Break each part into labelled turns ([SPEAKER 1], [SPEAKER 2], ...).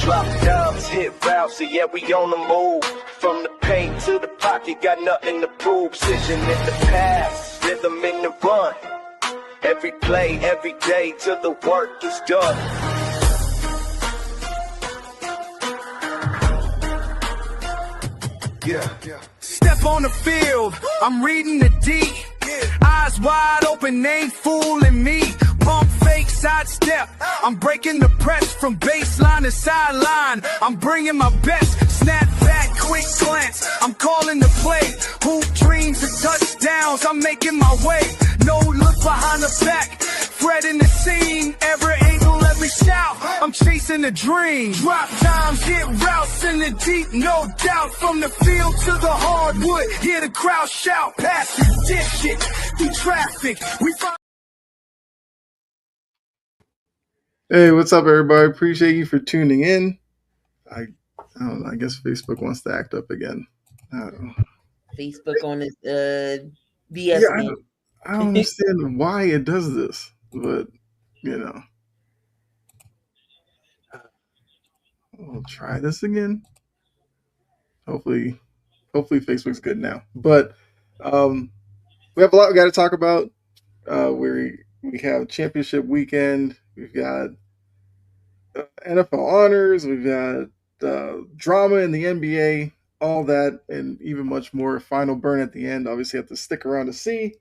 [SPEAKER 1] Drop dubs, hit routes, so yeah, we on the move. From the paint to the pocket, got nothing to prove. Precision in the pass, rhythm in the run. Every play, every day, till the work is done.
[SPEAKER 2] Yeah. Step on the field, I'm reading the D. Eyes wide open, ain't fooling me. Pump fake sidestep, I'm breaking the press from baseline to sideline. I'm bringing my best, snap back, quick glance. I'm calling the play, hoop dreams and touchdowns. I'm making my way, no look behind the back. Fred in the scene, every angle let me shout. I'm chasing a dream. Drop times, hit routes in the deep, no doubt. From the field to the hardwood, hear the crowd shout. Pass it, dish it, through traffic. We find.
[SPEAKER 3] Hey, what's up, everybody? Appreciate you for tuning in. I don't know. I guess Facebook wants to act up again. I don't know.
[SPEAKER 4] Facebook on his BS
[SPEAKER 3] Yeah,
[SPEAKER 4] again.
[SPEAKER 3] I don't understand why it does this, but you know, we'll try this again. Hopefully Facebook's good now. But we have a lot we got to talk about. We have championship weekend. We've got NFL honors. We've got drama in the NBA. All that and even much more. Final burn at the end. Obviously, have to stick around to see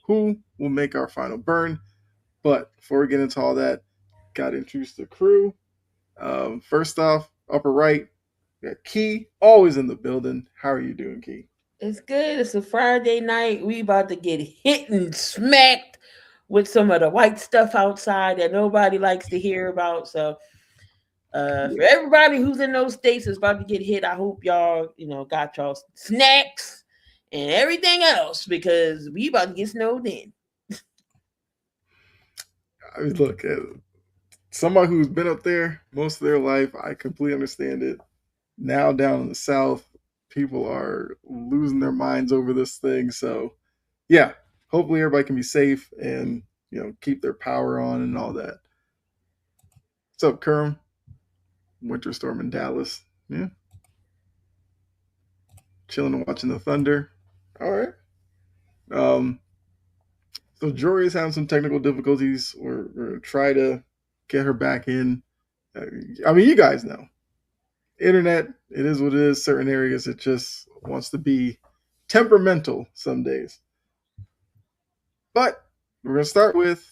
[SPEAKER 3] who will make our final burn. But before we get into all that, got to introduce the crew. First off, upper right, we got Key, always in the building. How are you doing, Key?
[SPEAKER 4] It's good. It's a Friday night. We about to get hit and smacked with some of the white stuff outside that nobody likes to hear about. So for everybody who's in those states is about to get hit, I hope y'all, got y'all snacks and everything else because we about to get snowed in.
[SPEAKER 3] I mean, look, somebody who's been up there most of their life, I completely understand it. Now down in the South, people are losing their minds over this thing. So, yeah, hopefully everybody can be safe and keep their power on and all that. What's up, Kerm? Winter storm in Dallas. Yeah, chilling and watching the Thunder. All right. So Jory's having some technical difficulties. We're gonna try to get her back in. I mean, you guys know, internet. It is what it is. Certain areas, it just wants to be temperamental some days. But we're gonna start with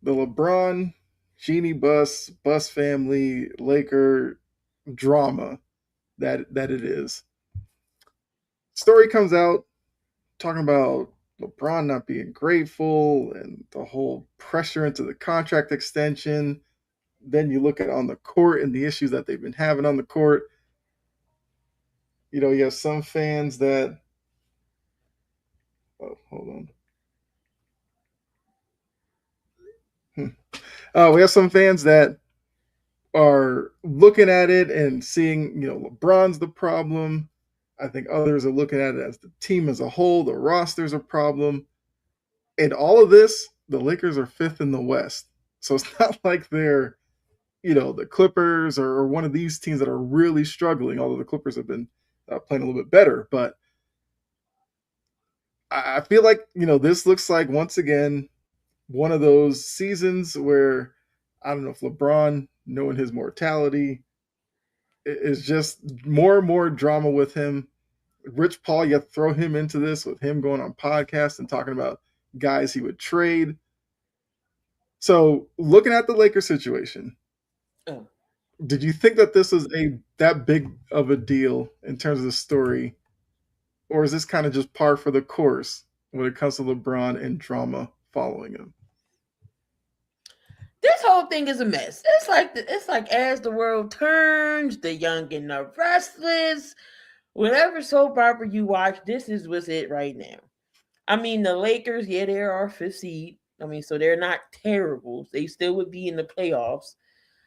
[SPEAKER 3] the LeBron, Genie Bus family, Laker drama that it is. Story comes out talking about LeBron not being grateful and the whole pressure into the contract extension. Then you look at on the court and the issues that they've been having on the court. You have some fans that. Oh, hold on. We have some fans that are looking at it and seeing, LeBron's the problem. I think others are looking at it as the team as a whole, the roster's a problem. And all of this, the Lakers are fifth in the West. So it's not like they're, the Clippers or one of these teams that are really struggling, although the Clippers have been playing a little bit better. But I feel like, this looks like, once again, one of those seasons where, I don't know if LeBron, knowing his mortality, is just more and more drama with him. Rich Paul, you have to throw him into this with him going on podcasts and talking about guys he would trade. So looking at the Lakers situation, did you think that this was that big of a deal in terms of the story? Or is this kind of just par for the course when it comes to LeBron and drama following him?
[SPEAKER 4] This whole thing is a mess. It's like as the world turns, the young and the restless. Whatever soap opera you watch, this is what's it right now. I mean, the Lakers, yeah, they are fifth seed. I mean, so they're not terrible. They still would be in the playoffs.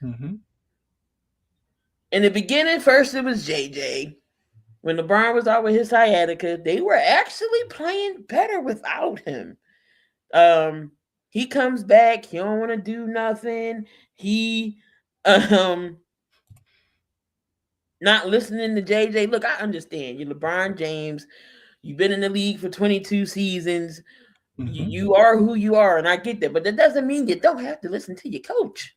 [SPEAKER 3] Mm-hmm.
[SPEAKER 4] In the beginning, first it was JJ. When LeBron was out with his sciatica, they were actually playing better without him. He comes back. He don't want to do nothing. He Um, not listening to JJ. Look, I understand. You're LeBron James. You've been in the league for 22 seasons.
[SPEAKER 3] Mm-hmm.
[SPEAKER 4] You are who you are, and I get that. But that doesn't mean you don't have to listen to your coach.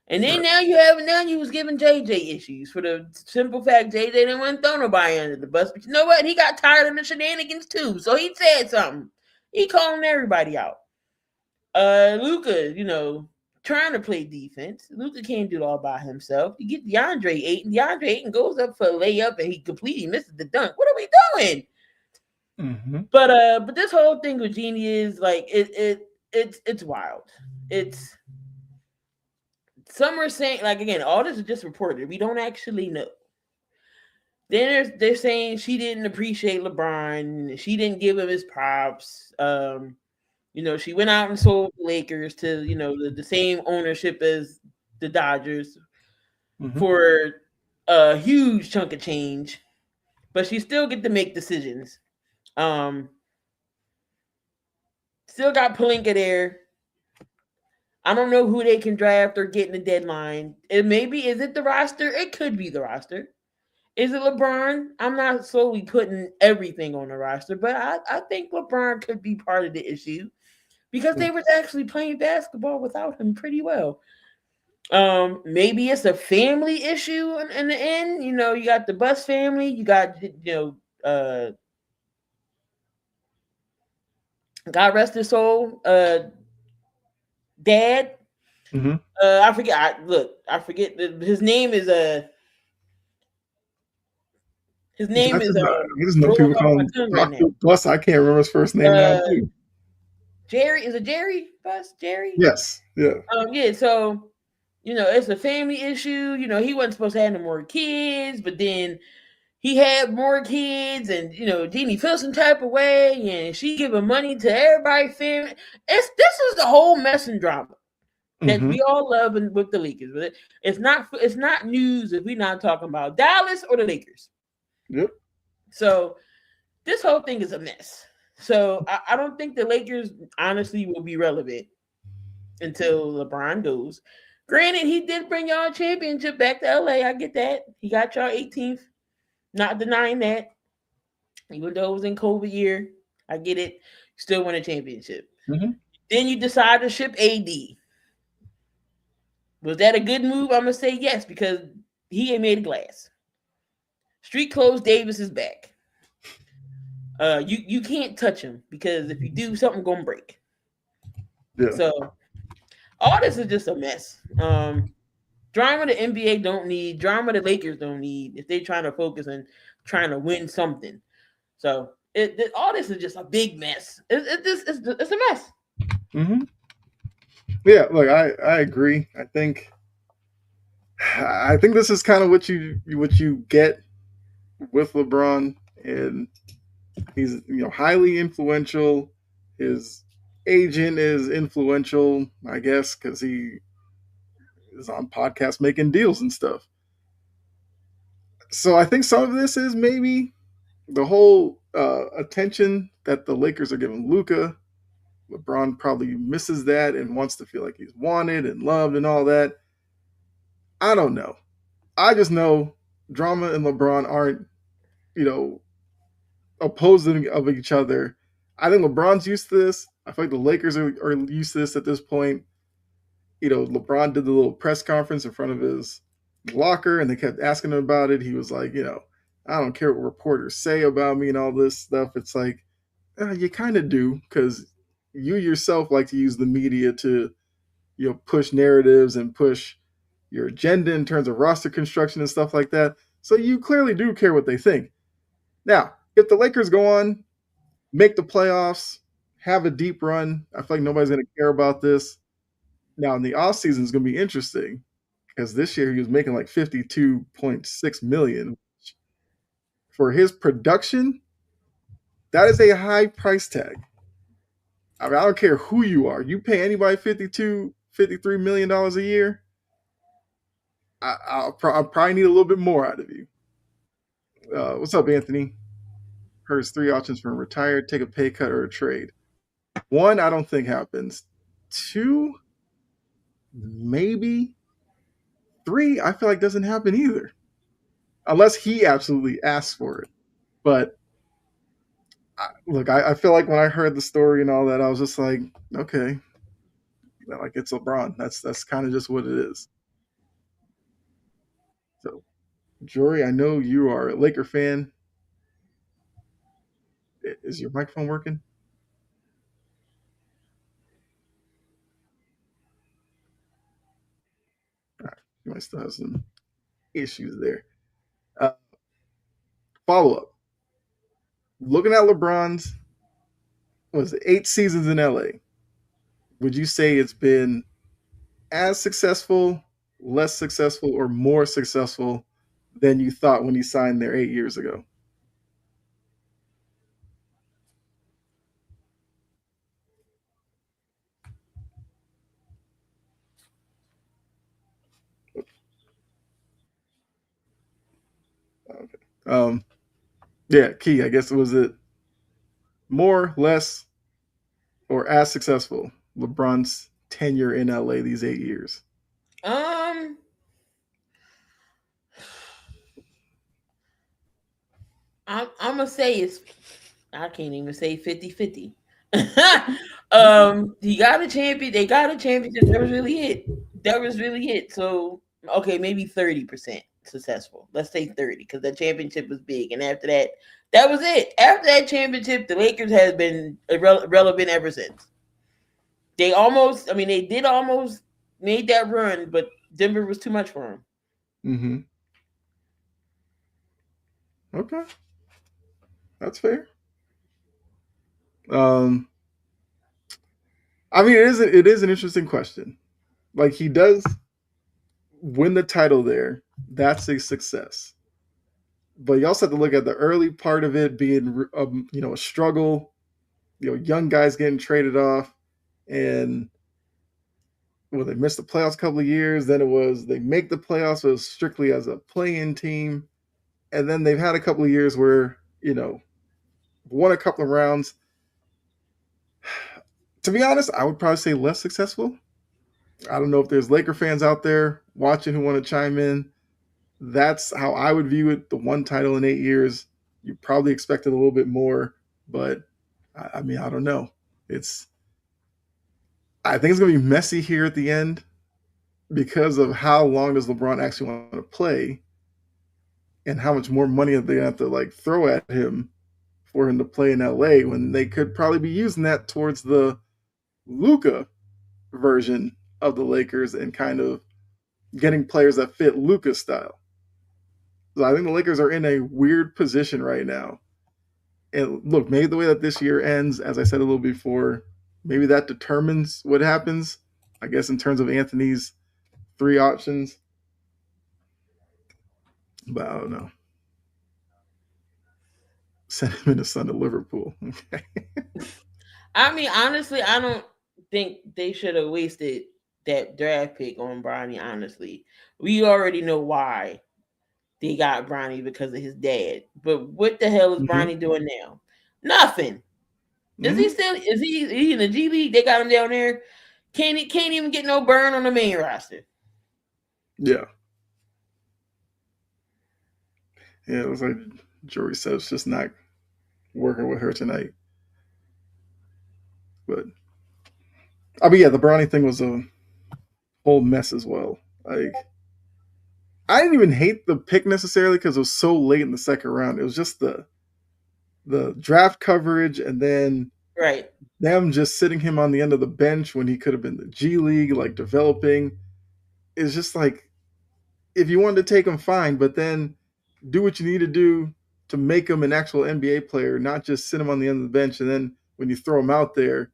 [SPEAKER 4] And then
[SPEAKER 3] Right.
[SPEAKER 4] now you was giving JJ issues for the simple fact JJ didn't want to throw nobody under the bus. But you know what? He got tired of the shenanigans too. So he said something. He calling everybody out. Luca, trying to play defense. Luca can't do it all by himself. You get DeAndre Ayton. DeAndre Ayton goes up for a layup and he completely misses the dunk. What are we doing?
[SPEAKER 3] Mm-hmm.
[SPEAKER 4] But this whole thing with Jeannie is like it's wild. It's some are saying, like, again, all this is just reported. We don't actually know. Then they're saying she didn't appreciate LeBron. She didn't give him his props. She went out and sold the Lakers to, the same ownership as the Dodgers
[SPEAKER 3] Mm-hmm.
[SPEAKER 4] for a huge chunk of change, but she still get to make decisions. Still got Palinka there. I don't know who they can draft or get in the deadline. Is it the roster? It could be the roster. Is it LeBron? I'm not solely putting everything on the roster, but I think LeBron could be part of the issue because they were actually playing basketball without him pretty well. Maybe it's a family issue in the end. You got the Bus family. You got God rest his soul, dad.
[SPEAKER 3] Mm-hmm.
[SPEAKER 4] I forget. I forget. His name is His name is
[SPEAKER 3] I just know
[SPEAKER 4] rolling
[SPEAKER 3] people
[SPEAKER 4] off
[SPEAKER 3] call
[SPEAKER 4] my
[SPEAKER 3] him
[SPEAKER 4] tongue right
[SPEAKER 3] Dr.
[SPEAKER 4] now.
[SPEAKER 3] Bus. I can't remember his first name now, too.
[SPEAKER 4] Jerry, is it Jerry Bus? Jerry?
[SPEAKER 3] Yes. Yeah.
[SPEAKER 4] Yeah. So it's a family issue. He wasn't supposed to have no more kids, but then he had more kids, and Jeannie feels some type of way, and she giving money to everybody. Family. This is the whole mess and drama that
[SPEAKER 3] Mm-hmm.
[SPEAKER 4] we all love with the Lakers. But it's not news if we're not talking about Dallas or the Lakers.
[SPEAKER 3] Yep.
[SPEAKER 4] So this whole thing is a mess. So I don't think the Lakers honestly will be relevant until LeBron goes. Granted, he did bring y'all a championship back to LA. I get that. He got y'all 18th. Not denying that. Even though it was in COVID year, I get it. Still win a championship.
[SPEAKER 3] Mm-hmm.
[SPEAKER 4] Then you decide to ship AD. Was that a good move? I'm gonna say yes because he ain't made of glass. Street clothes Davis is back. You can't touch him because if you do, something gonna break.
[SPEAKER 3] Yeah.
[SPEAKER 4] So all this is just a mess. Drama the NBA don't need, drama the Lakers don't need if they're trying to focus on trying to win something. So all this is just a big mess. It's a mess.
[SPEAKER 3] Mm-hmm. Yeah. Look, I agree. I think this is kind of what you get with LeBron, and he's highly influential. His agent is influential, I guess, because he is on podcasts making deals and stuff. So I think some of this is maybe the whole attention that the Lakers are giving Luka. LeBron probably misses that and wants to feel like he's wanted and loved and all that. I don't know. I just know drama and LeBron aren't, you know, opposing of each other. I think LeBron's used to this. I feel like the Lakers are used to this at this point. LeBron did the little press conference in front of his locker and they kept asking him about it. He was like, I don't care what reporters say about me and all this stuff. It's like, you kind of do because you yourself like to use the media to, push narratives and push your agenda in terms of roster construction and stuff like that. So you clearly do care what they think. Now, if the Lakers go on, make the playoffs, have a deep run, I feel like nobody's going to care about this. Now, in the offseason is going to be interesting because this year he was making like 52.6 million. For his production, that is a high price tag. I mean, I don't care who you are. You pay anybody $53 million a year, I'll probably need a little bit more out of you. What's up, Anthony? Here's three options for retire, take a pay cut, or a trade. One, I don't think happens. Two, maybe. three, I feel like doesn't happen either, unless he absolutely asks for it. But look, I feel like when I heard the story and all that, I was just like, okay, like it's LeBron. That's kind of just what it is. So, Jory, I know you are a Laker fan. Is your microphone working? All right, you might still have some issues there. Uh, Follow up. Looking at LeBron's was it 8 seasons in LA? Would you say it's been as successful, less successful, or more successful than you thought when he signed there 8 years ago? Okay. Yeah, Key. I guess was it more, less, or as successful? LeBron's tenure in LA these 8 years.
[SPEAKER 4] Um, I'm gonna say it's. I can't even say 50-50. He got a champion. They got a championship. That was really it. That was really it. So okay, maybe 30% successful. Let's say 30 because the championship was big, and after that, that was it. After that championship, the Lakers has been irrelevant ever since. They almost. I mean, they did almost made that run, but Denver was too much for them.
[SPEAKER 3] Mm-hmm. Okay, that's fair. Um, I mean, it is an interesting question. Like he does win the title there. That's a success. But you also have to look at the early part of it being, a struggle. Young guys getting traded off, and well, they missed the playoffs a couple of years. Then it was they make the playoffs was strictly as a play-in team, and then they've had a couple of years where won a couple of rounds. To be honest, I would probably say less successful. I don't know if there's Laker fans out there watching who want to chime in. That's how I would view it. The one title in 8 years, you probably expected a little bit more, but I mean, I don't know. It's I think it's going to be messy here at the end because of how long does LeBron actually want to play and how much more money they have to like throw at him for him to play in LA when they could probably be using that towards the Luka version of the Lakers and kind of getting players that fit Luka's style. So I think the Lakers are in a weird position right now. And look, maybe the way that this year ends, as I said a little before, maybe that determines what happens. I guess in terms of Anthony's three options, but I don't know. Send him in the sun to Liverpool. Okay.
[SPEAKER 4] I mean, honestly, I don't think they should have wasted that draft pick on Bronny. Honestly, we already know why they got Bronny because of his dad. But what the hell is
[SPEAKER 3] Mm-hmm.
[SPEAKER 4] Bronny doing now? Nothing. Is he
[SPEAKER 3] Mm-hmm.
[SPEAKER 4] still? Is he in the G League? They got him down there. Can't even get no burn on the main roster.
[SPEAKER 3] Yeah. Yeah. It was like Jory said, it's just not working with her tonight. But I mean, yeah, the Bronny thing was a whole mess as well. Like I didn't even hate the pick necessarily because it was so late in the second round. It was just the draft coverage and then
[SPEAKER 4] Right.
[SPEAKER 3] them just sitting him on the end of the bench when he could have been the G League, like developing. It's just like if you wanted to take him, fine, but then do what you need to do to make him an actual NBA player, not just sit him on the end of the bench and then when you throw him out there,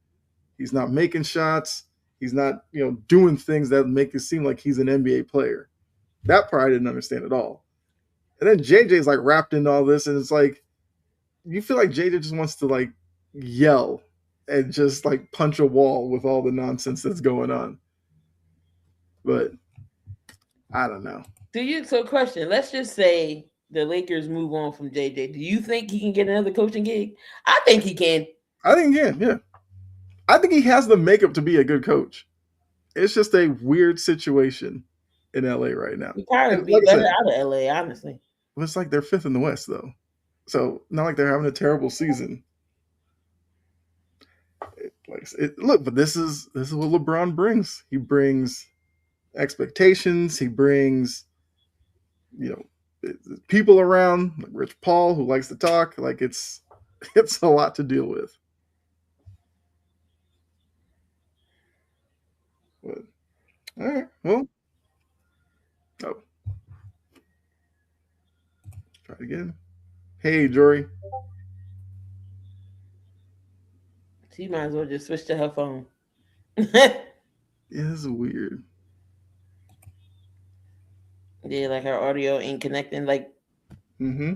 [SPEAKER 3] he's not making shots, he's not doing things that make it seem like he's an NBA player. That part I didn't understand at all. And then JJ's like wrapped in all this, and it's like you feel like JJ just wants to like yell and just like punch a wall with all the nonsense that's going on. But I don't know.
[SPEAKER 4] So question? Let's just say the Lakers move on from JJ. Do you think he can get another coaching gig? I think he can.
[SPEAKER 3] I think yeah. I think he has the makeup to be a good coach. It's just a weird situation in LA right now.
[SPEAKER 4] You probably
[SPEAKER 3] And
[SPEAKER 4] be
[SPEAKER 3] like I
[SPEAKER 4] better
[SPEAKER 3] said,
[SPEAKER 4] out of LA, honestly.
[SPEAKER 3] it's like they're fifth in the West though. So not like they're having a terrible season. Look, but this is what LeBron brings. He brings expectations. He brings you know people around like Rich Paul who likes to talk. Like it's a lot to deal with. But all right, well, oh, try it again. Hey, Jory.
[SPEAKER 4] She might as well just switch to her phone. Yeah,
[SPEAKER 3] Yeah, this is weird.
[SPEAKER 4] like her audio ain't connecting. Like,
[SPEAKER 3] Mm-hmm.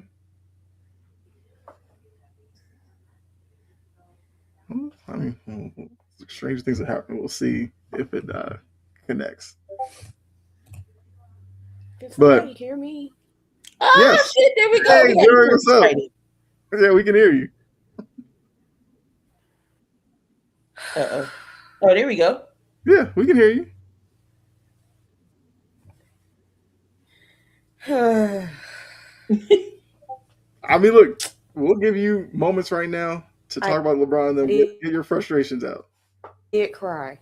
[SPEAKER 3] Well, I mean, strange things that happen. We'll see if it connects.
[SPEAKER 5] Can somebody
[SPEAKER 3] But
[SPEAKER 5] hear me?
[SPEAKER 4] oh
[SPEAKER 3] yes.
[SPEAKER 4] shit, there we go.
[SPEAKER 3] Hey,
[SPEAKER 4] We got
[SPEAKER 3] Jory,
[SPEAKER 4] you
[SPEAKER 3] what's up?
[SPEAKER 4] excited.
[SPEAKER 3] Yeah, we can hear you.
[SPEAKER 4] Uh-oh. Oh, there we go.
[SPEAKER 3] Yeah, we can hear you.
[SPEAKER 5] I
[SPEAKER 3] I mean, look, we'll give you moments right now to talk about LeBron and then
[SPEAKER 5] did
[SPEAKER 3] get your frustrations out.
[SPEAKER 5] cry.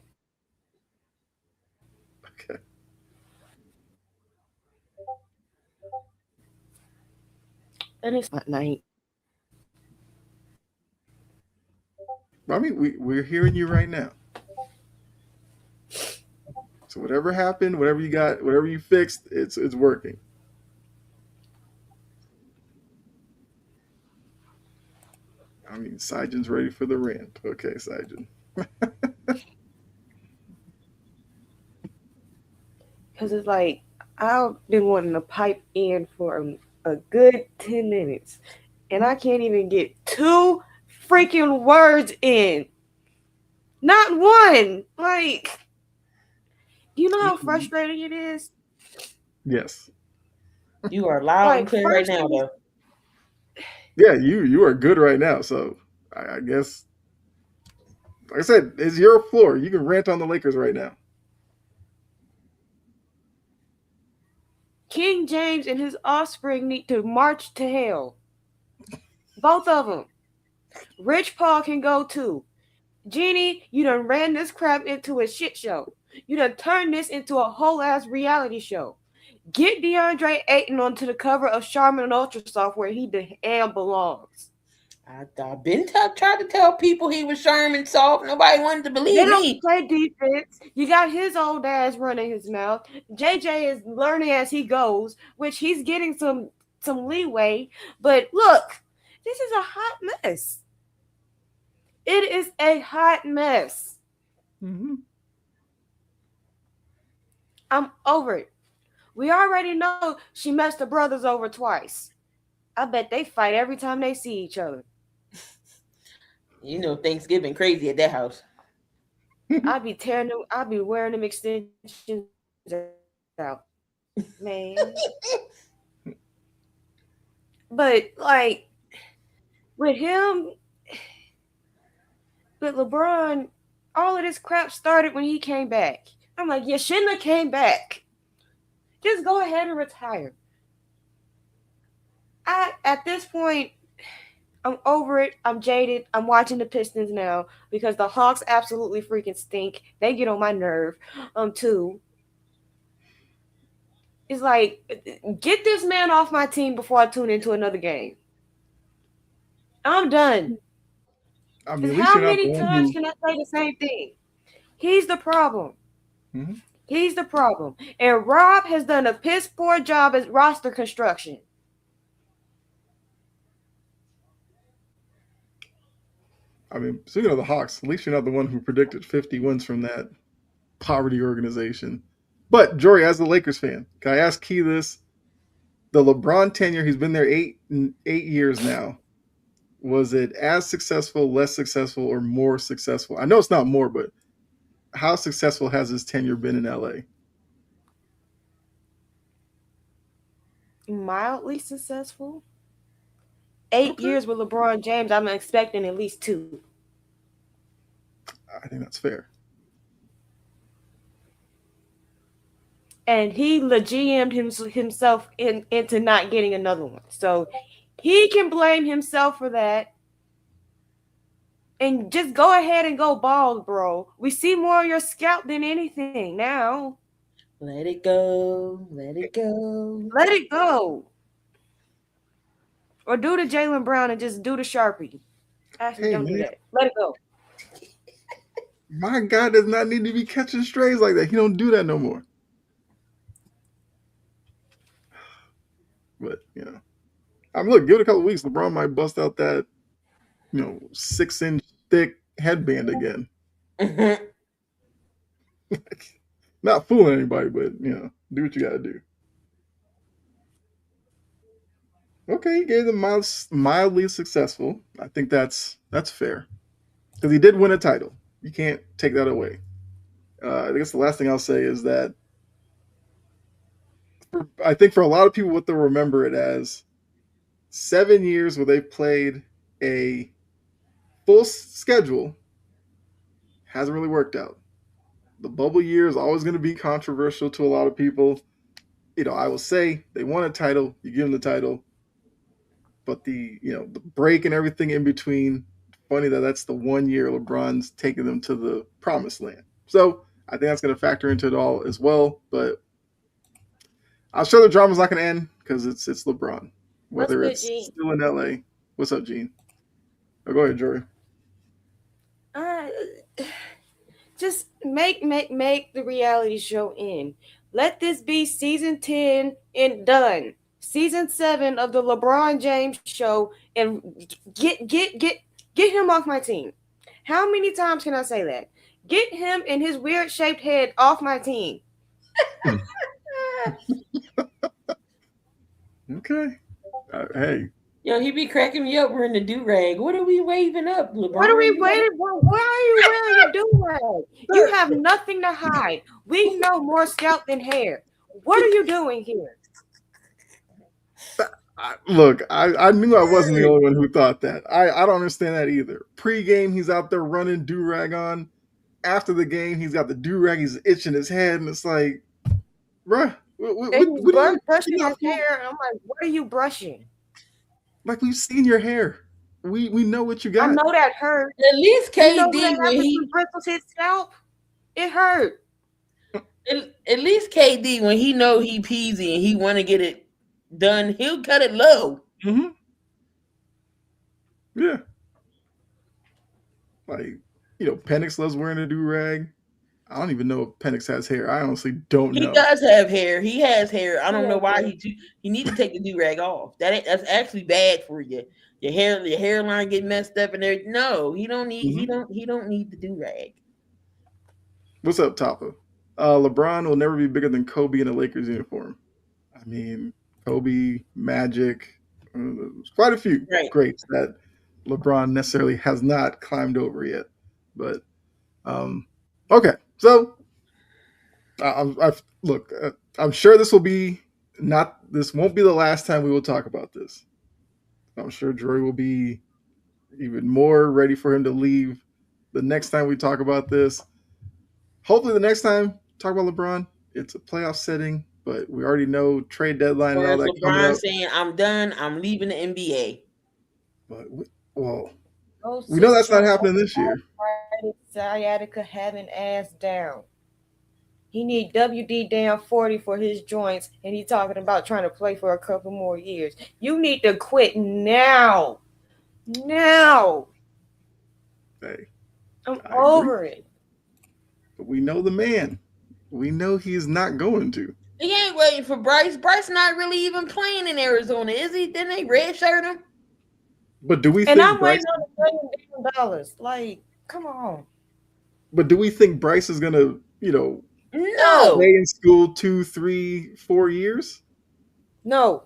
[SPEAKER 3] Okay.
[SPEAKER 5] And it's at night.
[SPEAKER 3] I mean, we're hearing you right now. So whatever happened, whatever you got, whatever you fixed, it's working. I mean, Saijin's ready for the rant. Okay, Saijin.
[SPEAKER 5] Because it's like, I've been wanting to pipe in for a good 10 minutes. And I can't even get two freaking words in. Not one. Like, you know how frustrating it is?
[SPEAKER 3] Yes.
[SPEAKER 4] You are loud and
[SPEAKER 5] Like,
[SPEAKER 4] clear right
[SPEAKER 5] first
[SPEAKER 4] now,
[SPEAKER 5] it was
[SPEAKER 4] though.
[SPEAKER 3] Yeah, you are good right now. So I guess, like I said, it's your floor. You can rant on the Lakers right now.
[SPEAKER 5] King James and his offspring need to march to hell. Both of them. Rich Paul can go too. Jeannie, you done ran this crap into a shit show. You done turned this into a whole ass reality show. Get DeAndre Ayton onto the cover of Charmin Ultrasoft where he damn belongs.
[SPEAKER 4] I've been tried to tell people he was Sherman soft. Nobody wanted to
[SPEAKER 5] They
[SPEAKER 4] believe
[SPEAKER 5] don't
[SPEAKER 4] me.
[SPEAKER 5] play defense. You got his old ass running his mouth. JJ is learning as he goes, which he's getting some leeway. But look, this is a hot mess. It is a hot mess.
[SPEAKER 3] Mm-hmm.
[SPEAKER 5] I'm over it. We already know she messed the brothers over twice. I bet they fight every time they see each other.
[SPEAKER 4] You know Thanksgiving crazy at that house.
[SPEAKER 5] I'd be tearing them. I'd be wearing them extensions out, man. But like with him, with LeBron, all of this crap started when he came back. I'm like, you shouldn't have came back. Just go ahead and retire. At this point, I'm over it. I'm jaded. I'm watching the Pistons now because the Hawks absolutely freaking stink. They get on my nerve. Too. It's like, get this man off my team before I tune into another game. I'm done.
[SPEAKER 3] I mean,
[SPEAKER 5] Because
[SPEAKER 3] at least
[SPEAKER 5] how
[SPEAKER 3] you're not the
[SPEAKER 5] many
[SPEAKER 3] one
[SPEAKER 5] times
[SPEAKER 3] who.
[SPEAKER 5] can I say the same thing? He's the problem.
[SPEAKER 3] Mhm.
[SPEAKER 5] He's the problem. And Rob has done a piss poor job at roster construction.
[SPEAKER 3] I mean, speaking of the Hawks, at least you're not the one who predicted 50 wins from that poverty organization. But Jory, as a Lakers fan, can I ask Key this? The LeBron tenure, he's been there 8 years now. Was it as successful, less successful, or more successful? I know it's not more, but how successful has his tenure been in LA?
[SPEAKER 5] Mildly successful. 8 years with LeBron James, I'm expecting at least 2.
[SPEAKER 3] I think that's fair.
[SPEAKER 5] and he legitimed himself into not getting another one. So he can blame himself for that. And just go ahead and go bald, bro. We see more of your scalp than anything now.
[SPEAKER 4] Let it go. Let it go.
[SPEAKER 5] Let it go. Or do the Jalen Brown and just do the Sharpie. Actually,
[SPEAKER 3] Hey
[SPEAKER 5] don't do
[SPEAKER 3] man,
[SPEAKER 5] that. Let it go.
[SPEAKER 3] my guy does not need to be catching strays like that. He don't do that no more. But I mean, look, give it a couple weeks. LeBron might bust out that 6-inch thick headband again. Not fooling anybody, but do what you got to do. Okay, he gave them mildly successful. I think that's fair because he did win a title. You can't take that away. I guess the last thing I'll say is that I think for a lot of people, what they'll remember it as 7 years where they played a full schedule hasn't really worked out. The bubble year is always going to be controversial to a lot of people. I will say they won a title. You give them the title, but the break and everything in between. Funny that that's the 1 year LeBron's taking them to the promised land. So I think that's going to factor into it all as well. But I'm sure the drama's not going to end because it's LeBron. Whether
[SPEAKER 5] What's good,
[SPEAKER 3] it's
[SPEAKER 5] Gene?
[SPEAKER 3] still in LA. What's up, Gene? Oh, go ahead, Jory.
[SPEAKER 5] Uh, just make the reality show end. Let this be season 10 and done. Season 7 of the LeBron James show, and get him off my team. How many times can I say that? Get him and his weird shaped head off my team.
[SPEAKER 3] Okay. Hey.
[SPEAKER 4] Yo, he be cracking me up wearing the do-rag. What are we waving up, LeBron?
[SPEAKER 5] What are we waiting for? Why are you wearing a do-rag? You have nothing to hide. We know more scalp than hair. What are you doing here?
[SPEAKER 3] Look, I knew I wasn't the only one who thought that. I don't understand that either. Pre-game, he's out there running do-rag on. After the game, he's got the do-rag. He's itching his head, and it's like, bruh, what
[SPEAKER 5] And he's brushing
[SPEAKER 3] you
[SPEAKER 5] his hair, and I'm like, what are you brushing?
[SPEAKER 3] like we've seen your hair. We know what you
[SPEAKER 5] I
[SPEAKER 3] got.
[SPEAKER 5] know that hurt.
[SPEAKER 4] At least
[SPEAKER 5] You know
[SPEAKER 4] KD
[SPEAKER 5] what
[SPEAKER 4] when
[SPEAKER 5] happens
[SPEAKER 4] he
[SPEAKER 5] when bristles hit scalp? It hurt.
[SPEAKER 4] at least KD when he know he peasy and he want to get it done, he'll cut it low.
[SPEAKER 3] Mm-hmm. Yeah. Like, Penix loves wearing a do-rag. I don't even know if Penix has hair. I honestly don't
[SPEAKER 4] He
[SPEAKER 3] know.
[SPEAKER 4] does have hair. He has hair. I don't know why
[SPEAKER 5] hair.
[SPEAKER 4] he need to take the do rag off. That's actually bad for you. Your hairline get messed up and there. No, he don't need he don't need the do rag.
[SPEAKER 3] What's up, Tapa? LeBron will never be bigger than Kobe in a Lakers uniform. I mean, Kobe, Magic, quite a few
[SPEAKER 4] Right.
[SPEAKER 3] greats that LeBron necessarily has not climbed over yet. But okay, so look. I'm sure this will be not. This won't be the last time we will talk about this. I'm sure Drury will be even more ready for him to leave the next time we talk about this. Hopefully, the next time talk about LeBron, it's a playoff setting. But we already know trade deadline and
[SPEAKER 4] Or
[SPEAKER 3] all
[SPEAKER 4] is
[SPEAKER 3] that coming
[SPEAKER 4] LeBron
[SPEAKER 3] up.
[SPEAKER 4] saying, I'm done, I'm leaving the NBA.
[SPEAKER 3] But
[SPEAKER 5] Go
[SPEAKER 3] we know
[SPEAKER 5] sit
[SPEAKER 3] that's not
[SPEAKER 5] your
[SPEAKER 3] happening this year.
[SPEAKER 5] sciatica having ass down. He need WD down 40 for his joints, and he talking about trying to play for a couple more years. You need to quit now. Now.
[SPEAKER 3] Hey,
[SPEAKER 5] I'm
[SPEAKER 3] I
[SPEAKER 5] over
[SPEAKER 3] agree.
[SPEAKER 5] it.
[SPEAKER 3] But we know the man. We know he's not going to.
[SPEAKER 4] He ain't waiting for Bryce. Bryce not really even playing in Arizona, is he? Didn't they redshirt him?
[SPEAKER 3] But do we
[SPEAKER 5] And
[SPEAKER 3] think
[SPEAKER 5] I'm
[SPEAKER 3] Bryce?
[SPEAKER 5] waiting on $1 million. Like, come on.
[SPEAKER 3] But do we think Bryce is gonna,
[SPEAKER 4] No.
[SPEAKER 3] stay in school 2, 3, 4 years?
[SPEAKER 5] No.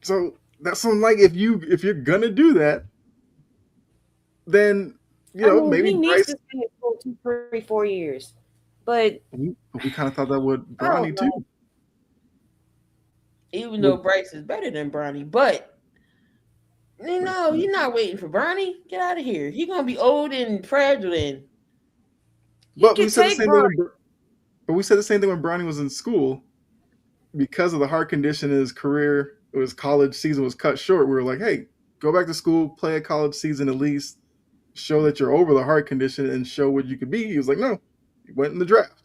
[SPEAKER 3] So that's something like if you're gonna do that, then maybe
[SPEAKER 5] he needs
[SPEAKER 3] Bryce.
[SPEAKER 5] to stay in school 2, 3, 4 years. But
[SPEAKER 3] We kind of thought that would
[SPEAKER 5] I don't
[SPEAKER 3] Bronny
[SPEAKER 5] know.
[SPEAKER 3] too.
[SPEAKER 4] Even though Bryce is better than Bronny, but no, you're not waiting for Bronny. Get out of here. He's gonna be old and fragile then.
[SPEAKER 5] He
[SPEAKER 3] But we
[SPEAKER 5] can
[SPEAKER 3] said the
[SPEAKER 5] take
[SPEAKER 3] same thing.
[SPEAKER 5] Bronny.
[SPEAKER 3] But we said the same thing when Bronny was in school. Because of the heart condition in his career, his college season was cut short. We were like, hey, go back to school, play a college season at least, show that you're over the heart condition and show what you could be. He was like, no, he went in the draft.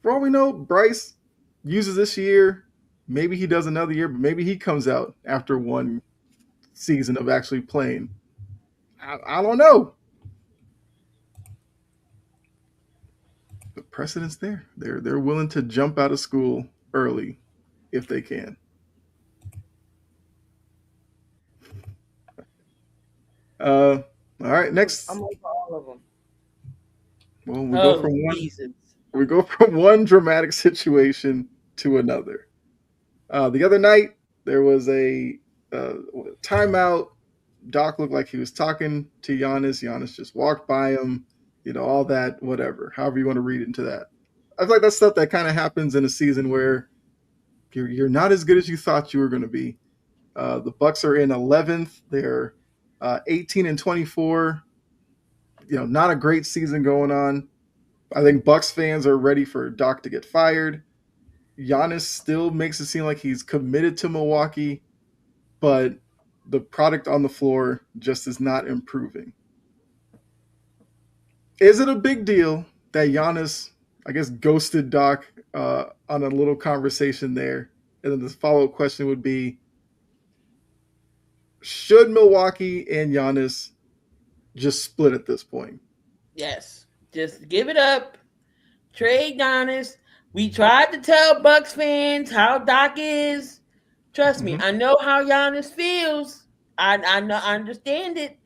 [SPEAKER 3] For all we know, Bryce uses this year. Maybe he does another year, but maybe he comes out after one season of actually playing. I don't know. The precedent's there. They're willing to jump out of school early if they can. All right, next.
[SPEAKER 5] I'm over all of them.
[SPEAKER 3] Well,
[SPEAKER 4] Oh, Jesus.
[SPEAKER 3] we go from one dramatic situation to another. The other night there was a timeout. Doc looked like he was talking to Giannis. Giannis just walked by him. All that, whatever. However you want to read into that. I feel like that's stuff that kind of happens in a season where you're not as good as you thought you were going to be. The Bucks are in 11th. They're 18-24. Not a great season going on. I think Bucks fans are ready for Doc to get fired. Giannis still makes it seem like he's committed to Milwaukee, but the product on the floor just is not improving. Is it a big deal that Giannis, I guess, ghosted Doc on a little conversation there? And then the follow-up question would be, should Milwaukee and Giannis just split at this point?
[SPEAKER 4] Yes. Just give it up. Trade Giannis. We tried to tell Bucks fans how Doc is. Trust me, I know how Giannis feels. I know, I understand it.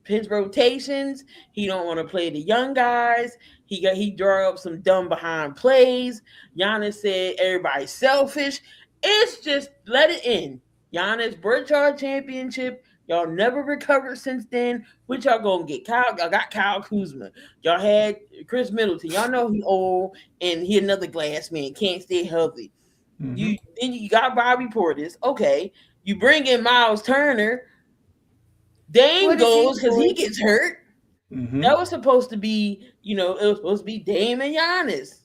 [SPEAKER 4] His rotations, he don't want to play the young guys. He draw up some dumb behind plays. Giannis said everybody's selfish. It's just let it in. Giannis brought y'all a championship. Y'all never recovered since then. What y'all gonna get? Y'all got Kyle Kuzma. Y'all had Chris Middleton. Y'all know he old and he another glass man. Can't stay healthy. You got Bobby Portis. Okay. You bring in Miles Turner. Dame goes because he gets hurt. That was supposed to be, it was supposed to be Dame and Giannis.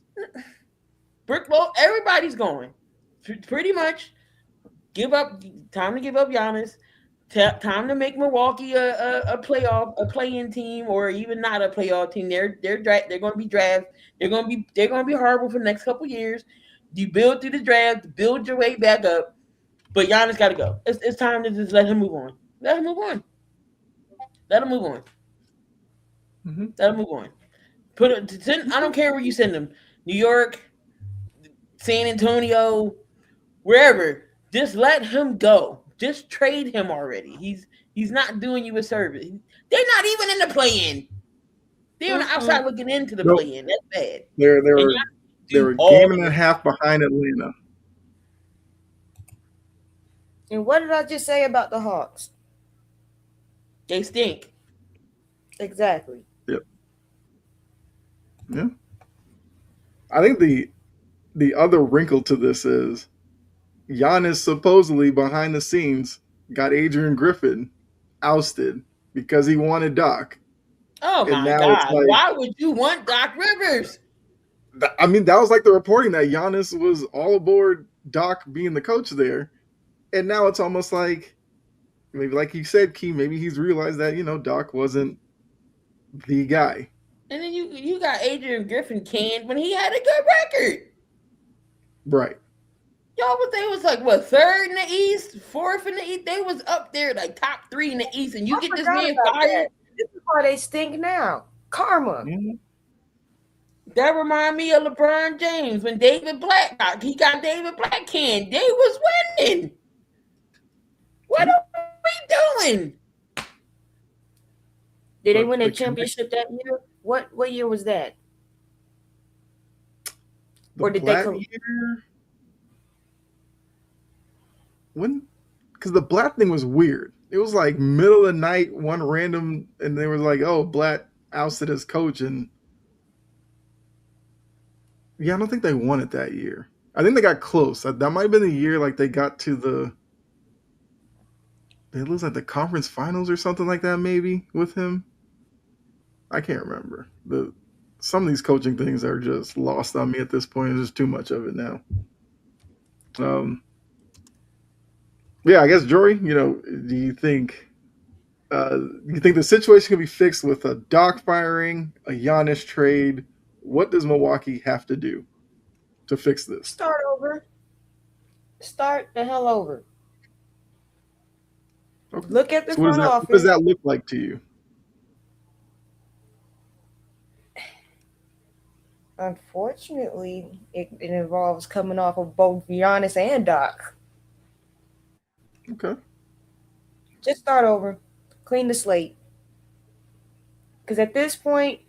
[SPEAKER 4] Bricklow, everybody's going. Pretty much. Time to give up Giannis. Time to make Milwaukee a play-in team, or even not a playoff team. They're going to be draft. They're going to be horrible for the next couple years. You build through the draft, build your way back up, but Giannis got to go. It's time to just let him move on. Let him move on. Let him move on. Let him move on. I don't care where you send him. New York, San Antonio, wherever. Just let him go. Just trade him already. He's not doing you a service. They're not even in the play-in. They're on the outside looking into the play-in. That's bad.
[SPEAKER 3] They're a game and a half behind Atlanta.
[SPEAKER 5] And what did I just say about the Hawks?
[SPEAKER 4] They stink.
[SPEAKER 5] Exactly.
[SPEAKER 3] Yep. Yeah. I think the other wrinkle to this is Giannis supposedly behind the scenes got Adrian Griffin ousted because he wanted Doc.
[SPEAKER 4] Oh my God. Like, why would you want Doc Rivers?
[SPEAKER 3] I mean, that was like the reporting that Giannis was all aboard Doc being the coach there. And now it's almost like, maybe like you said, Key, maybe he's realized that, Doc wasn't the guy.
[SPEAKER 4] And then you got Adrian Griffin canned when he had a good record.
[SPEAKER 3] Right.
[SPEAKER 4] Y'all, but they was like, what, third in the East, fourth in the East? They was up there, like top 3 in the East, and you get this man fired.
[SPEAKER 5] This is why they stink now. Karma.
[SPEAKER 3] Mm-hmm.
[SPEAKER 4] That remind me of LeBron James when David Black he got David Black canned. They was winning. What are we doing?
[SPEAKER 5] Did they win a championship that year? What year was that?
[SPEAKER 3] Or did they come year? When? Because the Black thing was weird. It was like middle of the night, one random, and they were like, "Oh, Black ousted as coach," and yeah, I don't think they won it that year. I think they got close. That might have been the year like they got to they lose like the conference finals or something like that, maybe with him. I can't remember. some of these coaching things are just lost on me at this point. There's just too much of it now. Um, yeah, I guess Jory, do you think the situation can be fixed with a Doc firing, a Giannis trade? What does Milwaukee have to do to fix this?
[SPEAKER 5] Start over. Start the hell over.
[SPEAKER 3] Okay.
[SPEAKER 5] Look at the
[SPEAKER 3] So
[SPEAKER 5] front
[SPEAKER 3] what does
[SPEAKER 5] office.
[SPEAKER 3] that look like to you?
[SPEAKER 5] Unfortunately, it involves coming off of both Giannis and Doc.
[SPEAKER 3] Okay.
[SPEAKER 5] Just start over. Clean the slate. Because at this point,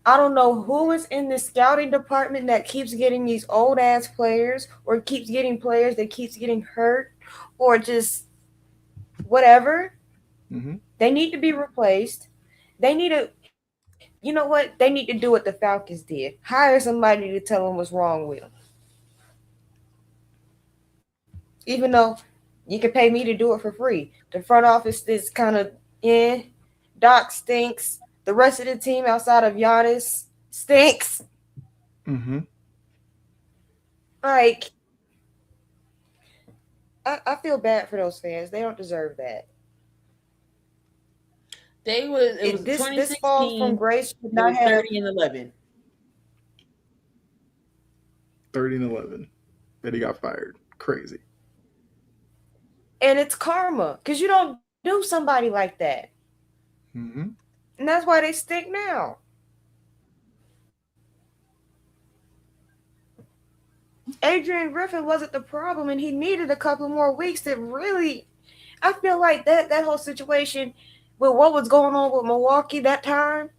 [SPEAKER 5] I don't know who is in the scouting department that keeps getting these old ass players or keeps getting players that keeps getting hurt or just whatever.
[SPEAKER 3] Mm-hmm.
[SPEAKER 5] They need to be replaced. They need to, you know what? They need to do what the Falcons did. Hire somebody to tell them what's wrong with them. Even though you can pay me to do it for free. The front office is kind of Doc stinks. The rest of the team outside of Giannis stinks.
[SPEAKER 3] Mm-hmm.
[SPEAKER 5] Like, I feel bad for those fans. They don't deserve that.
[SPEAKER 4] It was
[SPEAKER 5] This fall from
[SPEAKER 4] 2016.
[SPEAKER 5] grace should
[SPEAKER 4] It
[SPEAKER 5] not
[SPEAKER 4] was
[SPEAKER 5] have,
[SPEAKER 4] 30-11.
[SPEAKER 3] 30-11. That he got fired. Crazy.
[SPEAKER 5] and it's karma because you don't do somebody like that,
[SPEAKER 3] Mm-hmm.
[SPEAKER 5] and that's why they stink now. Adrian Griffin wasn't the problem, and he needed a couple more weeks to really. I feel like that whole situation with what was going on with Milwaukee that time,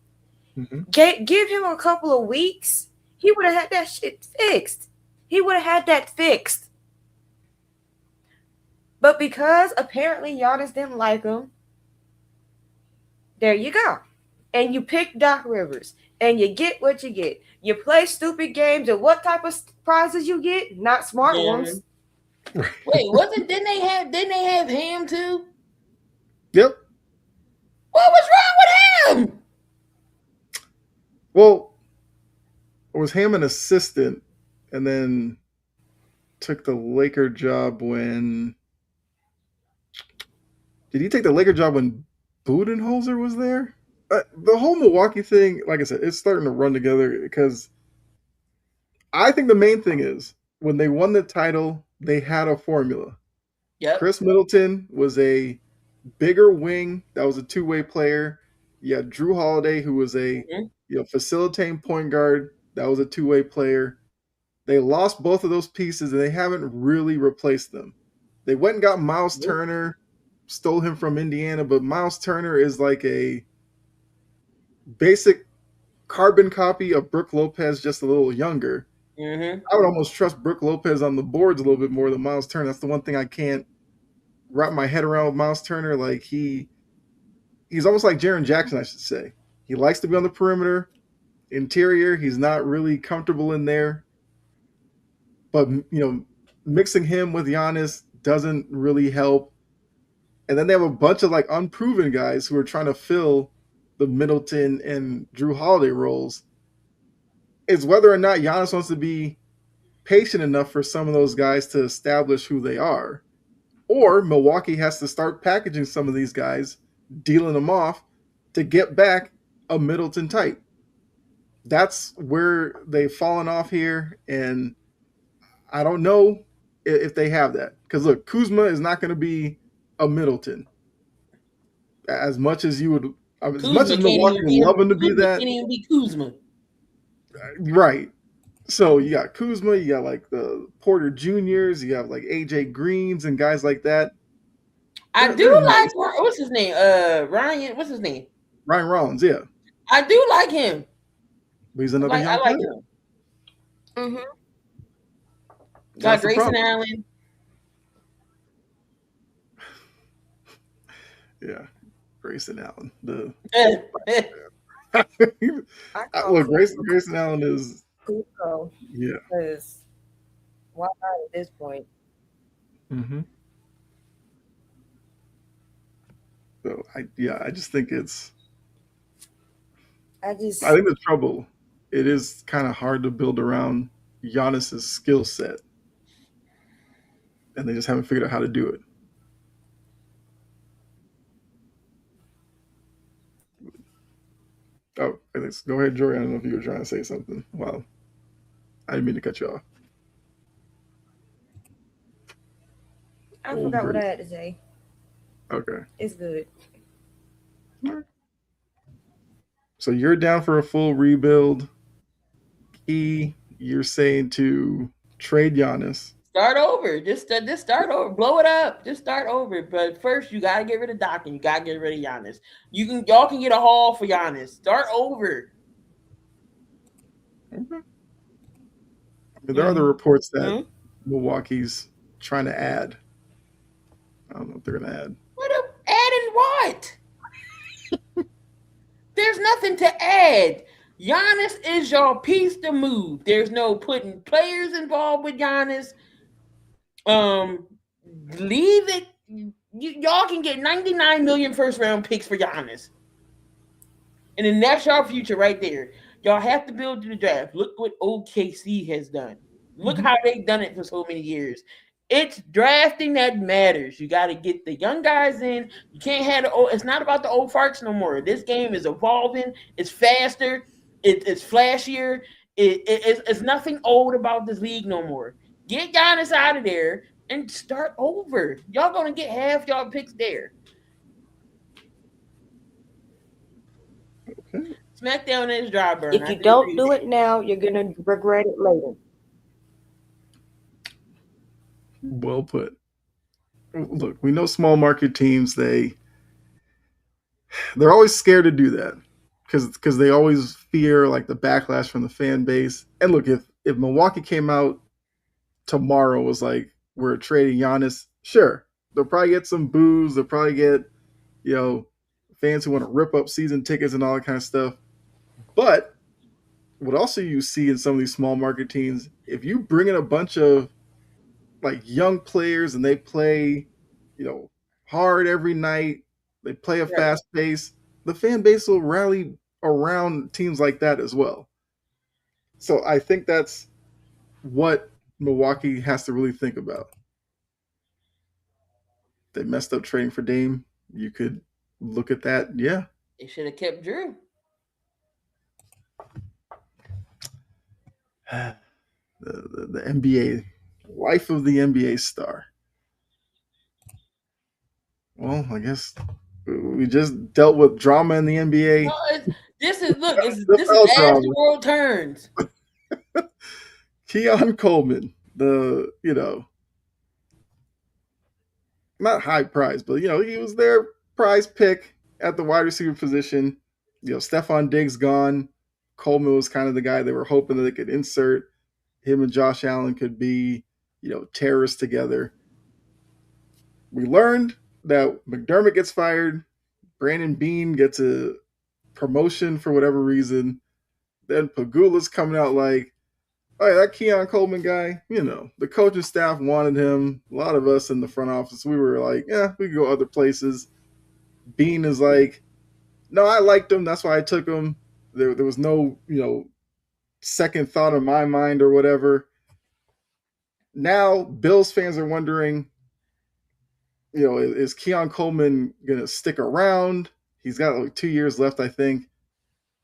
[SPEAKER 3] Mm-hmm.
[SPEAKER 5] give him a couple of weeks, he would have had that shit fixed. He would have had that fixed. But because apparently Giannis didn't like him, there you go. And you pick Doc Rivers, and you get what you get. You play stupid games, and what type of prizes you get? Not smart
[SPEAKER 4] Yeah.
[SPEAKER 5] ones.
[SPEAKER 4] Wait, wasn't didn't they have Ham too?
[SPEAKER 3] Yep.
[SPEAKER 4] What was wrong with him?
[SPEAKER 3] Well, it was Ham an assistant, and then took the Laker job when. Did he take the Laker job when Budenholzer was there? The whole Milwaukee thing, like I said, it's starting to run together because I think the main thing is when they won the title, they had a formula.
[SPEAKER 4] Yep.
[SPEAKER 3] Chris Middleton was a bigger wing that was a two-way player. You had Drew Holiday, who was a facilitating point guard that was a two-way player. They lost both of those pieces, and they haven't really replaced them. They went and got Miles Turner, stole him from Indiana, but Miles Turner is like a basic carbon copy of Brooke Lopez, just a little younger.
[SPEAKER 4] Mm-hmm.
[SPEAKER 3] I would almost trust Brooke Lopez on the boards a little bit more than Miles Turner. That's the one thing I can't wrap my head around with Miles Turner. Like he's almost like Jaren Jackson, I should say. He likes to be on the perimeter, interior. He's not really comfortable in there. But mixing him with Giannis doesn't really help. And then they have a bunch of like unproven guys who are trying to fill the Middleton and Drew Holiday roles. It's whether or not Giannis wants to be patient enough for some of those guys to establish who they are. Or Milwaukee has to start packaging some of these guys, dealing them off to get back a Middleton type. That's where they've fallen off here, and I don't know if they have that. Because look, Kuzma is not going to be a Middleton. As much as you would, as much as Milwaukee would love him to be that,
[SPEAKER 4] Can't even be Kuzma.
[SPEAKER 3] right? So you got Kuzma, you got like the Porter Juniors, you have like AJ Greens and guys like that.
[SPEAKER 4] I do like what's his name? Ryan. What's his name?
[SPEAKER 3] Ryan Rollins, yeah.
[SPEAKER 4] I do like him.
[SPEAKER 3] But he's another young
[SPEAKER 4] I like
[SPEAKER 3] player.
[SPEAKER 4] him.
[SPEAKER 5] Mm-hmm.
[SPEAKER 4] Got Grayson Allen.
[SPEAKER 3] Yeah, Grayson Allen.
[SPEAKER 5] Look,
[SPEAKER 3] Grayson Allen is
[SPEAKER 5] Cusco.
[SPEAKER 3] Yeah.
[SPEAKER 5] Because why not at this point?
[SPEAKER 3] Mm-hmm. So I just think I think the trouble it is kind of hard to build around Giannis's skill set, and they just haven't figured out how to do it. Oh, go ahead, Jory. I don't know if you were trying to say something. Wow, I didn't mean to cut you off.
[SPEAKER 5] I
[SPEAKER 3] Oh,
[SPEAKER 5] forgot what I
[SPEAKER 3] great.
[SPEAKER 5] had to say.
[SPEAKER 3] Okay.
[SPEAKER 5] It's good.
[SPEAKER 3] All right. So you're down for a full rebuild. You're saying to trade Giannis.
[SPEAKER 4] Start over. Just start over. Blow it up. Just start over. But first, you gotta get rid of Doc and you gotta get rid of Giannis. Y'all can get a haul for Giannis. Start over.
[SPEAKER 3] Okay. I mean, there are the reports that
[SPEAKER 5] Mhm.
[SPEAKER 3] Milwaukee's trying to add. I don't know if they're going to add.
[SPEAKER 4] Adding what? There's nothing to add. Giannis is your piece to move. There's no putting players involved with Giannis. Leave it. Y'all can get 99 million first round picks for Giannis. And then that's your future right there. Y'all have to build to the draft. Look what OKC has done. Look how they've done it for so many years. It's drafting that matters. You got to get the young guys in. You can't have the old. It's not about the old farts no more. This game is evolving. It's faster. It's flashier. It's nothing old about this league no more. Get Giannis out of there and start over. Y'all gonna get half y'all picks there.
[SPEAKER 3] Okay.
[SPEAKER 4] SmackDown is dry burn.
[SPEAKER 5] If you don't do it now, you're gonna regret it later.
[SPEAKER 3] Well put. Look, we know small market teams, they're always scared to do that because they always fear like the backlash from the fan base. And look, if Milwaukee came out tomorrow was like we're trading Giannis, sure, they'll probably get some boos. They'll probably get fans who want to rip up season tickets and all that kind of stuff. But what also you see in some of these small market teams, if you bring in a bunch of like young players and they play, hard every night, they play a fast pace, the fan base will rally around teams like that as well. So I think that's what Milwaukee has to really think about. They messed up trading for Dame. You could look at that. Yeah.
[SPEAKER 4] They should have kept Drew.
[SPEAKER 3] The NBA, life of the NBA star. Well, I guess we just dealt with drama in the NBA.
[SPEAKER 4] No, this is as the world turns.
[SPEAKER 3] Keon Coleman, not high prize, but he was their prize pick at the wide receiver position. Stephon Diggs gone. Coleman was kind of the guy they were hoping that they could insert. Him and Josh Allen could be, terrorists together. We learned that McDermott gets fired. Brandon Bean gets a promotion for whatever reason. Then Pagula's coming out like, oh, yeah, that Keon Coleman guy, the coaching staff wanted him. A lot of us in the front office, we were like, yeah, we could go other places. Bean is like, no, I liked him. That's why I took him. There was no, second thought in my mind or whatever. Now, Bills fans are wondering, is Keon Coleman going to stick around? He's got like 2 years left, I think.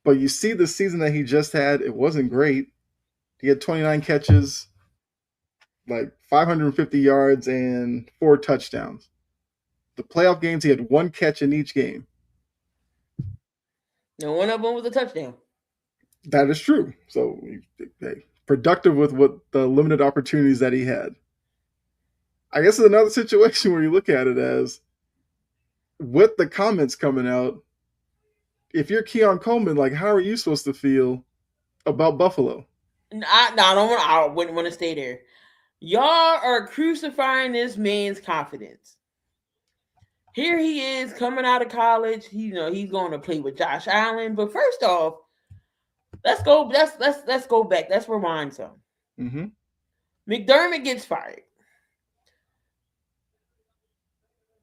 [SPEAKER 3] But you see the season that he just had, it wasn't great. He had 29 catches, like 550 yards and 4 touchdowns. The playoff games, he had 1 catch in each game.
[SPEAKER 4] No, one of them was a touchdown.
[SPEAKER 3] That is true. So, productive with what the limited opportunities that he had. I guess it's another situation where you look at it as, with the comments coming out, if you're Keon Coleman, like, how are you supposed to feel about Buffalo?
[SPEAKER 4] I wouldn't want to stay there. Y'all are crucifying this man's confidence. Here he is coming out of college. He's going to play with Josh Allen. But first off, let's go back. Let's rewind some.
[SPEAKER 3] Mm-hmm.
[SPEAKER 4] McDermott gets fired.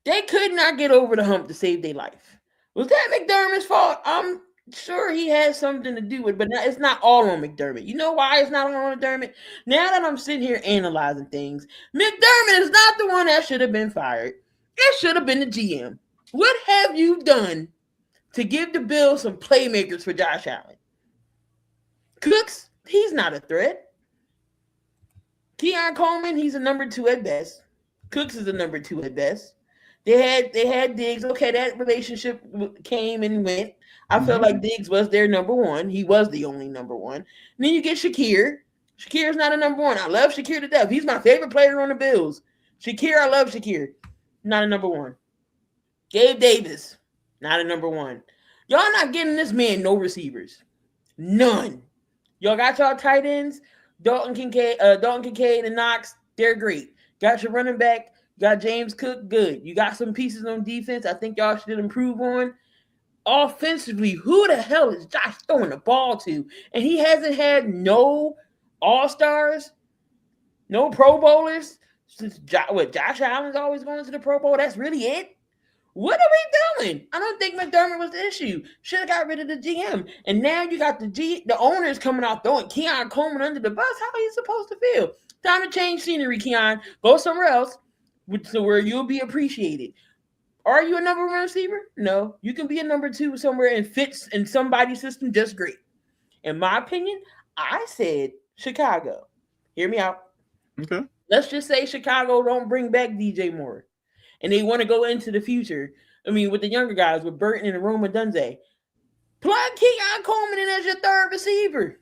[SPEAKER 4] They could not get over the hump to save their life. Was that McDermott's fault? Sure, he has something to do with it, but it's not all on McDermott. You know why it's not all on McDermott? Now that I'm sitting here analyzing things, McDermott is not the one that should have been fired. It should have been the GM. What have you done to give the Bills some playmakers for Josh Allen? Cooks, he's not a threat. Keon Coleman, he's a number two at best. Cooks is a number two at best. They had Diggs. Okay, that relationship came and went. I felt like Diggs was their number one. He was the only number one. And then you get Shakir. Shakir's not a number one. I love Shakir to death. He's my favorite player on the Bills. Shakir, I love Shakir. Not a number one. Gabe Davis, not a number one. Y'all not getting this man no receivers. None. Y'all got y'all tight ends. Dalton Kincaid and Knox, they're great. Got your running back. Got James Cook, good. You got some pieces on defense I think y'all should improve on. Offensively, who the hell is Josh throwing the ball to? And he hasn't had no all-stars, no Pro Bowlers. Since Josh Allen's always going to the Pro Bowl, that's really it? What are we doing? I don't think McDermott was the issue. Should have got rid of the GM. And now you got the owners coming out throwing Keon Coleman under the bus. How are you supposed to feel? Time to change scenery, Keon. Go somewhere else so where you'll be appreciated. Are you a number one receiver? No. You can be a number two somewhere and fits in somebody's system just great. In my opinion, I said Chicago. Hear me out.
[SPEAKER 3] Okay.
[SPEAKER 4] Let's just say Chicago don't bring back DJ Moore. And they want to go into the future. I mean, with the younger guys, with Burton and Roma Dunze. Plug Keon Coleman in as your third receiver.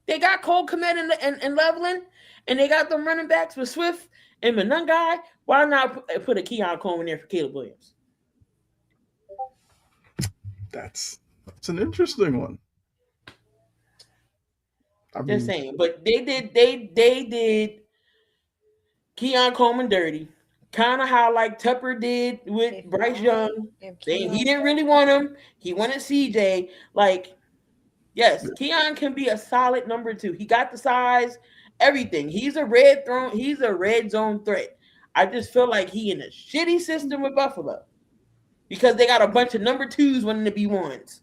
[SPEAKER 4] They got Cole Kmet and Leveland, and they got them running backs with Swift and Monangai. Why not put a Keon Coleman there for Caleb Williams?
[SPEAKER 3] That's an interesting one.
[SPEAKER 4] Just saying. But they did Keon Coleman dirty. Kind of how like Tupper did with Bryce Young. He didn't really want him. He wanted CJ. Like, yes, Keon can be a solid number two. He got the size, everything. He's a red zone threat. I just feel like he in a shitty system with Buffalo because they got a bunch of number twos wanting to be ones.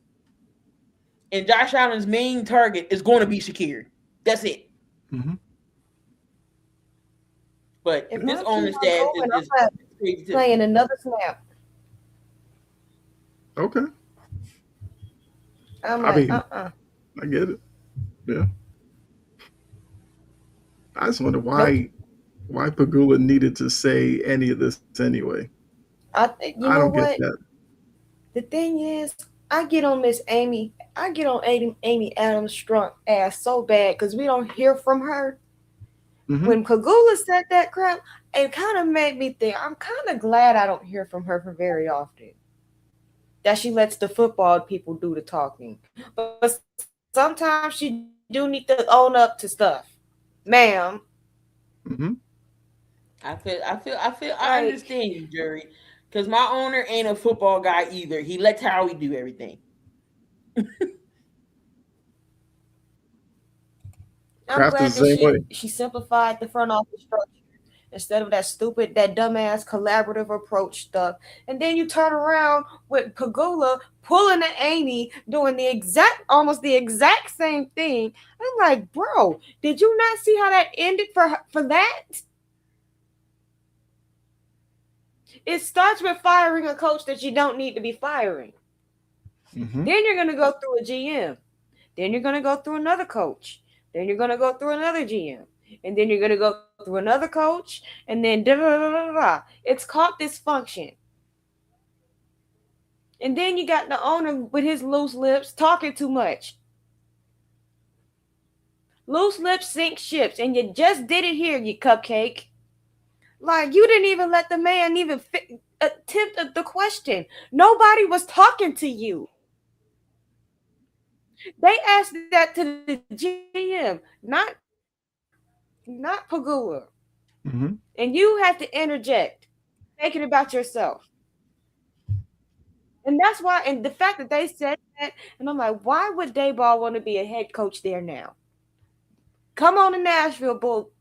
[SPEAKER 4] And Josh Allen's main target is going to be Shakir. That's it.
[SPEAKER 3] Mm-hmm.
[SPEAKER 4] But if this owner staff is crazy too.
[SPEAKER 5] Playing another snap.
[SPEAKER 3] Okay.
[SPEAKER 5] I'm like,
[SPEAKER 3] I get it. Yeah. I just wonder why Pagula needed to say any of this anyway.
[SPEAKER 5] I don't
[SPEAKER 3] get that.
[SPEAKER 5] The thing is, I get on Amy Adams strong ass so bad because we don't hear from her. Mm-hmm. When Pagula said that crap, it kind of made me think, I'm kind of glad I don't hear from her for very often. That she lets the football people do the talking. But sometimes she do need to own up to stuff. Ma'am.
[SPEAKER 3] Mm-hmm.
[SPEAKER 4] I understand you, Jerry. Because my owner ain't a football guy either. He lets Howie do everything.
[SPEAKER 5] I'm glad that she simplified the front office structure instead of that dumbass collaborative approach stuff. And then you turn around with Pagula pulling at Amy, doing almost the exact same thing. I'm like, bro, did you not see how that ended for that? It starts with firing a coach that you don't need to be firing. Mm-hmm. Then you're going to go through a GM. Then you're going to go through another coach. Then you're going to go through another GM. And then you're going to go through another coach. And then da-da-da-da-da. It's called dysfunction. And then you got the owner with his loose lips talking too much. Loose lips sink ships. And you just did it here, you cupcake. Like, you didn't even let the man even attempt the question. Nobody was talking to you. They asked that to the GM, not Pagula.
[SPEAKER 3] Mm-hmm.
[SPEAKER 5] And you have to interject, make it about yourself. And that's why, and the fact that they said that, and I'm like, why would Dayball want to be a head coach there now? Come on to Nashville, Bull.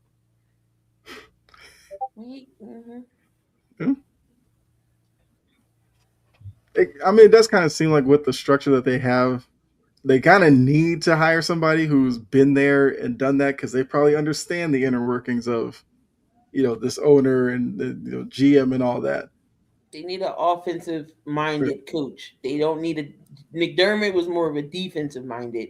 [SPEAKER 3] Mm-hmm. Yeah. I mean, it does kind of seem like with the structure that they have they kind of need to hire somebody who's been there and done that because they probably understand the inner workings of this owner and the GM and all that.
[SPEAKER 4] They need an offensive minded coach. They don't need a McDermott was more of a defensive minded.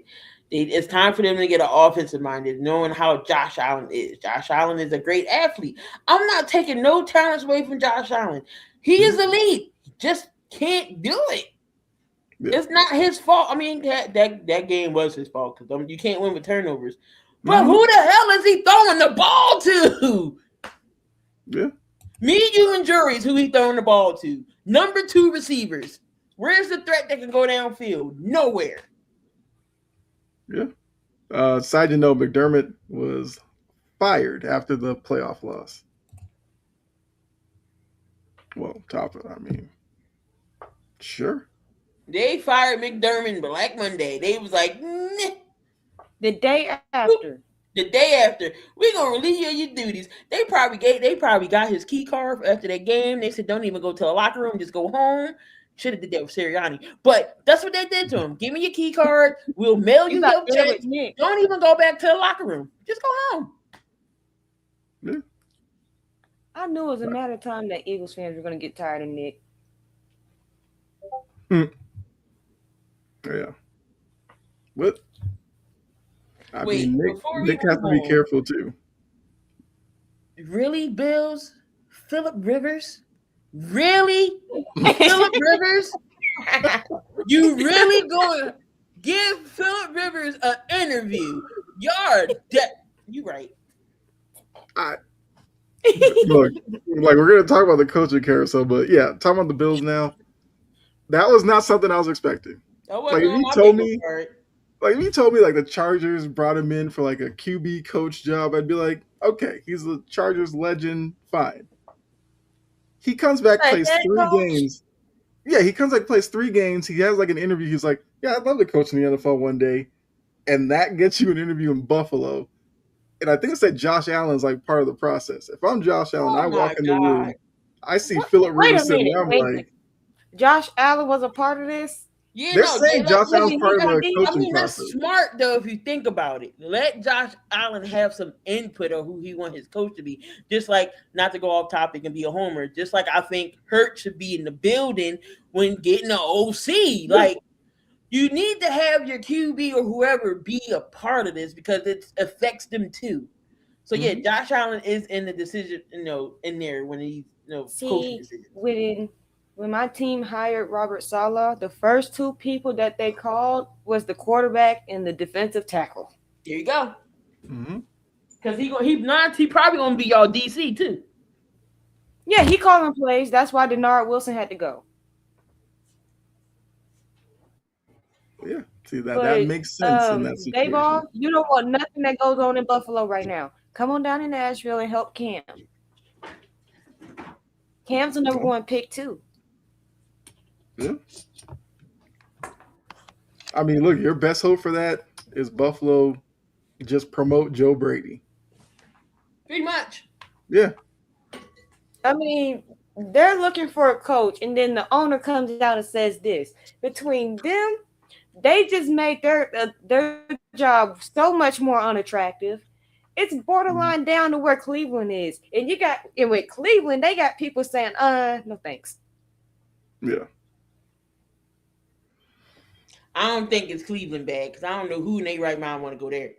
[SPEAKER 4] It's time for them to get an offensive minded, knowing how Josh Allen is. Josh Allen is a great athlete. I'm not taking no talents away from Josh Allen. He is elite. He just can't do it. Yeah. It's not his fault. I mean, that game was his fault because you can't win with turnovers. But who the hell is he throwing the ball to?
[SPEAKER 3] Yeah.
[SPEAKER 4] Me, you, and juries who he throwing the ball to. Number 2 receivers. Where's the threat that can go downfield? Nowhere.
[SPEAKER 3] Yeah. Side note, McDermott was fired after the playoff loss. Well, sure.
[SPEAKER 4] They fired McDermott Black Monday. They was like, nah.
[SPEAKER 5] The day after.
[SPEAKER 4] The day after, we're gonna relieve you of your duties. They probably got his key card after that game. They said, don't even go to the locker room, just go home. Should have did that with Sirianni. But that's what they did to him. Give me your key card. We'll mail you your check. Don't even go back to the locker room. Just go home.
[SPEAKER 3] Yeah.
[SPEAKER 5] I knew it was a matter of time that Eagles fans were going to get tired of Nick.
[SPEAKER 3] Yeah. What? I mean, Nick has to be careful too.
[SPEAKER 4] Really, Bills? Phillip Rivers? Really? Phillip Rivers? You really going to give Phillip Rivers an interview? You right.
[SPEAKER 3] Look, like we're going to talk about the coaching carousel, but yeah, talking about the Bills now. That was not something I was expecting. Like if you told me like the Chargers brought him in for like a QB coach job, I'd be like, okay, he's the Chargers legend, fine. He comes back, plays 3 games. Yeah, he comes back, plays 3 games. He has like an interview. He's like, yeah, I'd love to coach in the NFL one day. And that gets you an interview in Buffalo. And I think it's that Josh Allen's like part of the process. If I'm Josh Allen, I walk in the room, I see Phillip Rivers sitting there, I'm like,
[SPEAKER 5] Josh Allen was a part of this?
[SPEAKER 4] Yeah,
[SPEAKER 3] they're saying Josh Allen's part of the coaching process.
[SPEAKER 4] That's smart though if you think about it. Let Josh Allen have some input on who he wants his coach to be. Just like, not to go off topic and be a homer, just like I think Hurt should be in the building when getting an OC. Like, you need to have your QB or whoever be a part of this because it affects them too. So yeah, Josh Allen is in the decision, in there when he's coaching decisions.
[SPEAKER 5] When my team hired Robert Saleh, the first 2 people that they called was the quarterback and the defensive tackle.
[SPEAKER 4] There you go. Because he probably gonna be y'all DC too.
[SPEAKER 5] Yeah, he calling plays. That's why Denard Wilson had to go.
[SPEAKER 3] Yeah, see that makes sense in that situation.
[SPEAKER 5] Dayball, you don't want nothing that goes on in Buffalo right now. Come on down to Nashville and help Cam. Cam's the number 1 pick too.
[SPEAKER 3] Yeah. I mean, look, your best hope for that is Buffalo just promote Joe Brady.
[SPEAKER 4] Pretty much.
[SPEAKER 3] Yeah.
[SPEAKER 5] I mean, they're looking for a coach, and then the owner comes out and says this. Between them, they just made their job so much more unattractive. It's borderline down to where Cleveland is. And with Cleveland, they got people saying, no thanks.
[SPEAKER 3] Yeah.
[SPEAKER 4] I don't think it's Cleveland bad because I don't know who in their right mind want to go there.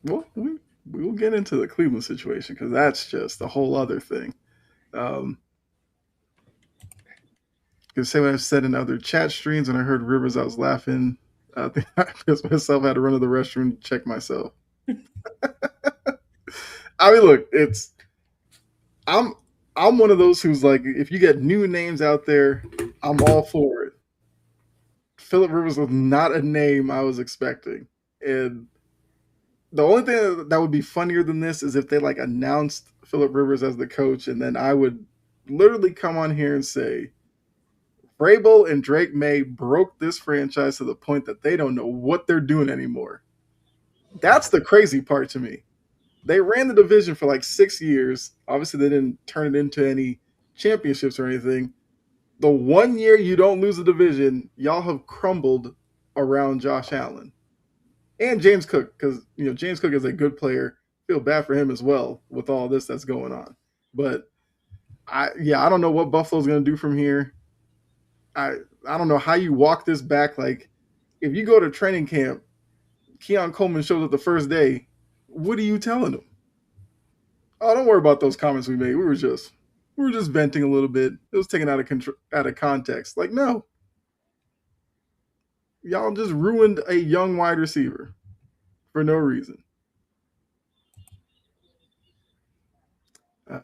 [SPEAKER 3] Well, we will get into the Cleveland situation because that's just a whole other thing. Because say what I've said in other chat streams, and I heard Rivers, I was laughing. I think I pissed myself. I had to run to the restroom to check myself. I mean, look, I'm one of those who's like, if you get new names out there, I'm all for it. Phillip Rivers was not a name I was expecting. And the only thing that would be funnier than this is if they like announced Phillip Rivers as the coach, and then I would literally come on here and say, Vrabel and Drake May broke this franchise to the point that they don't know what they're doing anymore. That's the crazy part to me. They ran the division for like 6 years. Obviously, they didn't turn it into any championships or anything. the 1 year you don't lose a division, y'all have crumbled around Josh Allen and James Cook, because James Cook is a good player. Feel bad for him as well with all this that's going on. But I don't know what Buffalo's going to do from here. I don't know how you walk this back. Like, if you go to training camp, Keon Coleman shows up the first day. What are you telling him? Oh, don't worry about those comments we made. We were just venting a little bit. It was taken out of context. Like, no, y'all just ruined a young wide receiver for no reason.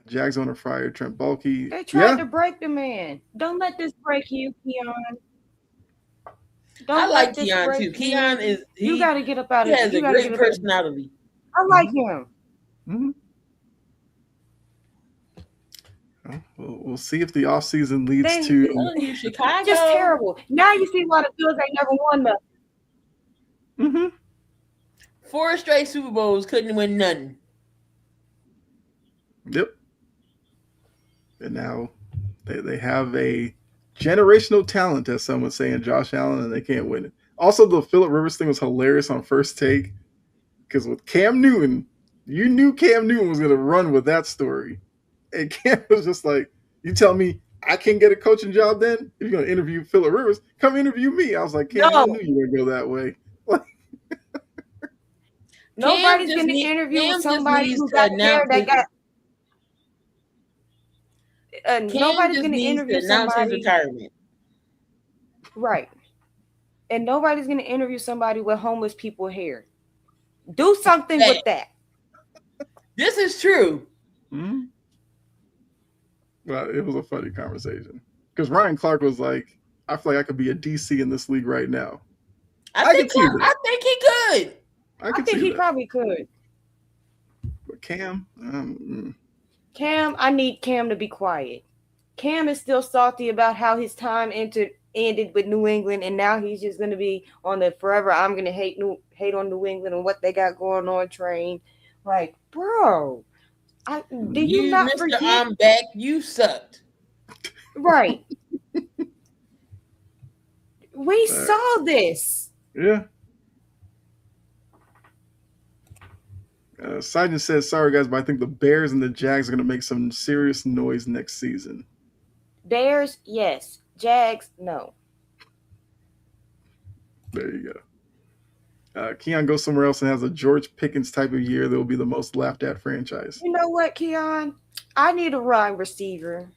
[SPEAKER 3] Jags on a fire. Trent Baalke.
[SPEAKER 5] They tried to break the man. Don't let this break you, Keon.
[SPEAKER 4] I like Keon too. Keon is
[SPEAKER 5] you got to get up out of
[SPEAKER 4] it. He has a great personality.
[SPEAKER 5] I like him.
[SPEAKER 3] Mm-hmm. We'll see if the offseason leads to
[SPEAKER 4] Chicago.
[SPEAKER 5] Just terrible. Now you see why the Bills ain't never won nothing.
[SPEAKER 3] Mm-hmm.
[SPEAKER 4] 4 straight Super Bowls, couldn't win nothing.
[SPEAKER 3] Yep. And now they have a generational talent, as some would say, in Josh Allen, and they can't win it. Also, the Phillip Rivers thing was hilarious on First Take, because with Cam Newton, you knew Cam Newton was going to run with that story. And Cam was just like, you tell me I can't get a coaching job then? If you're going to interview Phillip Rivers, come interview me. I was like, Cam, I knew you were going to go that way.
[SPEAKER 5] Nobody's going to interview somebody who got hair that got... nobody's going to interview somebody...
[SPEAKER 4] retirement.
[SPEAKER 5] Right. And nobody's going to interview somebody with homeless people hair. Do something with that.
[SPEAKER 4] This is true.
[SPEAKER 3] Mm-hmm. Well, it was a funny conversation. Because Ryan Clark was like, I feel like I could be a DC in this league right now.
[SPEAKER 4] I think he could.
[SPEAKER 5] I think he probably could.
[SPEAKER 3] But Cam?
[SPEAKER 5] Cam, I need Cam to be quiet. Cam is still salty about how his time ended with New England, and now he's just going to be on the forever I'm going to hate on New England and what they got going on train. Like, bro, did you not forget?
[SPEAKER 4] I'm back. You sucked.
[SPEAKER 5] Right. We saw this.
[SPEAKER 3] Yeah. Sidon says, sorry guys, but I think the Bears and the Jags are going to make some serious noise next season.
[SPEAKER 5] Bears, yes. Jags, no.
[SPEAKER 3] There you go. Keon goes somewhere else and has a George Pickens type of year that will be the most laughed at franchise.
[SPEAKER 5] You know what, Keon? I need a wide receiver.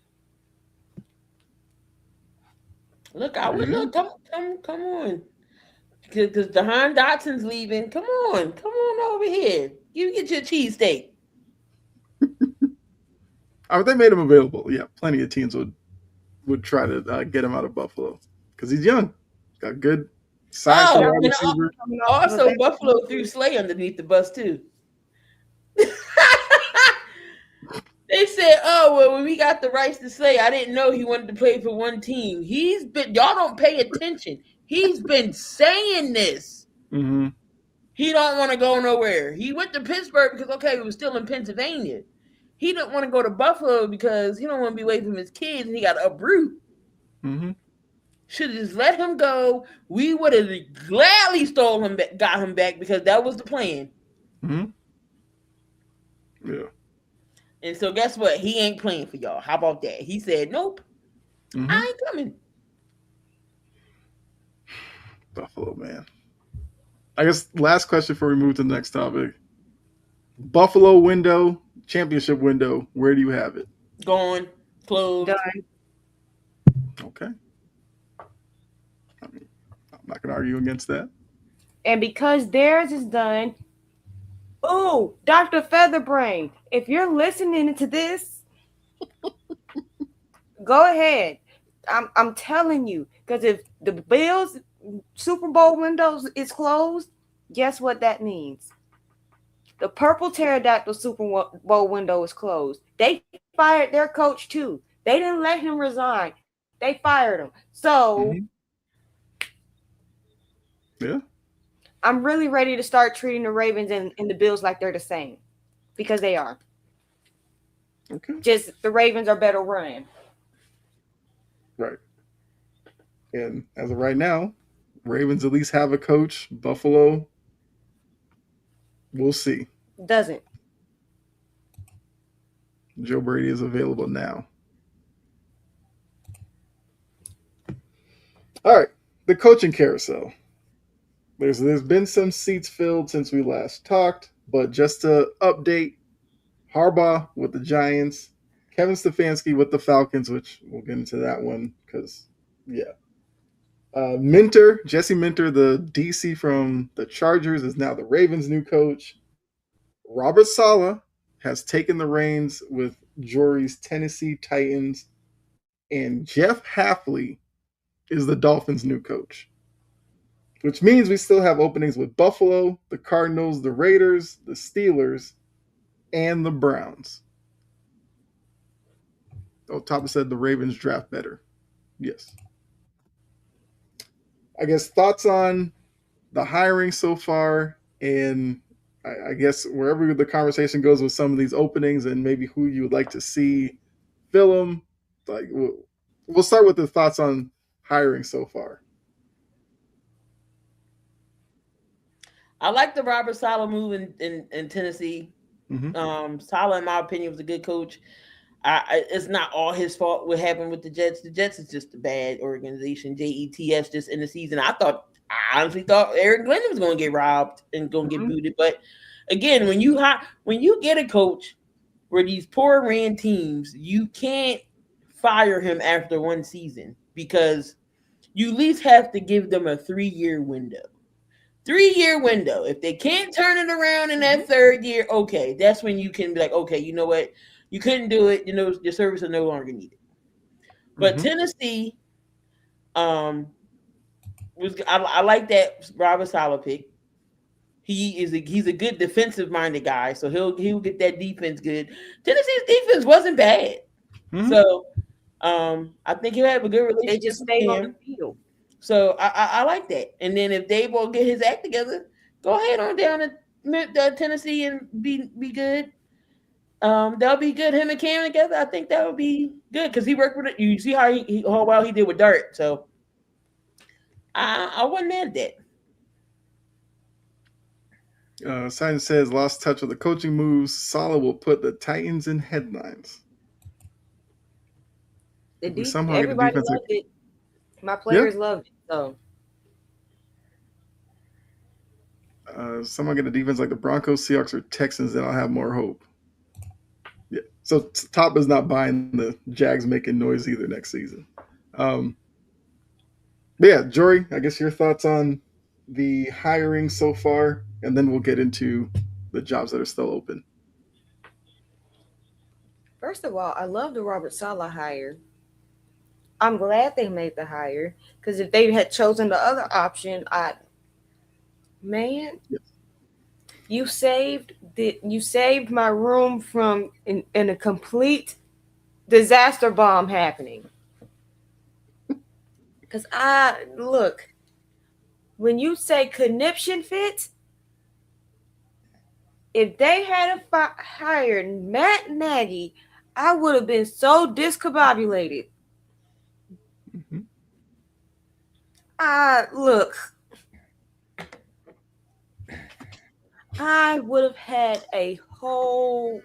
[SPEAKER 4] Look, come on. Because DeHaan Dotson's leaving. Come on over here. You get your cheesesteak.
[SPEAKER 3] They made him available. Yeah, plenty of teams would try to get him out of Buffalo because he's young. He's got good size for wide receiver.
[SPEAKER 4] Also, Buffalo threw Slay underneath the bus too. They said, "Oh well, when we got the rights to Slay, I didn't know he wanted to play for one team. Y'all don't pay attention. He's been saying this.
[SPEAKER 3] Mm-hmm.
[SPEAKER 4] He don't want to go nowhere. He went to Pittsburgh because he was still in Pennsylvania. He didn't want to go to Buffalo because he don't want to be away from his kids and he got uproot.
[SPEAKER 3] Mm-hmm.
[SPEAKER 4] Should have just let him go. We would have gladly got him back because that was the plan.
[SPEAKER 3] Mm-hmm. Yeah.
[SPEAKER 4] And so guess what? He ain't playing for y'all. How about that? He said, nope,
[SPEAKER 3] mm-hmm.
[SPEAKER 4] I ain't coming.
[SPEAKER 3] Buffalo, man. I guess last question before we move to the next topic. Buffalo window, championship window, where do you have it?
[SPEAKER 4] Gone. Closed.
[SPEAKER 5] Done.
[SPEAKER 3] Okay. I'm not going to argue against that.
[SPEAKER 5] And because theirs is done, oh, Dr. Featherbrain, if you're listening to this, go ahead. I'm telling you, because if the Bills Super Bowl windows is closed, guess what that means? The purple pterodactyl Super Bowl window is closed. They fired their coach too. They didn't let him resign. They fired him. So,
[SPEAKER 3] yeah,
[SPEAKER 5] I'm really ready to start treating the Ravens and the Bills like they're the same, because they are.
[SPEAKER 3] Okay.
[SPEAKER 5] Just the Ravens are better run.
[SPEAKER 3] Right. And as of right now, Ravens at least have a coach. Buffalo, we'll see.
[SPEAKER 5] Doesn't.
[SPEAKER 3] Joe Brady is available now. All right, the coaching carousel. There's been some seats filled since we last talked, but just to update, Harbaugh with the Giants, Kevin Stefanski with the Falcons, which we'll get into that one because, yeah. Minter, Jesse Minter, the DC from the Chargers, is now the Ravens' new coach. Robert Saleh has taken the reins with Jory's Tennessee Titans, and Jeff Hafley is the Dolphins' new coach. Which means we still have openings with Buffalo, the Cardinals, the Raiders, the Steelers, and the Browns. Oh, Tapa said the Ravens draft better. Yes. I guess thoughts on the hiring so far, and I guess wherever the conversation goes with some of these openings and maybe who you would like to see fill them. Like we'll start with the thoughts on hiring so far.
[SPEAKER 4] I like the Robert Saleh move in Tennessee. Saleh, in my opinion, was a good coach. It's not all his fault what happened with the Jets. The Jets is just a bad organization. Jets just in the season. I honestly thought Eric Glenn was going to get robbed and going to get booted. But again, when you get a coach where these poor ran teams, you can't fire him after one season because you at least have to give them a 3-year window. 3-year window. If they can't turn it around in that third year, okay, that's when you can be like, okay, you know what? You couldn't do it. You know, your service is no longer needed. But Tennessee, I like that Robert Saleh pick. He's a good defensive minded guy, so he'll get that defense good. Tennessee's defense wasn't bad, so I think he'll have a good relationship.
[SPEAKER 5] They just stayed on the field.
[SPEAKER 4] So I like that. And then if Dave will get his act together, go ahead on down to Tennessee and be good. That'll be good. Him and Cam together, I think that would be good because he worked with it. You see how well he did with Dart. So I wasn't mad at
[SPEAKER 3] that. Simon says lost touch with the coaching moves. Saleh will put the Titans in headlines.
[SPEAKER 5] Everybody loved it. My players loved it. So
[SPEAKER 3] someone get a defense like the Broncos, Seahawks, or Texans, then I'll have more hope. Yeah. So Top is not buying the Jags making noise either next season. But yeah, Jory, I guess your thoughts on the hiring so far, and then we'll get into the jobs that are still open.
[SPEAKER 5] First of all, I love the Robert Saleh hire. I'm glad they made the hire because if they had chosen the other option, you saved my room from in a complete disaster bomb happening. Because when you say conniption fits, if they had hired Matt Nagy, I would have been so discombobulated. I would have had a whole.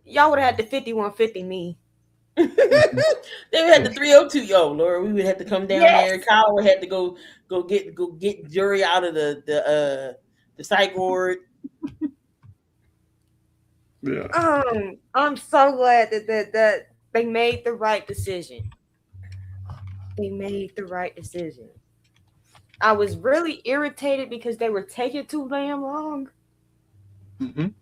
[SPEAKER 5] Y'all would have had the 5150 me.
[SPEAKER 4] They would have the 302. Yo, Laura, we would have to come down there. Kyle would have to go get Jury out of the psych ward.
[SPEAKER 3] Yeah.
[SPEAKER 5] I'm so glad that they made the right decision. They made the right decision. I was really irritated because they were taking too damn long. And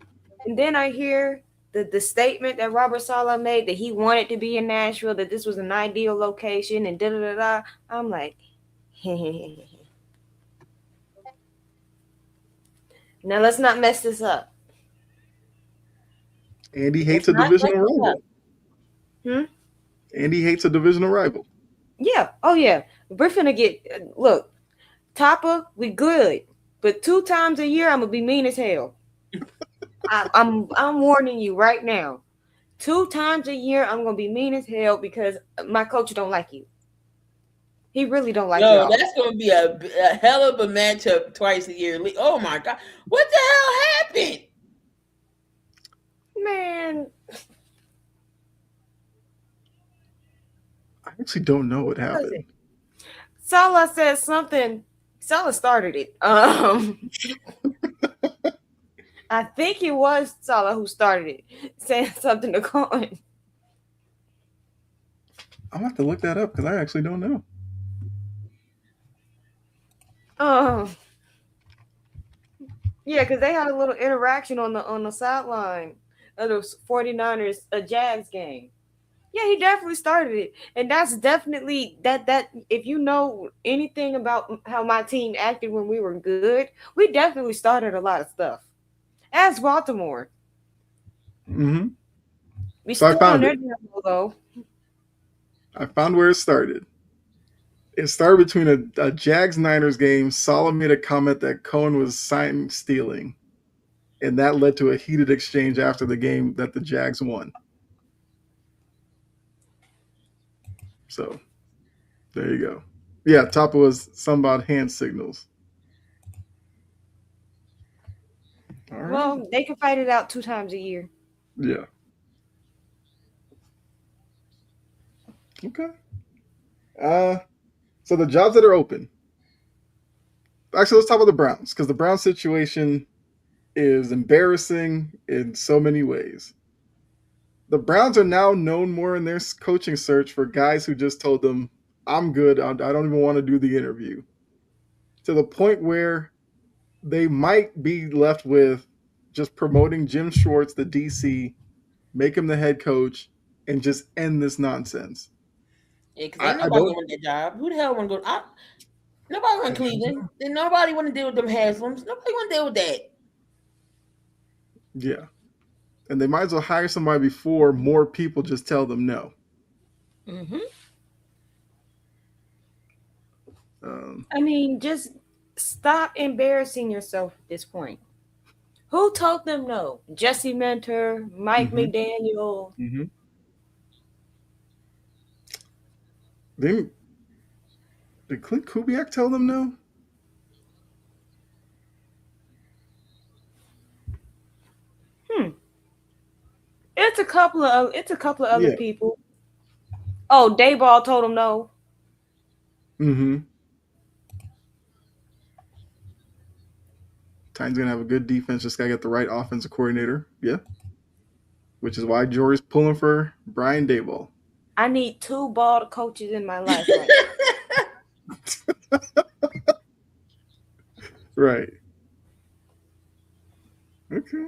[SPEAKER 5] then I hear the statement that Robert Saleh made that he wanted to be in Nashville, that this was an ideal location, and da-da-da-da. I'm like, now let's not mess this up.
[SPEAKER 3] Andy hates a divisional rival. Andy hates a divisional rival.
[SPEAKER 5] Yeah. Oh, yeah. We're finna look, Tapa, we good. But 2 times a year, I'm going to be mean as hell. I'm warning you right now. 2 times a year, I'm going to be mean as hell because my coach don't like you. He really don't like
[SPEAKER 4] Yo,
[SPEAKER 5] y'all.
[SPEAKER 4] that's gonna be a hell of a matchup twice a year. Oh my god, what the hell happened?
[SPEAKER 5] Man,
[SPEAKER 3] I actually don't know what
[SPEAKER 5] what was
[SPEAKER 3] happened.
[SPEAKER 5] it? Salah said something. Salah started it. I think it was Salah who started it, saying something to Cohen.
[SPEAKER 3] I'll have to look that up because I actually don't know.
[SPEAKER 5] Um, yeah, because they had a little interaction on the sideline of the 49ers Jags game. Yeah, he definitely started it, and that's definitely that. If you know anything about how my team acted when we were good, we definitely started a lot of stuff. As Baltimore,
[SPEAKER 3] Hmm.
[SPEAKER 5] we
[SPEAKER 3] So I
[SPEAKER 5] stood on
[SPEAKER 3] found
[SPEAKER 5] their
[SPEAKER 3] it.
[SPEAKER 5] level though.
[SPEAKER 3] I found where it started. It started between a Jags Niners game. Salah made a comment that Cohen was sign stealing, and that led to a heated exchange after the game that the Jags won. So there you go. Yeah, top was some about hand signals. All right.
[SPEAKER 5] Well, they can fight it out 2 times a year.
[SPEAKER 3] Yeah. Okay. Uh, so the jobs that are open. Actually, let's talk about the Browns because the Browns situation is embarrassing in so many ways. The Browns are now known more in their coaching search for guys who just told them, "I'm good. I don't even want to do the interview." To the point where they might be left with just promoting Jim Schwartz, the DC, make him the head coach, and just end this nonsense.
[SPEAKER 4] Yeah, because ain't
[SPEAKER 3] I
[SPEAKER 4] nobody
[SPEAKER 3] don't.
[SPEAKER 4] want that job. Who the hell want to go? Nobody want Cleveland. Then nobody want to deal with them Haslams. Nobody want to deal with that.
[SPEAKER 3] Yeah. And they might as well hire somebody before more people just tell them no.
[SPEAKER 5] Mm-hmm.
[SPEAKER 3] Um,
[SPEAKER 5] I mean, just stop embarrassing yourself at this point. Who told them no? Jesse Mentor, Mike
[SPEAKER 3] mhm,
[SPEAKER 5] McDaniel.
[SPEAKER 3] mhm. Then did Clint Kubiak tell them no?
[SPEAKER 5] Hmm. It's a couple of other
[SPEAKER 3] Yeah.
[SPEAKER 5] people. Oh, Dayball told him no.
[SPEAKER 3] Mm-hmm. Titans gonna have a good defense. Just gotta get the right offensive coordinator. Yeah. Which is why Jory's pulling for Brian Dayball.
[SPEAKER 5] I need two bald coaches in my life right now.
[SPEAKER 3] Right. Okay.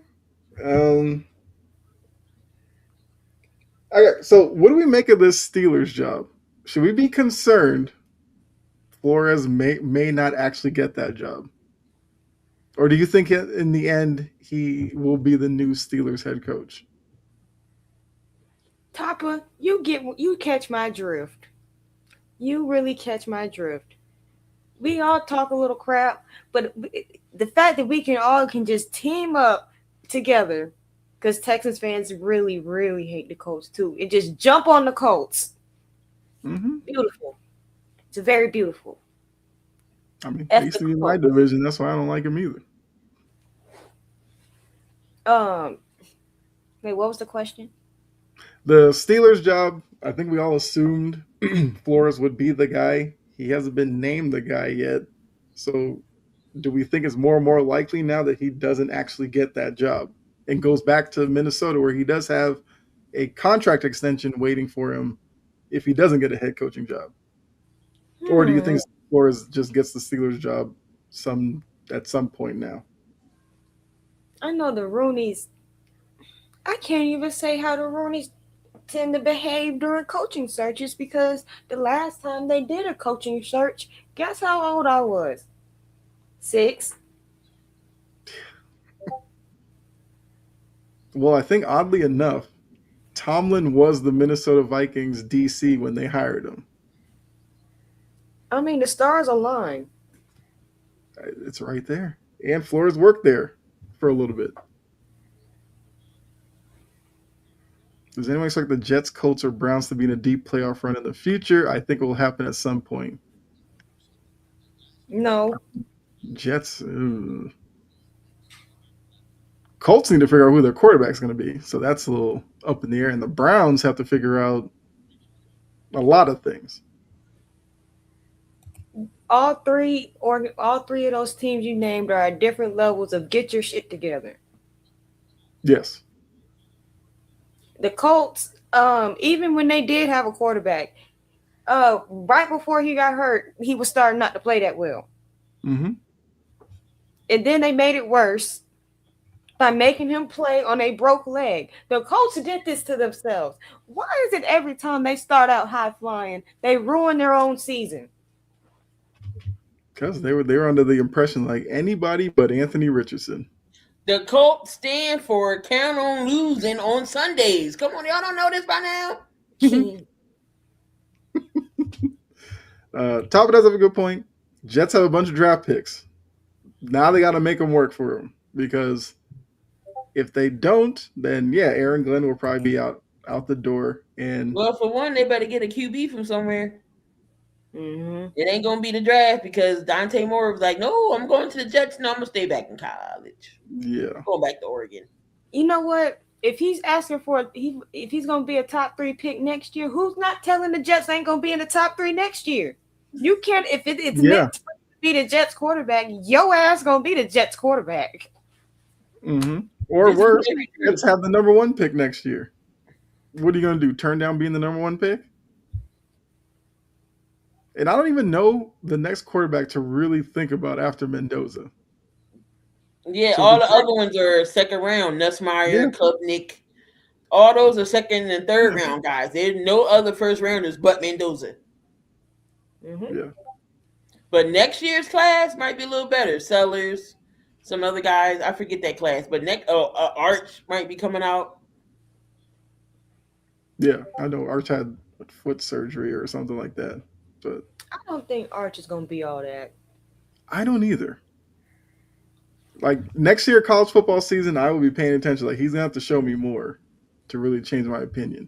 [SPEAKER 3] Um. Okay. So, what do we make of this Steelers job? Should we be concerned Flores may not actually get that job, or do you think in the end he will be the new Steelers head coach?
[SPEAKER 5] Tapa, you catch my drift. You really catch my drift. We all talk a little crap, but the fact that we can just team up together, because Texas fans really, really hate the Colts too, and just jump on the Colts.
[SPEAKER 3] Mm-hmm.
[SPEAKER 5] Beautiful. It's very beautiful.
[SPEAKER 3] I mean, they
[SPEAKER 5] F
[SPEAKER 3] used
[SPEAKER 5] the
[SPEAKER 3] to be in my
[SPEAKER 5] Colts.
[SPEAKER 3] division. That's why I don't like him either.
[SPEAKER 5] Um, wait, what was the question?
[SPEAKER 3] The Steelers job, I think we all assumed Flores would be the guy. He hasn't been named the guy yet. So, do we think it's more and more likely now that he doesn't actually get that job and goes back to Minnesota where he does have a contract extension waiting for him if he doesn't get a head coaching job? Or do you
[SPEAKER 5] Hmm.
[SPEAKER 3] think Flores just gets the Steelers job at some point now?
[SPEAKER 5] I know the Roonies. I can't even say how the Roonies tend to behave during coaching searches because the last time they did a coaching search, guess how old I was? 6.
[SPEAKER 3] Well, I think oddly enough, Tomlin was the Minnesota Vikings DC when they hired him.
[SPEAKER 5] I mean, the stars align.
[SPEAKER 3] It's right there. And Flores worked there for a little bit. Does anyone expect the Jets, Colts, or Browns to be in a deep playoff run in the future? I think it will happen at some point.
[SPEAKER 5] No.
[SPEAKER 3] Jets. Colts need to figure out who their quarterback's going to be. So that's a little up in the air. And the Browns have to figure out a lot of things.
[SPEAKER 5] All three of those teams you named are at different levels of get your shit together.
[SPEAKER 3] Yes.
[SPEAKER 5] The Colts, even when they did have a quarterback, right before he got hurt, he was starting not to play that well.
[SPEAKER 3] Mm-hmm.
[SPEAKER 5] And then they made it worse by making him play on a broke leg. The Colts did this to themselves. Why is it every time they start out high flying, they ruin their own season?
[SPEAKER 3] Because they were under the impression like anybody but Anthony Richardson.
[SPEAKER 4] The Colts stand for count on losing on Sundays. Come on, y'all don't know this by now?
[SPEAKER 3] Top does have a good point. Jets have a bunch of draft picks. Now they got to make them work for them because if they don't, then yeah, Aaron Glenn will probably be out the door. And
[SPEAKER 4] Well, for one, they better get a QB from somewhere.
[SPEAKER 5] Mm-hmm.
[SPEAKER 4] It ain't gonna be the draft because Dante Moore was like, "No, I'm going to the Jets. No, I'm gonna stay back in college.
[SPEAKER 3] yeah,
[SPEAKER 4] I'm going back to Oregon."
[SPEAKER 5] You know what? If he's asking for if he's gonna be a top 3 pick next year, who's not telling the Jets ain't gonna be in the top 3 next year? You can't if it's meant to be the Jets quarterback, your ass gonna be the Jets quarterback.
[SPEAKER 3] Mm-hmm. Or worse, Jets have the number 1 pick next year. What are you gonna do? Turn down being the number 1 pick? And I don't even know the next quarterback to really think about after Mendoza.
[SPEAKER 4] Yeah, all the other ones are second round. Nussmeier, Klubnik. All those are second and third round guys. There's no other first rounders but Mendoza.
[SPEAKER 5] Mm-hmm.
[SPEAKER 3] Yeah.
[SPEAKER 4] But next year's class might be a little better. Sellers, some other guys. I forget that class. But Arch might be coming out.
[SPEAKER 3] Yeah, I know Arch had foot surgery or something like that. But
[SPEAKER 5] I don't think Arch is gonna be all that.
[SPEAKER 3] I don't either. Like next year, college football season, I will be paying attention. Like he's gonna have to show me more to really change my opinion.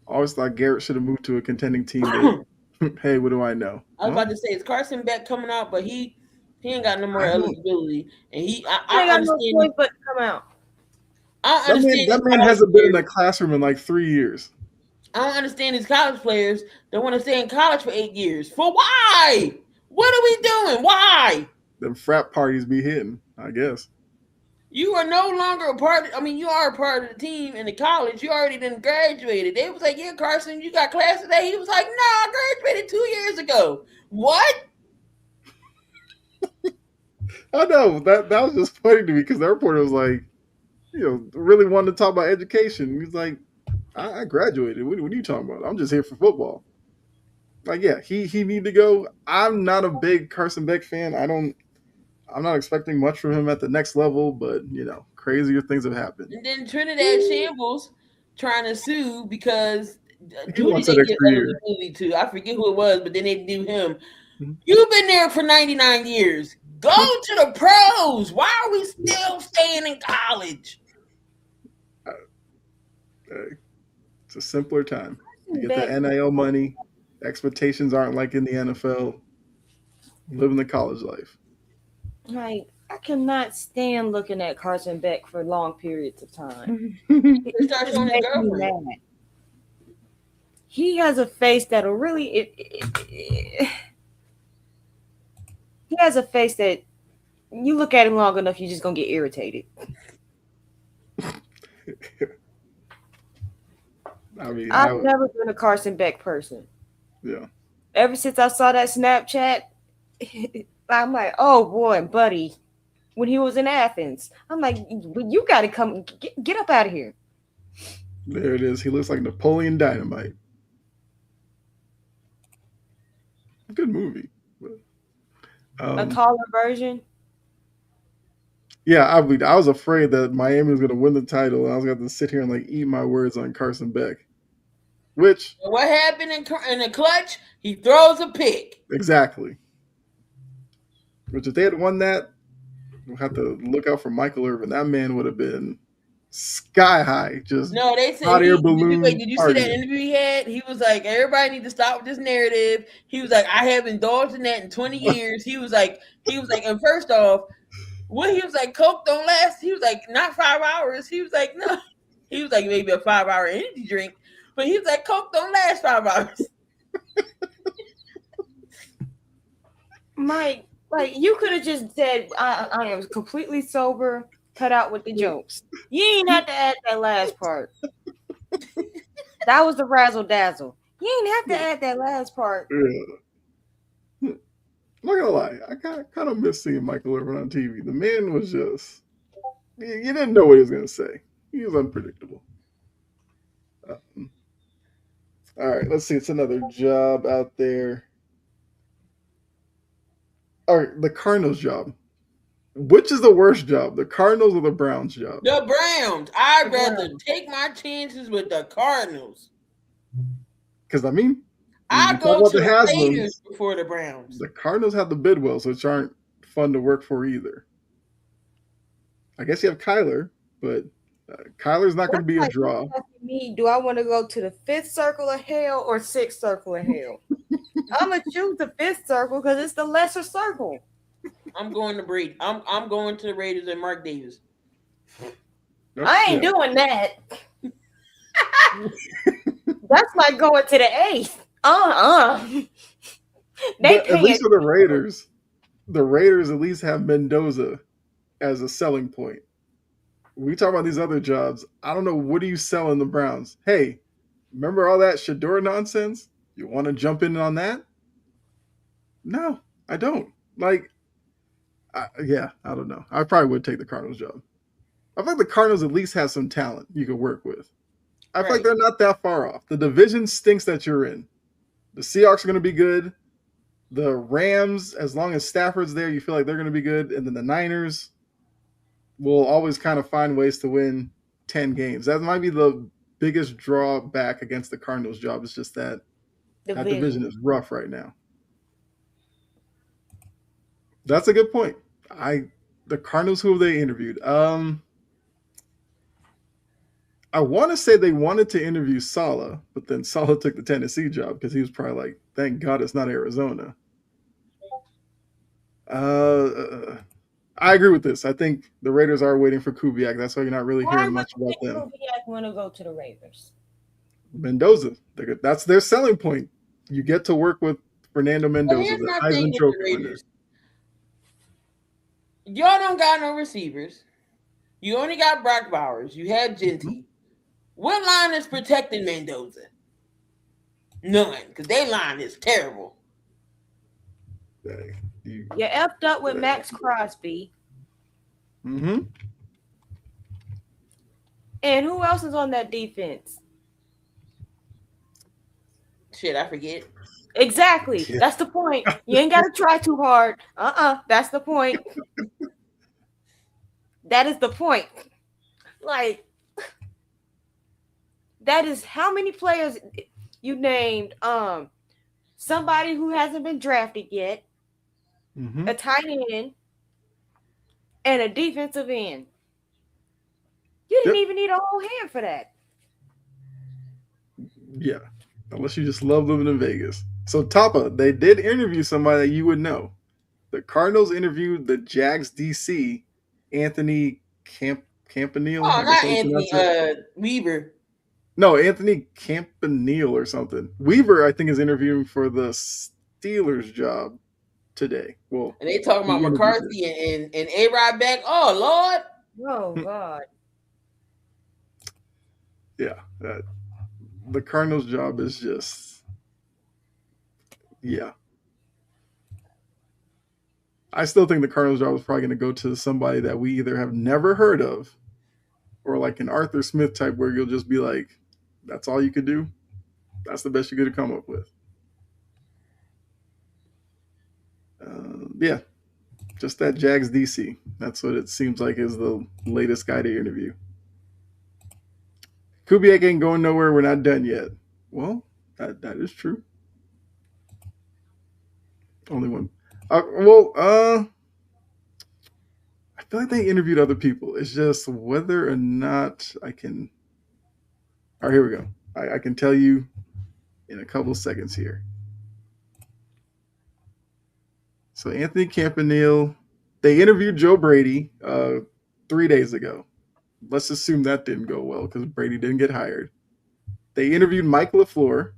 [SPEAKER 3] Always thought Garrett should have moved to a contending team. But, hey, what do I know?
[SPEAKER 4] I was about to say, is Carson Beck coming out? But he ain't got no more eligibility, and I
[SPEAKER 5] got
[SPEAKER 4] understand.
[SPEAKER 5] No choice but to come out.
[SPEAKER 4] I don't understand.
[SPEAKER 3] That man hasn't been in a classroom in like 3 years.
[SPEAKER 4] I don't understand these college players that want to stay in college for 8 years. For why? What are we doing? Why?
[SPEAKER 3] Them frat parties be hitting, I guess.
[SPEAKER 4] You are no longer a part of, you are a part of the team in the college. You already done graduated. They was like, yeah, Carson, you got class today? He was like, no, I graduated 2 years ago. What?
[SPEAKER 3] I know. That was just funny to me because the reporter was like, really wanted to talk about education. He's like, I graduated. What are you talking about? I'm just here for football. Like, yeah, he need to go. I'm not a big Carson Beck fan. I'm not expecting much from him at the next level, but crazier things have happened.
[SPEAKER 4] And then Trinidad Shambles trying to sue because
[SPEAKER 3] he wants that extra year.
[SPEAKER 4] To. I forget who it was, but then they do him. Mm-hmm. You've been there for 99 years. Go to the pros. Why are we still staying in college?
[SPEAKER 3] It's a simpler time. You get the NIL money. Expectations aren't like in the NFL. Living the college life.
[SPEAKER 5] Like, I cannot stand looking at Carson Beck for long periods of time. He has a face that'll really he has a face that you look at him long enough, you're just gonna get irritated. I've never been a Carson Beck person.
[SPEAKER 3] Yeah.
[SPEAKER 5] Ever since I saw that Snapchat, I'm like, oh boy, buddy. When he was in Athens, I'm like, you got to come get up out of here.
[SPEAKER 3] There it is. He looks like Napoleon Dynamite. Good movie.
[SPEAKER 5] A taller version.
[SPEAKER 3] Yeah, I was afraid that Miami was going to win the title, and I was going to sit here and like eat my words on Carson Beck. Which
[SPEAKER 4] what happened in the clutch? He throws a pick.
[SPEAKER 3] Exactly. Which if they had won that, we'll have to look out for Michael Irvin. That man would have been sky high, just
[SPEAKER 4] No, they said
[SPEAKER 3] hot air
[SPEAKER 4] wait,
[SPEAKER 3] balloon
[SPEAKER 4] did you see that
[SPEAKER 3] targeting.
[SPEAKER 4] interview he had? He was like, everybody need to stop with this narrative. He was like, I haven't indulged in that in 20 years. And first off, what he was like, Coke don't last. He was like, not 5 hours. He was like, no. He was like, maybe a 5 hour energy drink. But he was like, Coke don't last 5 hours.
[SPEAKER 5] Mike, like you could have just said, I am completely sober. Cut out with the jokes. You ain't have to add that last part. That was the razzle dazzle. You ain't have to add that last part.
[SPEAKER 3] Yeah. I'm not gonna lie, I kind of miss seeing Michael Irvin on TV. The man was just, you didn't know what he was gonna say. He was unpredictable. Um, all right, let's see. It's another job out there. All right, the Cardinals job. Which is the worst job, the Cardinals or the Browns job?
[SPEAKER 4] The Browns. I'd
[SPEAKER 5] The
[SPEAKER 4] rather
[SPEAKER 5] Browns.
[SPEAKER 4] take my chances with the Cardinals.
[SPEAKER 3] Because I mean, you
[SPEAKER 4] I'd
[SPEAKER 3] talk
[SPEAKER 4] go
[SPEAKER 3] about
[SPEAKER 4] to
[SPEAKER 3] the
[SPEAKER 4] the Raiders
[SPEAKER 3] Haslams.
[SPEAKER 4] before the Browns.
[SPEAKER 3] The Cardinals have the Bidwells, which aren't fun to work for either. I guess you have Kyler, but Kyler's not going to
[SPEAKER 5] That's
[SPEAKER 3] be a
[SPEAKER 5] like you
[SPEAKER 3] draw.
[SPEAKER 5] asking me, do I want to go to the fifth circle of hell or sixth circle of hell? I'm gonna choose the fifth circle because it's the lesser circle.
[SPEAKER 4] I'm going to Brady. I'm going to the Raiders and Mark Davis.
[SPEAKER 3] Nope,
[SPEAKER 5] I ain't
[SPEAKER 3] yeah.
[SPEAKER 5] doing that. That's like going to the eighth. They
[SPEAKER 3] But at
[SPEAKER 5] paying.
[SPEAKER 3] least for the Raiders at least have Mendoza as a selling point. We talk about these other jobs. I don't know, what do you sell in the Browns? Hey, remember all that Shador nonsense? You want to jump in on that? No, I don't. Like, I don't know. I probably would take the Cardinals job. I feel like the Cardinals at least have some talent you could work with. I feel like
[SPEAKER 4] Right.
[SPEAKER 3] they're not that far off. The division stinks that you're in. The Seahawks are going to be good. The Rams, as long as Stafford's there, you feel like they're going to be good. And then the Niners will always kind of find ways to win 10 games. That might be the biggest drawback against the Cardinals job. It's just that that division is rough right now. That's a good point. The Cardinals, who have they interviewed? I want to say they wanted to interview Saleh, but then Saleh took the Tennessee job because he was probably like, "Thank God it's not Arizona." I agree with this. I think the Raiders are waiting for Kubiak. That's why you're not really
[SPEAKER 5] Why
[SPEAKER 3] hearing
[SPEAKER 5] would
[SPEAKER 3] much about them.
[SPEAKER 5] Kubiak want to go to the Raiders?
[SPEAKER 3] Mendoza, that's their selling point. You get to work with Fernando
[SPEAKER 4] Well,
[SPEAKER 3] Mendoza,
[SPEAKER 4] here's
[SPEAKER 3] the
[SPEAKER 4] my thing
[SPEAKER 3] Heisman
[SPEAKER 4] with
[SPEAKER 3] Trophy
[SPEAKER 4] the
[SPEAKER 3] winner.
[SPEAKER 4] Raiders. Y'all don't got no receivers. You only got Brock Bowers. You have Genty. What line is protecting Mendoza? None, because their line is terrible.
[SPEAKER 5] You effed up with Max Crosby.
[SPEAKER 3] Mm-hmm.
[SPEAKER 5] And who else is on that defense?
[SPEAKER 4] Shit, I forget.
[SPEAKER 5] Exactly. That's the point. You ain't got to try too hard. That's the point. That is the point. Like, that is how many players you named. Somebody who hasn't been drafted yet, a tight end, and a defensive end. You didn't even need a whole hand for that.
[SPEAKER 3] Yeah, unless you just love living in Vegas. So Tapa, they did interview somebody that you would know. The Cardinals interviewed the Jags DC, Anthony Campanile.
[SPEAKER 4] Oh, not Anthony Weaver.
[SPEAKER 3] No, Anthony Campanile or something. Weaver, I think, is interviewing for the Steelers job today. Well,
[SPEAKER 4] and they talking about McCarthy and A-Rod back. Oh, Lord.
[SPEAKER 5] Oh, God.
[SPEAKER 3] Yeah. The Cardinals job is just, yeah. I still think the Cardinals job is probably going to go to somebody that we either have never heard of or like an Arthur Smith type where you'll just be like, that's all you could do? That's the best you could come up with. Yeah. Just that Jags DC. That's what it seems like is the latest guy to interview. Kubiak ain't going nowhere. We're not done yet. Well, that is true. Only one. I feel like they interviewed other people. It's just whether or not I can. All right, here we go. I can tell you in a couple of seconds here. So Anthony Campanile, they interviewed Joe Brady 3 days ago. Let's assume that didn't go well because Brady didn't get hired. They interviewed Mike LaFleur,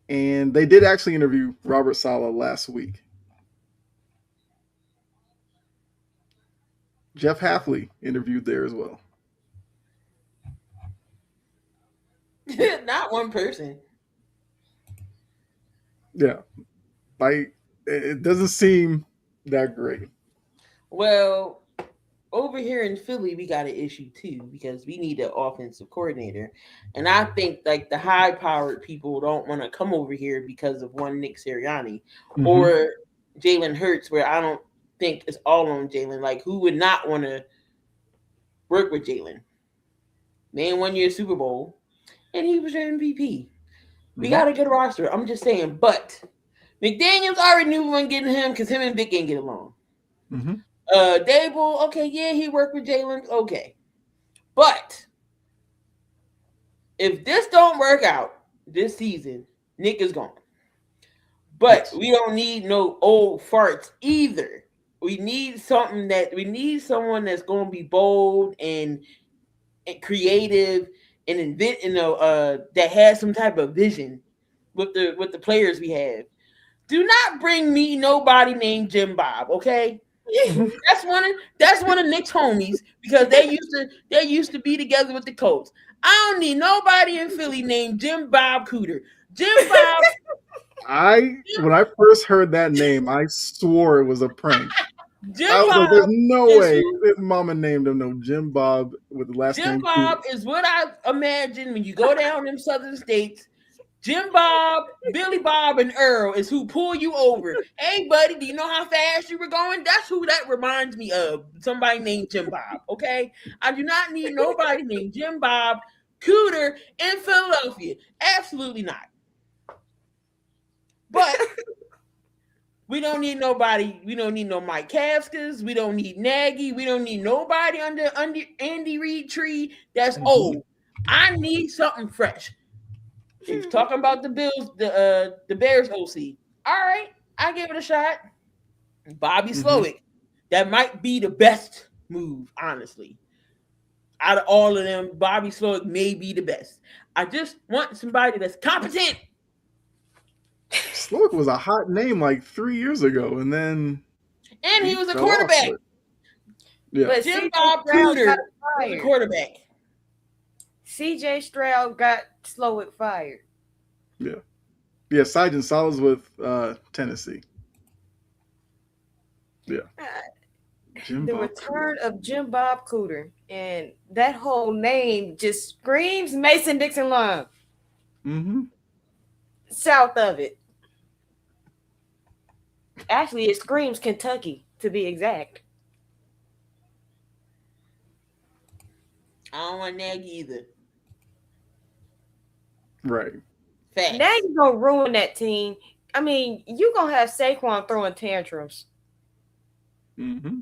[SPEAKER 3] and they did actually interview Robert Saleh last week. Jeff Halfley interviewed there as well.
[SPEAKER 4] Not one person.
[SPEAKER 3] Yeah, like it doesn't seem that great.
[SPEAKER 4] Well, over here in Philly, we got an issue too because we need an offensive coordinator, and I think like the high-powered people don't want to come over here because of one Nick Sirianni
[SPEAKER 3] Mm-hmm.
[SPEAKER 4] or Jalen Hurts, where I don't think it's all on Jalen. Like, who would not want to work with Jalen? Man, 1 year Super Bowl, and he was your MVP. We
[SPEAKER 3] Mm-hmm.
[SPEAKER 4] got a good roster. I'm just saying, but McDaniels already knew we weren't getting him because him and Vic ain't get along.
[SPEAKER 3] Mm-hmm.
[SPEAKER 4] Dable, okay, yeah, he worked with Jalen, okay. But if this don't work out this season, Nick is gone. But
[SPEAKER 3] Yes.
[SPEAKER 4] we don't need no old farts either. We need someone that's going to be bold and creative and invent, that has some type of vision with the players we have. Do not bring me nobody named Jim Bob, okay?
[SPEAKER 3] Mm-hmm.
[SPEAKER 4] That's one of Nick's homies because they used to be together with the Colts. I don't need nobody in Philly named Jim Bob Cooter. Jim Bob,
[SPEAKER 3] When I first heard that name, I swore it was a prank. I
[SPEAKER 4] Jim
[SPEAKER 3] was like, "There's
[SPEAKER 4] Bob
[SPEAKER 3] no
[SPEAKER 4] is
[SPEAKER 3] way
[SPEAKER 4] who
[SPEAKER 3] his mama named him no Jim Bob with the last
[SPEAKER 4] Jim
[SPEAKER 3] name
[SPEAKER 4] Bob
[SPEAKER 3] Cooter."
[SPEAKER 4] is what I imagine when you go down them southern states. Jim Bob, Billy Bob, and Earl is who pull you over. Hey, buddy, do you know how fast you were going? That's who that reminds me of. Somebody named Jim Bob, okay? I do not need nobody named Jim Bob Cooter in Philadelphia. Absolutely not. But we don't need nobody. We don't need no Mike Kafkas. We don't need Nagy. We don't need nobody under Andy Reid tree that's
[SPEAKER 3] Mm-hmm.
[SPEAKER 4] old. I need something fresh. If you're talking about the Bills, the Bears OC, all right, I give it a shot. Bobby
[SPEAKER 3] Mm-hmm.
[SPEAKER 4] Slowick, that might be the best move, honestly. Out of all of them, Bobby Slowick may be the best. I just want somebody that's competent.
[SPEAKER 3] Sloak was a hot name like 3 years ago, and then
[SPEAKER 4] And he
[SPEAKER 3] he
[SPEAKER 4] was a
[SPEAKER 3] fell off.
[SPEAKER 4] quarterback.
[SPEAKER 3] But yeah,
[SPEAKER 5] But
[SPEAKER 4] Jim
[SPEAKER 5] CJ
[SPEAKER 4] Bob
[SPEAKER 5] Stroud
[SPEAKER 4] Cooter
[SPEAKER 5] got
[SPEAKER 4] was a
[SPEAKER 5] fired.
[SPEAKER 4] quarterback.
[SPEAKER 5] CJ Stroud got Slowick fired.
[SPEAKER 3] yeah. Sergeant Salas with Tennessee. Yeah,
[SPEAKER 5] Uh,
[SPEAKER 3] Jim
[SPEAKER 5] The
[SPEAKER 3] Bob.
[SPEAKER 5] return of Jim Bob Cooter, and that whole name just screams Mason Dixon line.
[SPEAKER 3] Mm-hmm.
[SPEAKER 5] South of it. Actually, it screams Kentucky, to be exact.
[SPEAKER 4] I don't want Nagy either.
[SPEAKER 3] Right.
[SPEAKER 4] Facts.
[SPEAKER 5] Nagy's gonna ruin that team. I mean, you gonna have Saquon throwing tantrums.
[SPEAKER 3] Mm-hmm.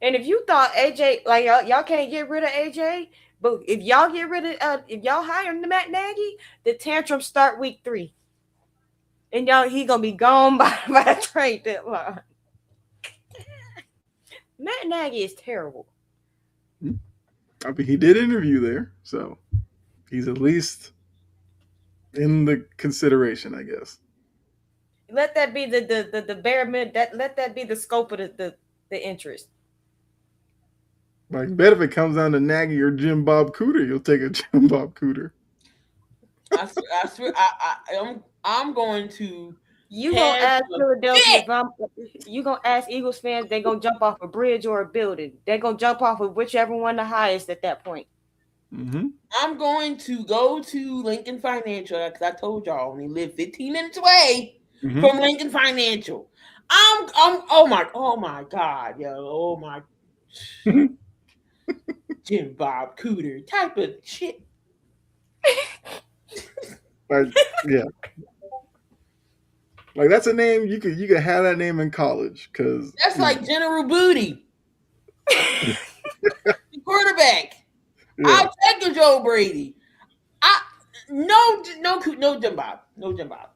[SPEAKER 5] And if you thought AJ, like y'all can't get rid of AJ, but if y'all get rid of, if y'all hire Matt Nagy, the tantrums start week 3, and he gonna be gone by the trade deadline. Matt Nagy is terrible.
[SPEAKER 3] I mean, he did interview there, so he's at least in the consideration, I guess.
[SPEAKER 5] Let that be the bare minimum. Let that be the scope of the interest.
[SPEAKER 3] Like, bet if it comes down to Nagy or Jim Bob Cooter, you'll take a Jim Bob Cooter.
[SPEAKER 4] I swear, I'm going to.
[SPEAKER 5] You gonna ask Philadelphia?
[SPEAKER 4] Shit!
[SPEAKER 5] You gonna ask Eagles fans? They gonna jump off a bridge or a building? They gonna jump off of whichever one the highest at that point.
[SPEAKER 3] Mm-hmm.
[SPEAKER 4] I'm going to go to Lincoln Financial because I told y'all I only live 15 minutes away
[SPEAKER 3] Mm-hmm.
[SPEAKER 4] from Lincoln Financial. Oh my God, yo, oh my Jim Bob Cooter type of shit.
[SPEAKER 3] Yeah. Like that's a name you could have that name in college because
[SPEAKER 4] That's like General Booty, the quarterback.
[SPEAKER 3] yeah.
[SPEAKER 4] I'll take a Joe Brady. No Jim Bob. No Jim Bob.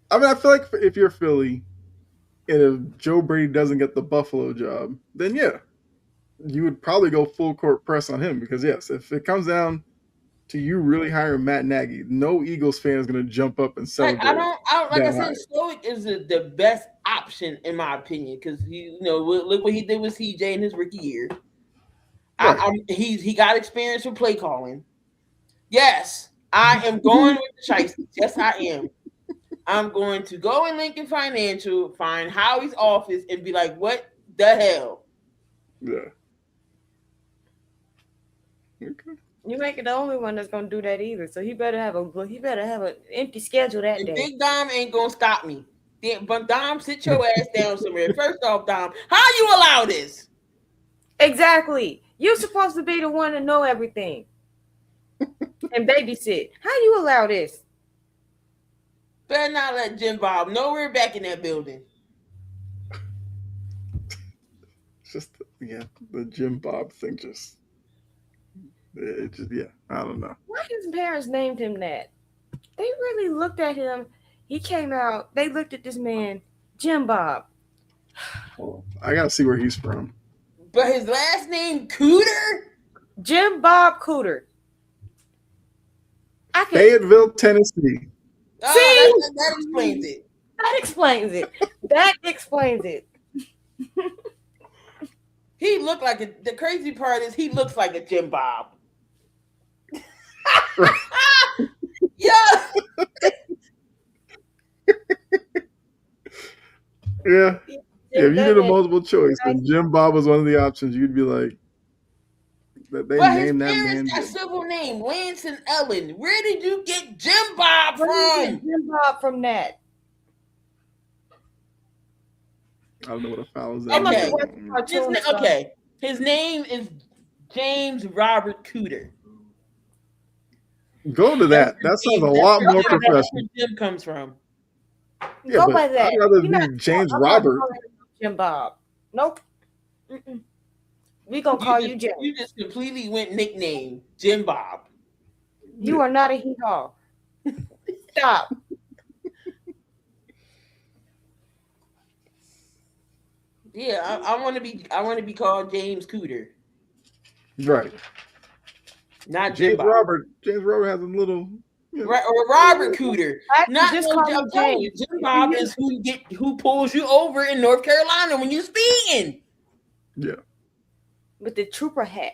[SPEAKER 3] I mean, I feel like if you're Philly and if Joe Brady doesn't get the Buffalo job, then yeah, you would probably go full court press on him because yes, if it comes down to you really hiring Matt Nagy, no Eagles fan is going to jump up and
[SPEAKER 4] Like
[SPEAKER 3] celebrate.
[SPEAKER 4] I don't like I
[SPEAKER 3] that
[SPEAKER 4] said,
[SPEAKER 3] hire.
[SPEAKER 4] Stoic is the best option in my opinion because look what he did with CJ in his rookie year.
[SPEAKER 3] Right.
[SPEAKER 4] He got experience with play calling. Yes, I am going with the Shiesties. Yes, I am. I'm going to go in Lincoln Financial, find Howie's office, and be like, "What the hell?"
[SPEAKER 3] Yeah. Okay.
[SPEAKER 5] You ain't the only one that's gonna do that either. So he better have an empty schedule that
[SPEAKER 4] And
[SPEAKER 5] day.
[SPEAKER 4] Big Dom ain't gonna stop me. But Dom, sit your ass down somewhere. First off, Dom, how you allow this?
[SPEAKER 5] Exactly. You're supposed to be the one to know everything and babysit. How you allow this?
[SPEAKER 4] Better not let Jim Bob nowhere back in that building.
[SPEAKER 3] It's just the Jim Bob thing I don't know.
[SPEAKER 5] Why his parents named him that? They really looked at him. He came out. They looked at this man, Jim Bob.
[SPEAKER 3] I gotta see where he's from.
[SPEAKER 4] But his last name Cooter?
[SPEAKER 5] Jim Bob Cooter.
[SPEAKER 3] Fayetteville, Tennessee.
[SPEAKER 4] Oh, that explains it.
[SPEAKER 5] That explains it. That explains it.
[SPEAKER 4] He looked like the crazy part is he looks like a Jim Bob. Yeah.
[SPEAKER 3] Yeah. If you did a multiple choice and Jim Bob was one of the options, you'd be like, they
[SPEAKER 4] But
[SPEAKER 3] named
[SPEAKER 4] his
[SPEAKER 3] that man.
[SPEAKER 4] parents got civil name, Lance and Ellen. Where did you get Jim Bob from?
[SPEAKER 5] Jim Bob from that.
[SPEAKER 3] I don't know what a foul is.
[SPEAKER 4] Okay. His name is James Robert Cooter.
[SPEAKER 3] Go to that. That sounds a lot more professional.
[SPEAKER 4] That's where Jim comes from.
[SPEAKER 3] Yeah,
[SPEAKER 5] go by that.
[SPEAKER 3] I'd rather be James Robert.
[SPEAKER 5] Jim Bob. Nope. We gonna call you Jim.
[SPEAKER 4] You just completely went nickname Jim Bob.
[SPEAKER 5] You are not a hee-haw. Stop.
[SPEAKER 4] Yeah, I want to be called James Cooter.
[SPEAKER 3] Right.
[SPEAKER 4] Not Jim
[SPEAKER 3] James
[SPEAKER 4] Bob.
[SPEAKER 3] Robert. James Robert has a little.
[SPEAKER 4] Right, or Robert Cooter. Not
[SPEAKER 5] just
[SPEAKER 4] no, I'm telling you, Jim Bob is who pulls you over in North Carolina when you speeding.
[SPEAKER 3] Yeah.
[SPEAKER 5] With the trooper hat.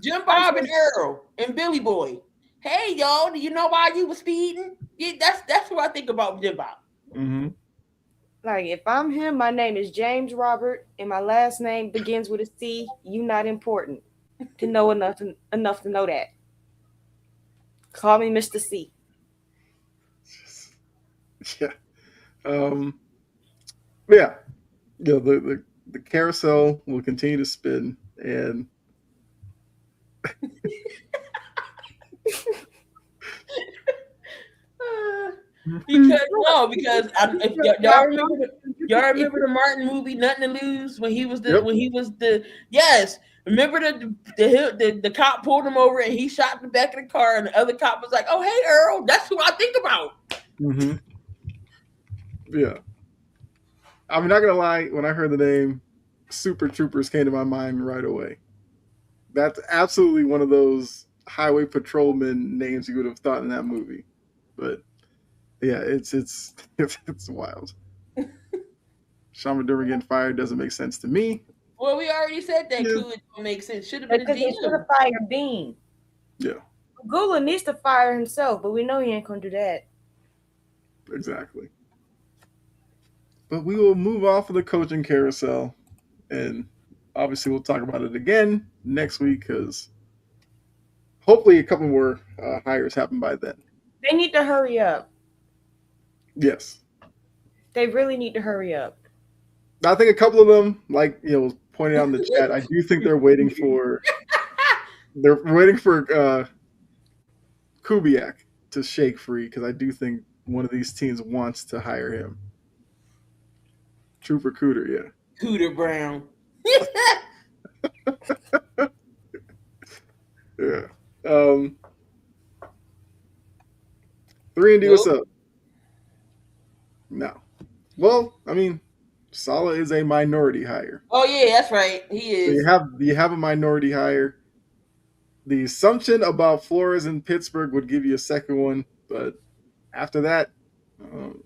[SPEAKER 4] Jim Bob and Earl and Billy Boy. Hey y'all, do you know why you were speeding? Yeah, that's what I think about Jim Bob.
[SPEAKER 3] Mm-hmm.
[SPEAKER 5] Like if I'm him, my name is James Robert, and my last name begins with a C. You not important to know enough to know that. Call me Mr. C.
[SPEAKER 3] Yeah. Yeah. The carousel will continue to spin and
[SPEAKER 4] because y'all remember the Martin movie Nothing to Lose when he was yes. Remember the cop pulled him over and he shot in the back of the car and the other cop was like, "Oh hey Earl, that's who I think about."
[SPEAKER 3] Mm-hmm. Yeah. I'm not gonna lie, when I heard the name Super Troopers came to my mind right away. That's absolutely one of those highway patrolman names you would have thought in that movie. But yeah, it's wild. Sean Maduro getting fired doesn't make sense to me.
[SPEAKER 4] Well, we already said that Coolidge don't make sense. Should have been a
[SPEAKER 5] Because they should
[SPEAKER 4] GM.
[SPEAKER 5] have fired Bean.
[SPEAKER 3] Yeah.
[SPEAKER 5] Gula needs to fire himself, but we know he ain't gonna do that.
[SPEAKER 3] Exactly. But we will move off of the coaching carousel, and obviously we'll talk about it again next week because hopefully a couple more hires happen by then.
[SPEAKER 5] They need to hurry up.
[SPEAKER 3] Yes.
[SPEAKER 5] They really need to hurry up.
[SPEAKER 3] I think a couple of them, like pointed out in the chat, I do think they're waiting for Kubiak. to shake free because I do think one of these teams wants to hire him. Trooper Cooter, yeah.
[SPEAKER 4] Cooter Brown.
[SPEAKER 3] Yeah. 3-D, what's
[SPEAKER 4] Nope.
[SPEAKER 3] up? No. Well, I mean, Sala is a minority hire.
[SPEAKER 4] Oh yeah, that's right. He
[SPEAKER 3] So
[SPEAKER 4] is.
[SPEAKER 3] you have a minority hire. The assumption about Flores in Pittsburgh would give you a second one, but after that, um,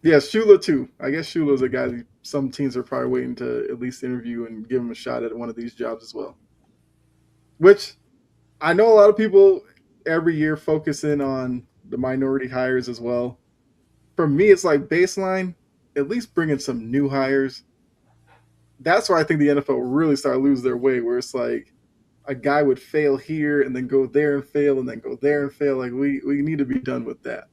[SPEAKER 3] yeah, Shula too. I guess Shula's a guy that some teams are probably waiting to at least interview and give him a shot at one of these jobs as well. Which I know a lot of people every year focus in on the minority hires as well. For me, it's like baseline, at least bring in some new hires. That's where I think the NFL really start to lose their way, where it's like a guy would fail here and then go there and fail and then go there and fail. Like we need to be done with that.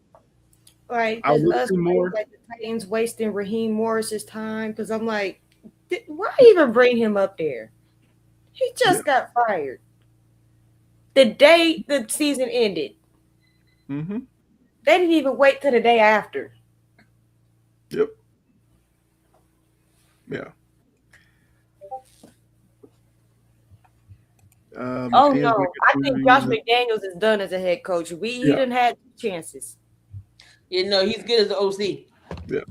[SPEAKER 5] Right,
[SPEAKER 3] I
[SPEAKER 5] because
[SPEAKER 3] would
[SPEAKER 5] us
[SPEAKER 3] see more.
[SPEAKER 5] like the Titans wasting Raheem Morris's time. Because I'm like, why even bring him up there? He just got fired the day the season ended.
[SPEAKER 3] Mm-hmm.
[SPEAKER 5] They didn't even wait till the day after.
[SPEAKER 3] Yep. Yeah.
[SPEAKER 5] Oh no, I think Josh McDaniels is done as a head coach. He didn't have chances.
[SPEAKER 4] Yeah, no, he's good as the OC.
[SPEAKER 3] Yeah.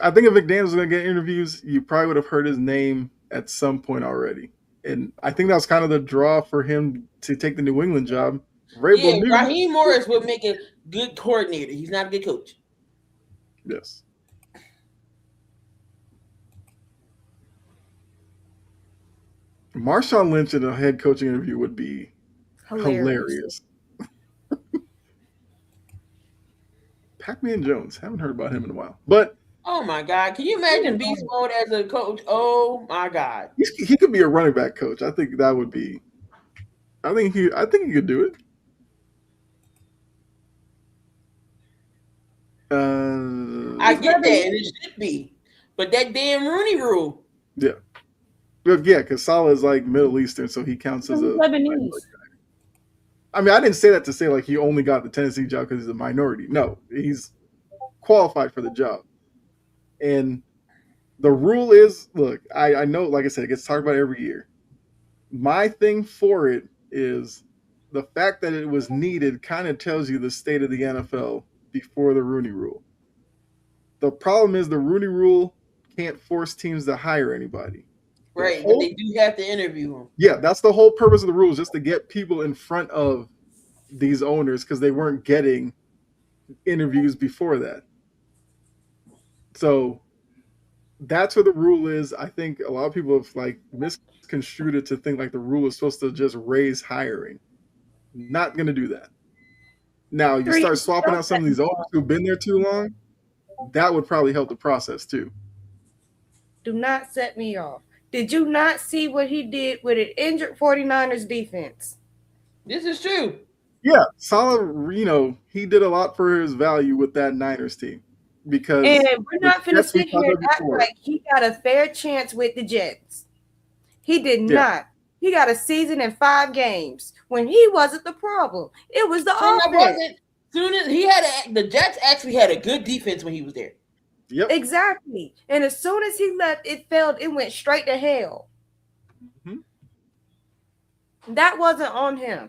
[SPEAKER 3] I think if McDaniels was going to get interviews, you probably would have heard his name at some point already. And I think that was kind of the draw for him to take the New England job.
[SPEAKER 4] Yeah, Raheem Morris would make a good coordinator. He's not a good coach.
[SPEAKER 3] Yes. Marshawn Lynch in a head coaching interview would be hilarious. Pac-Man Jones. Haven't heard about him in a while. But
[SPEAKER 4] oh my God. Can you imagine Beast Mode as a coach? Oh my God.
[SPEAKER 3] He could be a running back coach. I think that would be I think he could do it.
[SPEAKER 4] I get that, and it should be. But that damn Rooney rule.
[SPEAKER 3] Yeah. But yeah, because Salah is like Middle Eastern, so he counts as a Lebanese. I mean, I didn't say that to say like he only got the Tennessee job because he's a minority. No, he's qualified for the job. And the rule is, look, I know, like I said, it gets talked about every year. My thing for it is the fact that it was needed kind of tells you the state of the NFL before the Rooney Rule. The problem is the Rooney Rule can't force teams to hire anybody.
[SPEAKER 4] Right, but they do have to interview them.
[SPEAKER 3] Yeah, that's the whole purpose of the rules, just to get people in front of these owners because they weren't getting interviews before that. So that's what the rule is. I think a lot of people have like misconstrued it to think like the rule is supposed to just raise hiring. Not going to do that. Now, you start swapping out some of these owners who've been there too long, that would probably help the process too.
[SPEAKER 5] Do not set me off. Did you not see what he did with an injured 49ers defense?
[SPEAKER 4] This is true.
[SPEAKER 3] Yeah, Salah, he did a lot for his value with that Niners team. Because
[SPEAKER 5] and we're not going to sit here and act like he got a fair chance with the Jets. He did not. He got a season and 5 games when he wasn't the problem. It was the offense.
[SPEAKER 4] Soon as the Jets actually had a good defense when he was there.
[SPEAKER 3] Yep.
[SPEAKER 5] Exactly. And as soon as he left, it went straight to hell. Mm-hmm. That wasn't on him.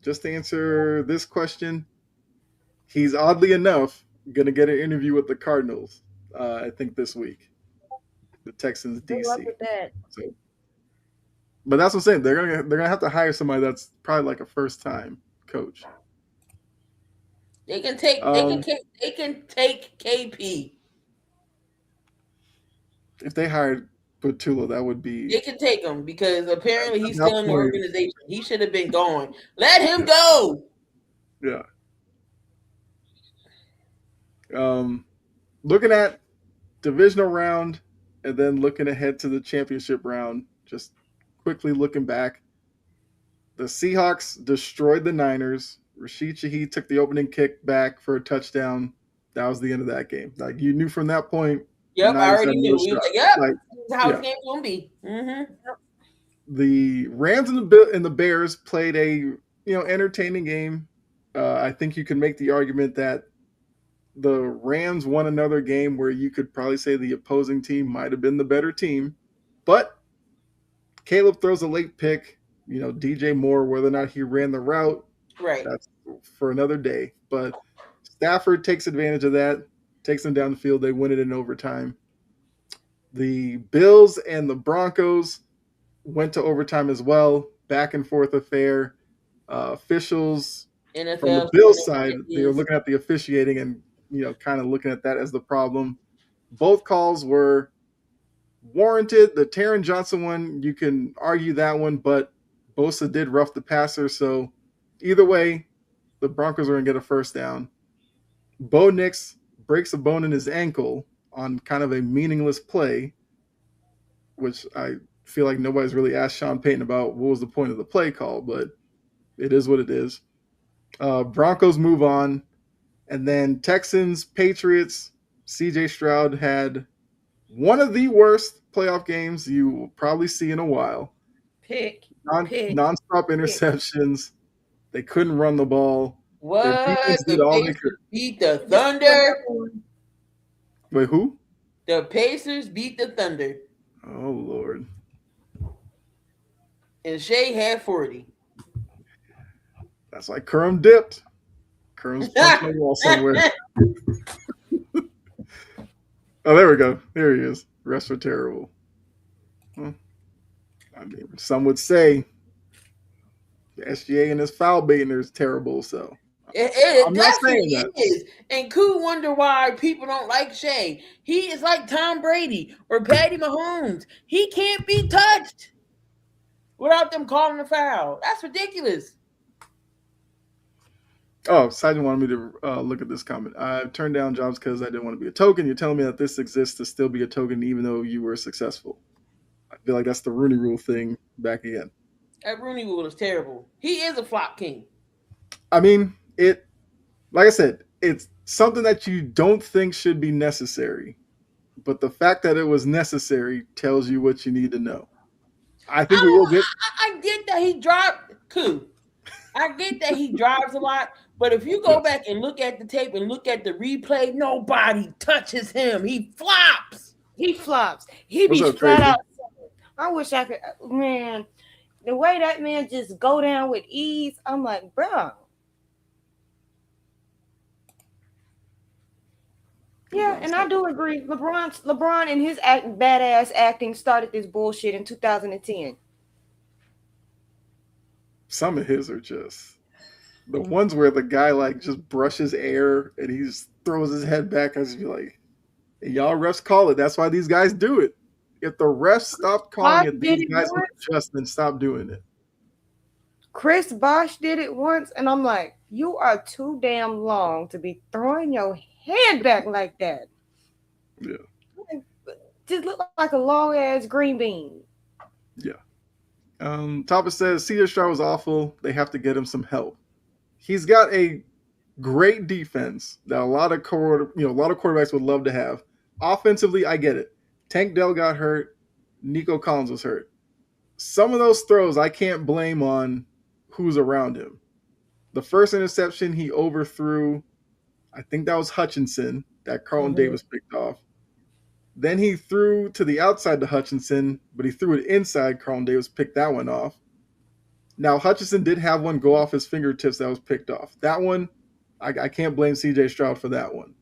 [SPEAKER 3] Just to answer this question, he's oddly enough going to get an interview with the Cardinals, I think this week. The Texans DC.
[SPEAKER 5] Good luck with that.
[SPEAKER 3] So, but that's what I'm saying. They're gonna have to hire somebody that's probably like a first time coach.
[SPEAKER 4] They can take KP.
[SPEAKER 3] If they hired Patula, that would be.
[SPEAKER 4] They can take him because apparently he's still in the organization. He should have been going. Let him go.
[SPEAKER 3] Yeah. Looking at divisional round and then looking ahead to the championship round, just quickly looking back. The Seahawks destroyed the Niners. Rashid Shaheed took the opening kick back for a touchdown. That was the end of that game. Like you knew from that point.
[SPEAKER 4] Yep, I already knew. We was like, yep, this is how the game's gonna be. Mm-hmm.
[SPEAKER 3] The Rams and the Bears played a entertaining game. I think you can make the argument that the Rams won another game where you could probably say the opposing team might have been the better team, but Caleb throws a late pick. DJ Moore, whether or not he ran the route,
[SPEAKER 4] Right.
[SPEAKER 3] that's for another day. But Stafford takes advantage of that, takes them down the field. They win it in overtime. The Bills and the Broncos went to overtime as well. Back and forth affair. Officials from the
[SPEAKER 4] NFL
[SPEAKER 3] Bills side, they were looking at the officiating and kind of looking at that as the problem. Both calls were warranted. The Taron Johnson one, you can argue that one, but Bosa did rough the passer. So either way, the Broncos are going to get a first down. Bo Nix breaks a bone in his ankle on kind of a meaningless play, which I feel like nobody's really asked Sean Payton about what was the point of the play call, but it is what it is. Broncos move on. And then Texans, Patriots, CJ Stroud had one of the worst playoff games you will probably see in a while. Non-stop interceptions. They couldn't run the ball.
[SPEAKER 4] What?
[SPEAKER 3] Their defense did all they could.
[SPEAKER 4] Beat the Thunder.
[SPEAKER 3] Wait, who?
[SPEAKER 4] The Pacers beat the Thunder.
[SPEAKER 3] Oh, Lord.
[SPEAKER 4] And Shea had 40.
[SPEAKER 3] That's like Kerm dipped. Kerm's punching the wall somewhere. Oh, there we go. There he is. Refs are terrible. Well, I mean, some would say the SGA and his foul baiting is terrible, so
[SPEAKER 4] I'm not saying that. Is. And Koo wonder why people don't like Shea. He is like Tom Brady or Patty Mahomes. He can't be touched without them calling a foul. That's ridiculous.
[SPEAKER 3] Oh, Simon wanted me to look at this comment. I turned down jobs because I didn't want to be a token. You're telling me that this exists to still be a token even though you were successful. I feel like that's the Rooney Rule thing back again.
[SPEAKER 4] That Rooney Rule is terrible. He is a flop king.
[SPEAKER 3] I mean, like I said, it's something that you don't think should be necessary. But the fact that it was necessary tells you what you need to know. I think we will get...
[SPEAKER 4] I get that he dropped Koo. I get that he drives a lot, but if you go back and look at the tape and look at the replay, nobody touches him. He flops.
[SPEAKER 5] He be flat out. I wish I could, man. The way that man just go down with ease, I'm like, bro. Yeah, and I do agree. LeBron and his badass acting started this bullshit in 2010.
[SPEAKER 3] Some of his are just the ones where the guy like just brushes air and he just throws his head back. I just be like, hey, y'all refs call it. That's why these guys do it. If the refs stopped calling it, these guys would adjust and stop doing it.
[SPEAKER 5] Chris Bosh did it once, and I'm like, you are too damn long to be throwing your head back like that.
[SPEAKER 3] Yeah.
[SPEAKER 5] Just look like a long ass green bean.
[SPEAKER 3] Yeah. Topper says CJ Stroud was awful. They have to get him some help. He's got a great defense that a lot of quarterbacks would love to have. Offensively, I get it. Tank Dell got hurt. Nico Collins was hurt. Some of those throws I can't blame on who's around him. The first interception he overthrew, I think that was Hutchinson, that Carlton Davis picked off. Then he threw to the outside to Hutchinson, but he threw it inside. Carlton Davis picked that one off. Now, Hutchinson did have one go off his fingertips that was picked off. That one, I can't blame CJ Stroud for that one.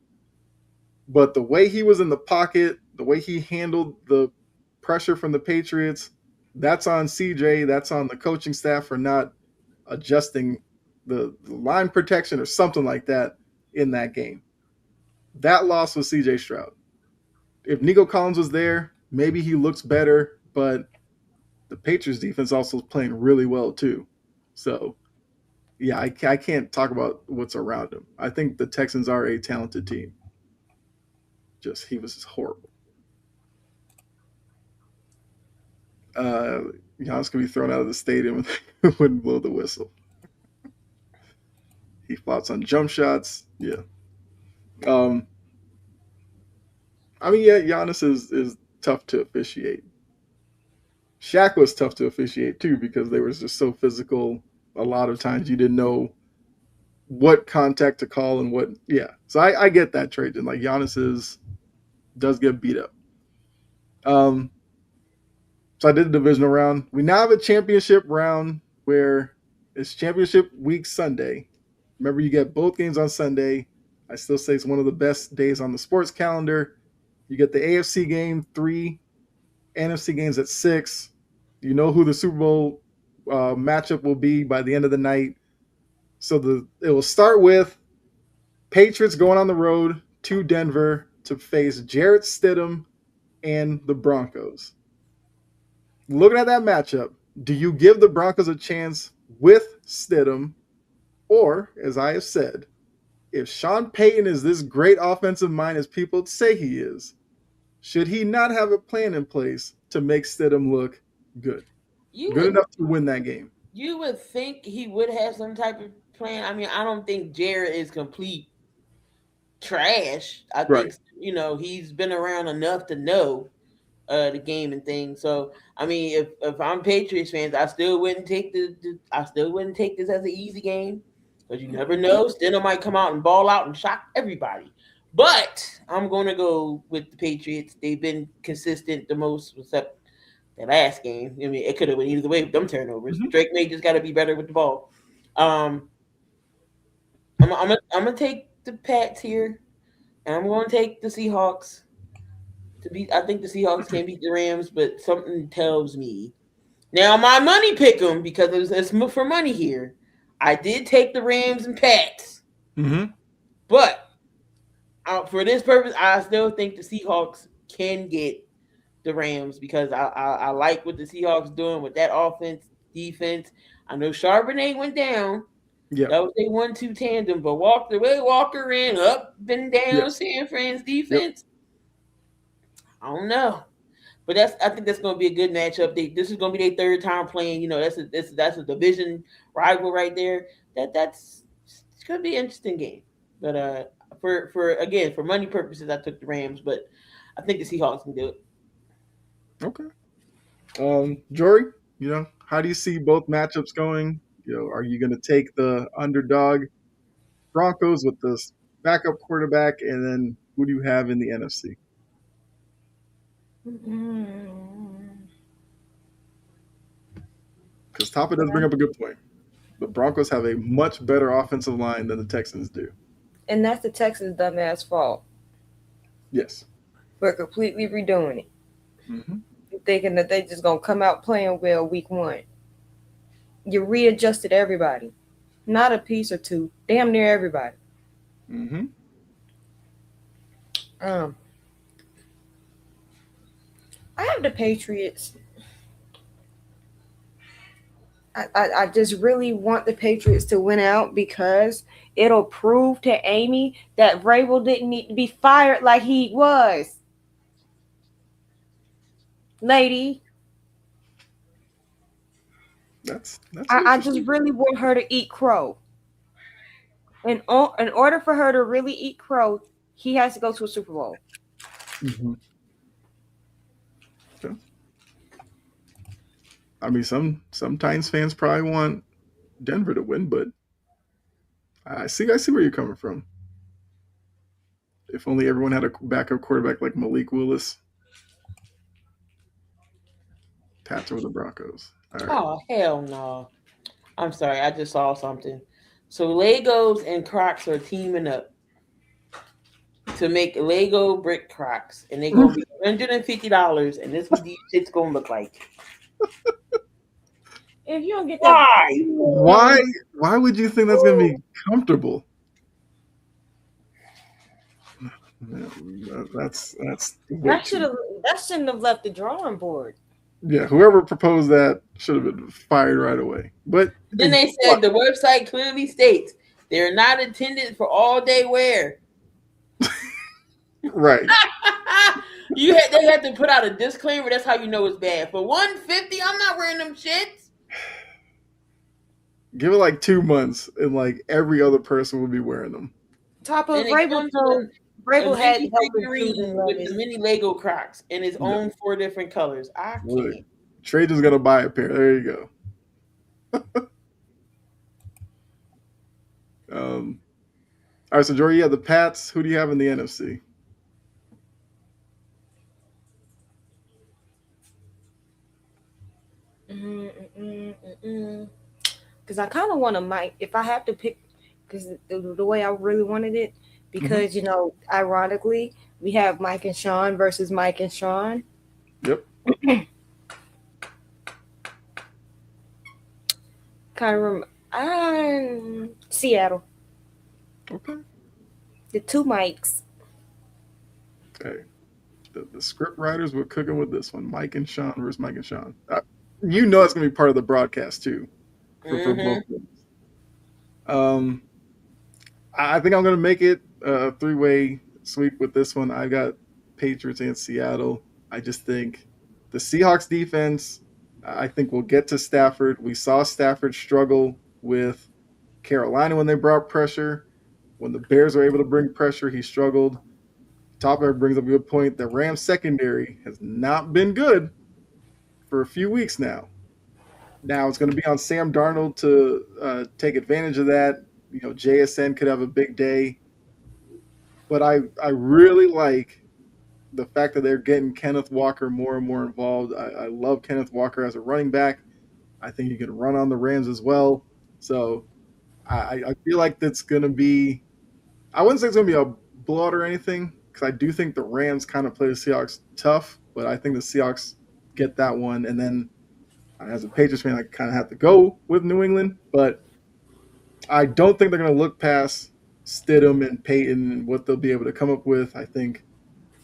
[SPEAKER 3] But the way he was in the pocket, the way he handled the pressure from the Patriots, that's on CJ. That's on the coaching staff for not adjusting the line protection or something like that in that game. That loss was CJ Stroud. If Nico Collins was there, maybe he looks better, but the Patriots defense also is playing really well too. So, yeah, I can't talk about what's around him. I think the Texans are a talented team. He was just horrible. Giannis could be thrown out of the stadium and wouldn't blow the whistle. He flops on jump shots. Yeah. I mean, yeah, Giannis is tough to officiate. Shaq was tough to officiate too because they were just so physical. A lot of times you didn't know what contact to call and what. Yeah, so I get that Trajan. Like Giannis is does get beat up. Um, so I did the divisional round. We now have a championship round where it's championship week Sunday. Remember, you get both games on Sunday. I still say it's one of the best days on the sports calendar. You get the AFC game 3, NFC games at 6. You know who the Super Bowl matchup will be by the end of the night. So it will start with Patriots going on the road to Denver to face Jarrett Stidham and the Broncos. Looking at that matchup, do you give the Broncos a chance with Stidham, or, as I have said, if Sean Payton is this great offensive mind as people say he is, should he not have a plan in place to make Stidham look good?
[SPEAKER 4] You
[SPEAKER 3] Good
[SPEAKER 4] would
[SPEAKER 3] enough to win that game.
[SPEAKER 4] you would think he would have some type of plan. I mean, I don't think Jared is complete trash. I
[SPEAKER 3] Right.
[SPEAKER 4] think he's been around enough to know the game and things. So I mean, if I'm Patriots fans, I still wouldn't take I still wouldn't take this as an easy game because you never know. Stidham might come out and ball out and shock everybody. But I'm going to go with the Patriots. They've been consistent the most, except the last game. I mean, it could have went either way with them turnovers.
[SPEAKER 3] Mhm.
[SPEAKER 4] Drake May just got to be better with the ball. Um, I'm gonna take the Pats here, and I'm going to take the Seahawks to beat. I think the Seahawks can beat the Rams, but something tells me now my money pick them because it's for money here. I did take the Rams and Pats,
[SPEAKER 3] Mm-hmm.
[SPEAKER 4] but for this purpose, I still think the Seahawks can get the Rams because I like what the Seahawks doing with that offense, defense. I know Charbonnet went down.
[SPEAKER 3] Yep.
[SPEAKER 4] That was a 1-2 tandem, but Walker in up and down
[SPEAKER 3] Yes.
[SPEAKER 4] San Fran's
[SPEAKER 3] Yep.
[SPEAKER 4] defense. I don't know. But I think that's going to be a good matchup. This is going to be their third time playing. That's a division rival right there. That's it's going to be an interesting game. But for money purposes, I took the Rams. But I think the Seahawks can do it.
[SPEAKER 3] Okay. Jory, how do you see both matchups going? Are you going to take the underdog Broncos with this backup quarterback, and then who do you have in the NFC? Because Tapa does bring up a good point. The Broncos have a much better offensive line than the Texans do.
[SPEAKER 5] And that's the Texans' dumbass fault.
[SPEAKER 3] Yes.
[SPEAKER 5] We're completely redoing it.
[SPEAKER 3] Mm-hmm.
[SPEAKER 5] Thinking that they just gonna come out playing well week 1. You readjusted everybody. Not a piece or two. Damn near everybody.
[SPEAKER 3] Mm-hmm.
[SPEAKER 5] I have the Patriots. I just really want the Patriots to win out because it'll prove to Amy that Vrabel didn't need to be fired like he was. Lady.
[SPEAKER 3] That's
[SPEAKER 5] I just really want her to eat crow. In order for her to really eat crow, he has to go to a Super Bowl.
[SPEAKER 3] Mm-hmm. Okay. I mean, some Titans fans probably want Denver to win, but I see where you're coming from. If only everyone had a backup quarterback like Malik Willis. Pats over the Broncos. All right.
[SPEAKER 4] Oh hell no! I'm sorry, I just saw something. So Legos and Crocs are teaming up to make Lego brick Crocs, and they're gonna be $150, and this is what these shit's gonna look like.
[SPEAKER 5] If you don't get that,
[SPEAKER 3] Why would you think that's gonna be comfortable?
[SPEAKER 5] that shouldn't have left the drawing board.
[SPEAKER 3] Yeah, whoever proposed that should have been fired right away. But
[SPEAKER 4] then they said the website clearly states they're not intended for all day wear.
[SPEAKER 3] Right.
[SPEAKER 4] They had to put out a disclaimer. That's how you know it's bad. For $150, I'm not wearing them shits.
[SPEAKER 3] Give it like 2 months, and like every other person will be wearing them.
[SPEAKER 5] Top of Vrabel had
[SPEAKER 4] figurine with the mini Lego Crocs in its own 4 different colors. I can't.
[SPEAKER 3] Trade is gonna buy a pair. There you go. All right, so Jory, you have the Pats. Who do you have in the NFC?
[SPEAKER 5] Because I kind of want to Mike. If I have to pick, because the way I really wanted it, because ironically, we have Mike and Sean versus Mike and Sean.
[SPEAKER 3] Yep.
[SPEAKER 5] Kind of Seattle.
[SPEAKER 3] Okay.
[SPEAKER 5] The two Mikes.
[SPEAKER 3] Okay. The script writers were cooking with this one. Mike and Sean versus Mike and Sean. You know it's gonna be part of the broadcast too, for both of them. I think I'm gonna make it a three-way sweep with this one. I got Patriots and Seattle. I just think the Seahawks defense, I think we'll get to Stafford. We saw Stafford struggle with Carolina when they brought pressure. When the Bears were able to bring pressure, he struggled. Topper brings up a good point. The Rams secondary has not been good for a few weeks now. Now it's going to be on Sam Darnold to take advantage of that. JSN could have a big day. But I really like the fact that they're getting Kenneth Walker more and more involved. I love Kenneth Walker as a running back. I think he can run on the Rams as well. So I feel like that's going to be – I wouldn't say it's going to be a blowout or anything because I do think the Rams kind of play the Seahawks tough, but I think the Seahawks get that one. And then as a Patriots fan, I kind of have to go with New England. But I don't think they're going to look past Stidham and Peyton and what they'll be able to come up with. I think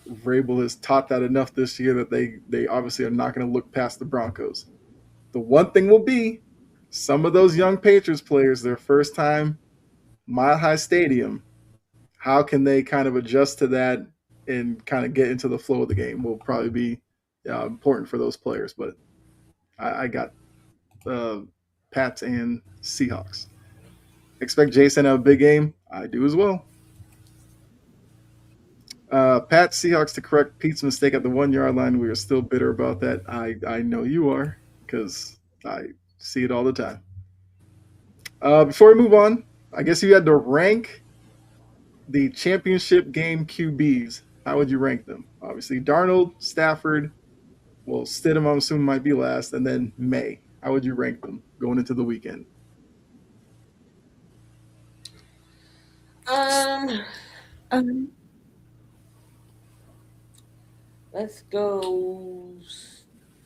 [SPEAKER 3] Vrabel has taught that enough this year that they obviously are not going to look past the Broncos. The one thing will be some of those young Patriots players, their first time Mile High Stadium, how can they kind of adjust to that and kind of get into the flow of the game will probably be important for those players. But I got Pats and Seahawks. Expect Jason to have a big game. I do as well. Pats Seahawks to correct Pete's mistake at the 1 yard line. We are still bitter about that. I know you are because I see it all the time. Before we move on, I guess you had to rank the championship game QBs. How would you rank them? Obviously, Darnold, Stafford, well, Stidham, I'm assuming, might be last, and then May. How would you rank them going into the weekend?
[SPEAKER 4] Let's go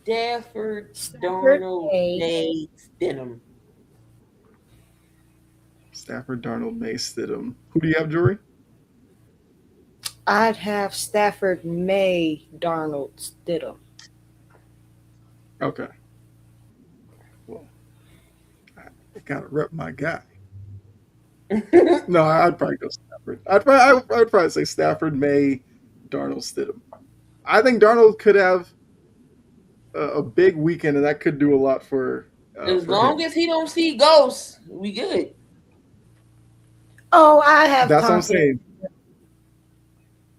[SPEAKER 4] Stafford, Darnold, May, Stidham.
[SPEAKER 3] Stafford, Darnold, May, Stidham. Who do you have, Jory?
[SPEAKER 5] I'd have Stafford, May, Darnold, Stidham.
[SPEAKER 3] Okay. Well, I gotta rep my guy. No, I'd probably go Stafford. I'd probably say Stafford, May, Darnold, Stidham. I think Darnold could have a big weekend, and that could do a lot for.
[SPEAKER 4] As long as he don't see ghosts, we good.
[SPEAKER 5] Oh, I have.
[SPEAKER 3] That's confidence. What I'm saying.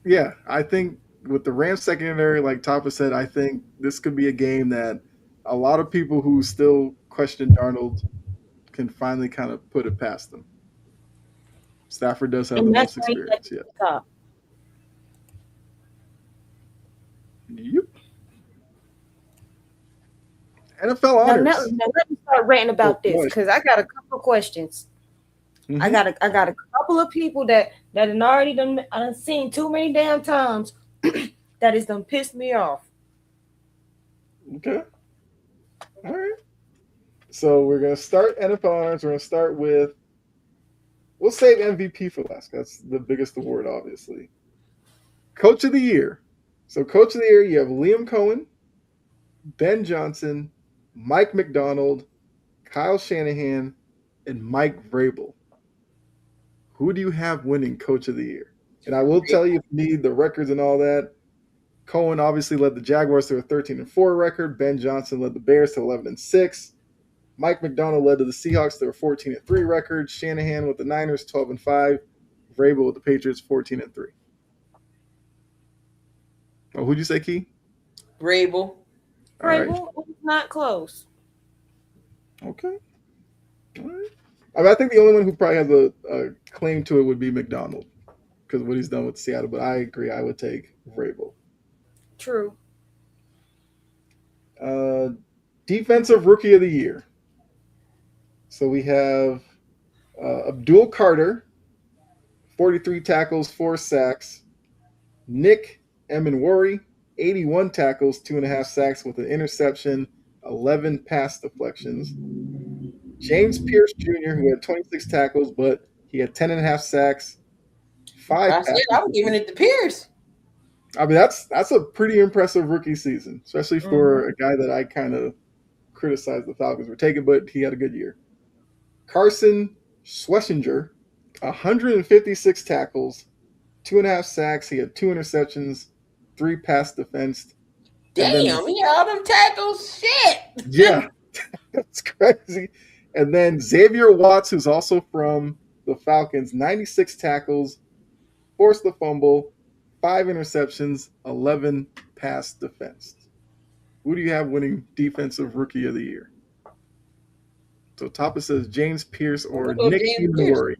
[SPEAKER 3] Yeah, I think with the Rams secondary, like Tapa said, I think this could be a game that a lot of people who still question Darnold can finally kind of put it past them. Stafford does have the most experience, yeah. Yep. NFL honors.
[SPEAKER 5] Now let me start ranting about this because I got a couple of questions. Mm-hmm. I got a couple of people that already done seen too many damn times that has done pissed me off.
[SPEAKER 3] Okay. All right. So we're gonna start NFL honors. We're gonna start with. We'll save MVP for last. That's the biggest award, obviously. Coach of the Year. So Coach of the Year, you have Liam Cohen, Ben Johnson, Mike McDonald, Kyle Shanahan, and Mike Vrabel. Who do you have winning Coach of the Year? And I will tell you, if you need the records and all that, Cohen obviously led the Jaguars to a 13-4 record. Ben Johnson led the Bears to 11-6. Mike McDonald led to the Seahawks to a 14-3 record. Shanahan with the Niners 12-5. Vrabel with the Patriots 14-3. Oh, who'd you say, Key?
[SPEAKER 4] Vrabel.
[SPEAKER 3] All right.
[SPEAKER 5] Vrabel was not close.
[SPEAKER 3] Okay. All right. I mean, I think the only one who probably has a claim to it would be McDonald because what he's done with Seattle. But I agree. I would take Vrabel.
[SPEAKER 5] True.
[SPEAKER 3] Uh, Defensive Rookie of the Year. So we have Abdul Carter, 43 tackles, 4 sacks. Nick Emenwari, 81 tackles, 2.5 sacks with an interception, 11 pass deflections. James Pierce Jr., who had 26 tackles, but he had 10.5 sacks, five
[SPEAKER 4] I said
[SPEAKER 3] pass
[SPEAKER 4] I was giving
[SPEAKER 3] deflections.
[SPEAKER 4] it to Pierce.
[SPEAKER 3] I mean, that's a pretty impressive rookie season, especially for a guy that I kind of criticized the Falcons for taking, but he had a good year. Carson Schlesinger, 156 tackles, 2.5 sacks. He had 2 interceptions, 3 pass defense, and then
[SPEAKER 4] Damn, he had all them tackles. Shit.
[SPEAKER 3] yeah, that's crazy. And then Xavier Watts, who's also from the Falcons, 96 tackles, forced the fumble, 5 interceptions, 11 pass defense. Who do you have winning Defensive Rookie of the Year? So top it says James Pierce or
[SPEAKER 4] I'm gonna go
[SPEAKER 3] Nick
[SPEAKER 4] James Pierce.
[SPEAKER 3] Emenwari.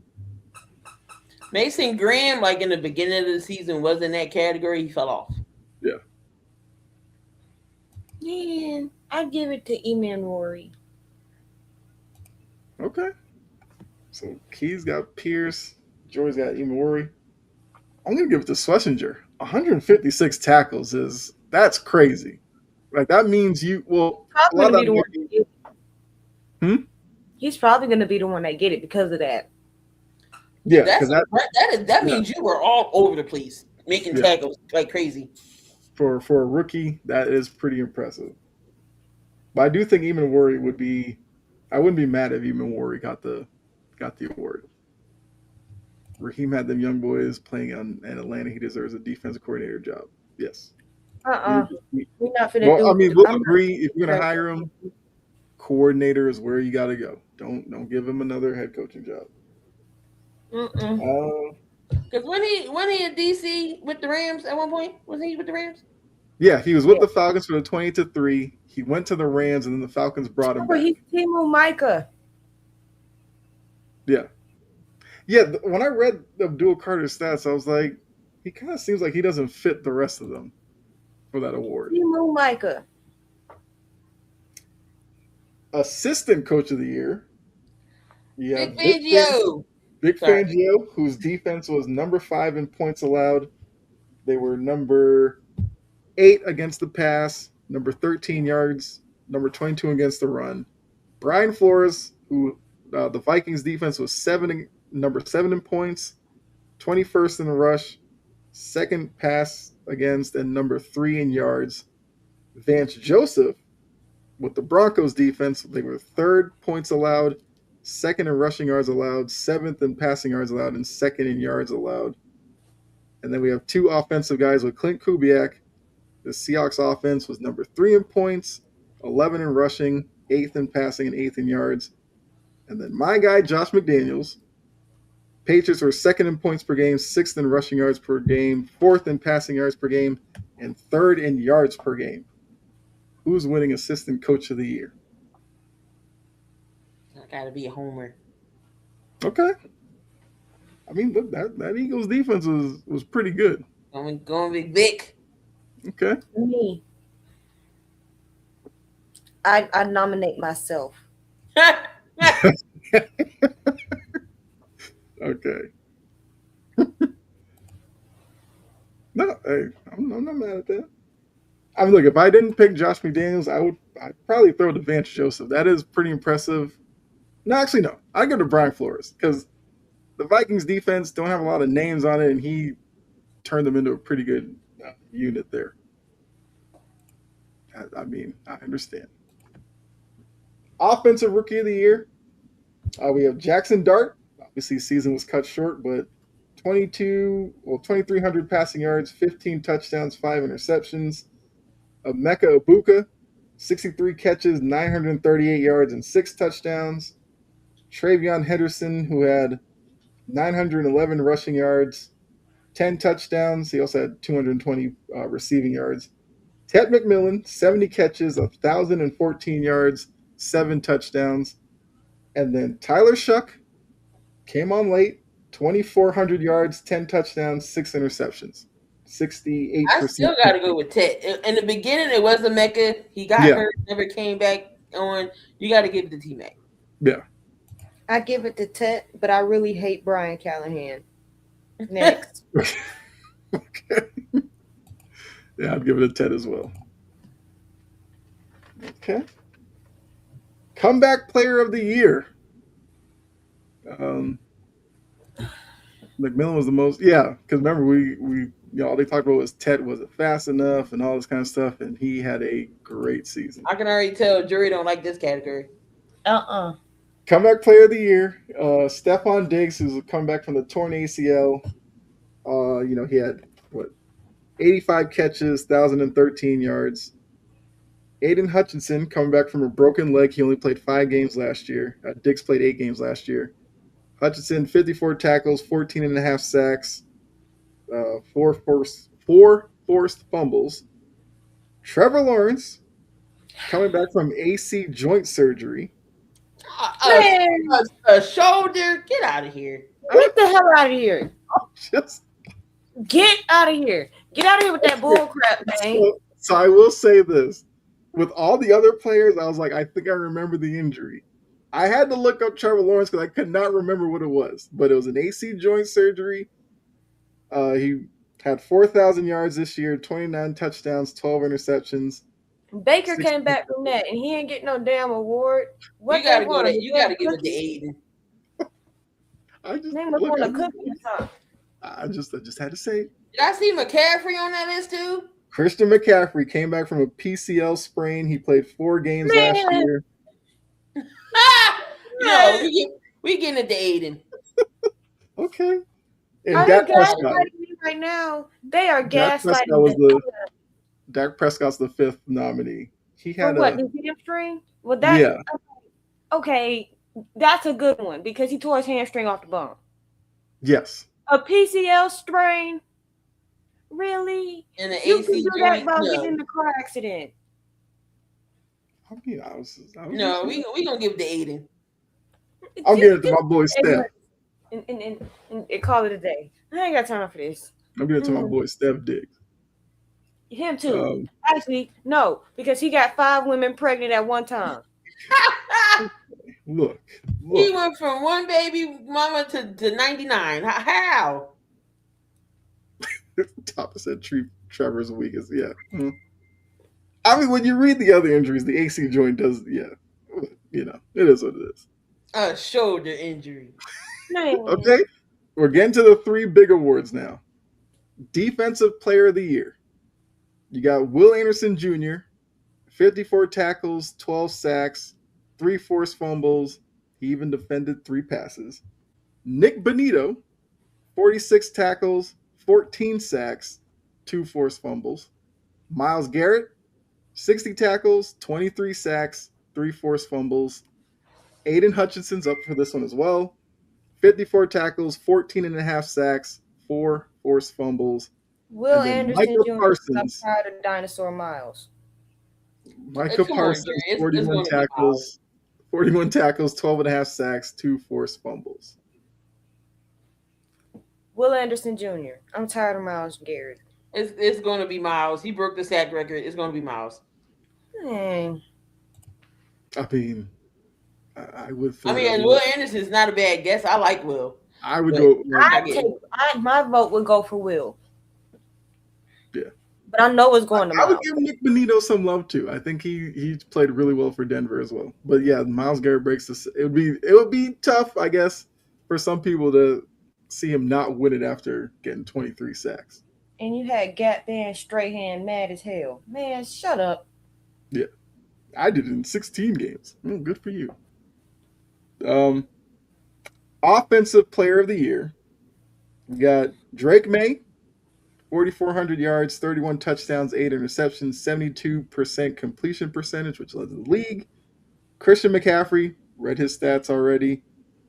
[SPEAKER 4] Mason Graham, like in the beginning of the season, was in that category. He fell off.
[SPEAKER 3] Yeah.
[SPEAKER 5] Man, I'd give it to Emanwari.
[SPEAKER 3] Okay. So Key's got Pierce, Joy's got Emenwari. I'm gonna give it to Schlesinger. 156 tackles that's crazy. Like that means you well a
[SPEAKER 5] Probably
[SPEAKER 3] lot of
[SPEAKER 5] gonna be
[SPEAKER 3] that
[SPEAKER 5] the one.
[SPEAKER 3] might be,
[SPEAKER 5] That get it. He's probably gonna be the one that get it because of that.
[SPEAKER 3] yeah,
[SPEAKER 4] That's
[SPEAKER 3] because
[SPEAKER 4] that means you were all over the place making
[SPEAKER 3] Yeah.
[SPEAKER 4] tackles like crazy.
[SPEAKER 3] for a rookie, that is pretty impressive. But I do think Emenwari would be I wouldn't be mad if Emenwari got the award. Raheem had them young boys playing in Atlanta. He deserves a defensive coordinator job. Yes.
[SPEAKER 5] We're not finna
[SPEAKER 3] Well,
[SPEAKER 5] do.
[SPEAKER 3] I mean, we'll
[SPEAKER 5] I'm not
[SPEAKER 3] agree if you're gonna
[SPEAKER 5] gonna-
[SPEAKER 3] hire him, coordinator is where you got to go. Don't give him another head coaching job.
[SPEAKER 5] Mm-mm.
[SPEAKER 4] Because when he in DC with the Rams at one point, was he with the Rams?
[SPEAKER 3] Yeah, he was with the Falcons for the 20-3. He went to the Rams, and then the Falcons brought him
[SPEAKER 5] But
[SPEAKER 3] back.
[SPEAKER 5] he's Timu Micah.
[SPEAKER 3] Yeah, yeah. When I read Abdul Carter's stats, I was like, he kind of seems like he doesn't fit the rest of them for that award.
[SPEAKER 5] Timu Micah.
[SPEAKER 3] Assistant Coach of the Year. Yeah,
[SPEAKER 4] Big Fangio.
[SPEAKER 3] Vic
[SPEAKER 4] Sorry.
[SPEAKER 3] Fangio, whose defense was number 5 in points allowed. They were number 8 against the pass, number 13 yards, number 22 against the run. Brian Flores, who the Vikings defense was number 7 in points, 21st in the rush, second pass against, and number 3 in yards. Vance Joseph, with the Broncos defense, they were 3rd points allowed, 2nd in rushing yards allowed, 7th in passing yards allowed, and 2nd in yards allowed. And then we have 2 offensive guys with Clint Kubiak. The Seahawks offense was number 3 in points, 11 in rushing, 8th in passing, and 8th in yards. And then my guy, Josh McDaniels. Patriots were 2nd in points per game, 6th in rushing yards per game, 4th in passing yards per game, and 3rd in yards per game. Who's winning Assistant Coach of the Year?
[SPEAKER 4] I gotta be a homer.
[SPEAKER 3] Okay. I mean, that Eagles defense was pretty good.
[SPEAKER 4] Going with Vic.
[SPEAKER 3] Okay.
[SPEAKER 5] Me. I nominate myself.
[SPEAKER 3] Okay. No, hey, I'm not mad at that. I mean, look, if I didn't pick Josh McDaniels, I'd probably throw to Vance Joseph. That is pretty impressive. No, actually, no. I'd go to Brian Flores because the Vikings defense don't have a lot of names on it, and he turned them into a pretty good unit there. I mean, I understand. Offensive Rookie of the Year. We have Jackson Dart. Obviously, season was cut short, but 2,300 passing yards, 15 touchdowns, 5 interceptions. Emeka Ibuka, 63 catches, 938 yards, and 6 touchdowns. Travion Henderson, who had 911 rushing yards, 10 touchdowns. He also had 220 receiving yards. Ted McMillan, 70 catches, 1,014 yards, 7 touchdowns. And then Tyler Shuck came on late, 2,400 yards, 10 touchdowns, 6 interceptions,
[SPEAKER 4] I
[SPEAKER 3] 68%.
[SPEAKER 4] still got to go with Ted. In the beginning, it was a Mecca. He got
[SPEAKER 3] Yeah,
[SPEAKER 4] hurt, never came back on. You got to give it to T Mac.
[SPEAKER 3] yeah.
[SPEAKER 5] I give it to Tet, but I really hate Brian Callahan. Next.
[SPEAKER 3] Okay. Yeah, I'd give it a Ted as well. Okay. Comeback player of the year. Um, McMillan was the most, yeah, because remember all they talked about was Ted wasn't fast enough and all this kind of stuff, and he had a great season.
[SPEAKER 4] I can already tell jury don't like this category.
[SPEAKER 3] Comeback player of the year, Stephon Diggs, who's come back from the torn ACL. He had 85 catches, 1,013 yards. Aiden Hutchinson coming back from a broken leg. He only played 5 games last year. Diggs played 8 games last year. Hutchinson, 54 tackles, 14 and a half sacks, four forced fumbles. Trevor Lawrence coming back from AC joint surgery.
[SPEAKER 4] A shoulder. Get out of here.
[SPEAKER 5] Get the hell out of here.
[SPEAKER 3] Just
[SPEAKER 5] Get out of here. Get out of here with that bull crap, man.
[SPEAKER 3] so I will say this. With all the other players, I was like, I think I remember the injury. I had to look up Trevor Lawrence because I could not remember what it was. But it was an AC joint surgery. He had 4,000 yards this year, 29 touchdowns, 12 interceptions.
[SPEAKER 5] Baker came back from that, and he ain't getting no damn award.
[SPEAKER 4] You gotta go to. You gotta give it to Aiden.
[SPEAKER 5] Name was on the cookie or something.
[SPEAKER 3] I just had to say.
[SPEAKER 4] Did I see McCaffrey on that list too?
[SPEAKER 3] Christian McCaffrey came back from a PCL sprain. He played 4 games last year.
[SPEAKER 4] No, we getting it to Aiden.
[SPEAKER 3] Okay. And
[SPEAKER 5] Are
[SPEAKER 3] Dak
[SPEAKER 5] you gaslighting me right now? They are gaslighting.
[SPEAKER 3] Dak Prescott's the 5th nominee. He had
[SPEAKER 5] his hamstring? Well, that
[SPEAKER 3] yeah.
[SPEAKER 5] Okay, that's a good one because he tore his hamstring off the bone.
[SPEAKER 3] Yes.
[SPEAKER 5] A PCL strain? Really?
[SPEAKER 4] And the
[SPEAKER 5] You
[SPEAKER 4] AC
[SPEAKER 5] can do that by getting in the car accident.
[SPEAKER 3] I mean, I was
[SPEAKER 4] no, we gonna give it to Aiden.
[SPEAKER 3] I'll give it to my boy Steph.
[SPEAKER 5] And call it a day. I ain't got time for this.
[SPEAKER 3] I'll give it to my boy Steph Diggs.
[SPEAKER 5] Him too. Actually, no, because he got 5 women pregnant at one time.
[SPEAKER 3] Look.
[SPEAKER 4] He went from one baby mama to 99. How?
[SPEAKER 3] Topper said Trevor's weakest. Yeah. Mm-hmm. I mean, when you read the other injuries, the AC joint does, yeah. It is what it is.
[SPEAKER 4] A shoulder injury.
[SPEAKER 3] Okay. We're getting to the 3 big awards now. Defensive Player of the Year. You got Will Anderson Jr., 54 tackles, 12 sacks, 3 forced fumbles. He even defended 3 passes. Nick Bonito, 46 tackles, 14 sacks, 2 forced fumbles. Myles Garrett, 60 tackles, 23 sacks, 3 forced fumbles. Aiden Hutchinson's up for this one as well. 54 tackles, 14 and a half sacks, 4 forced fumbles.
[SPEAKER 5] Will Anderson Jr. Parsons. I'm proud of Dinosaur Miles.
[SPEAKER 3] Micah Parsons, 41 tackles, 12 and a half sacks, 2 forced fumbles.
[SPEAKER 5] Will Anderson Jr. I'm tired of Myles Garrett.
[SPEAKER 4] It's going to be Miles. He broke the sack record. It's going to be Miles.
[SPEAKER 5] Dang.
[SPEAKER 3] I mean, I would.
[SPEAKER 4] And Will Anderson's not a bad guess. I like Will.
[SPEAKER 3] I would go.
[SPEAKER 5] My vote would go for Will.
[SPEAKER 3] Yeah.
[SPEAKER 5] But I know it's going to Miles.
[SPEAKER 3] I would give Nick Bonito some love too. I think he played really well for Denver as well. But yeah, Myles Garrett breaks this. It would be tough, I guess, for some people to see him not win it after getting 23 sacks.
[SPEAKER 5] And you had Gap Band Strahan mad as hell. Man, shut up.
[SPEAKER 3] Yeah. I did it in 16 games. Good for you. Offensive Player of the Year. We got Drake May, 4,400 yards, 31 touchdowns, 8 interceptions, 72% completion percentage, which led the league. Christian McCaffrey, read his stats already.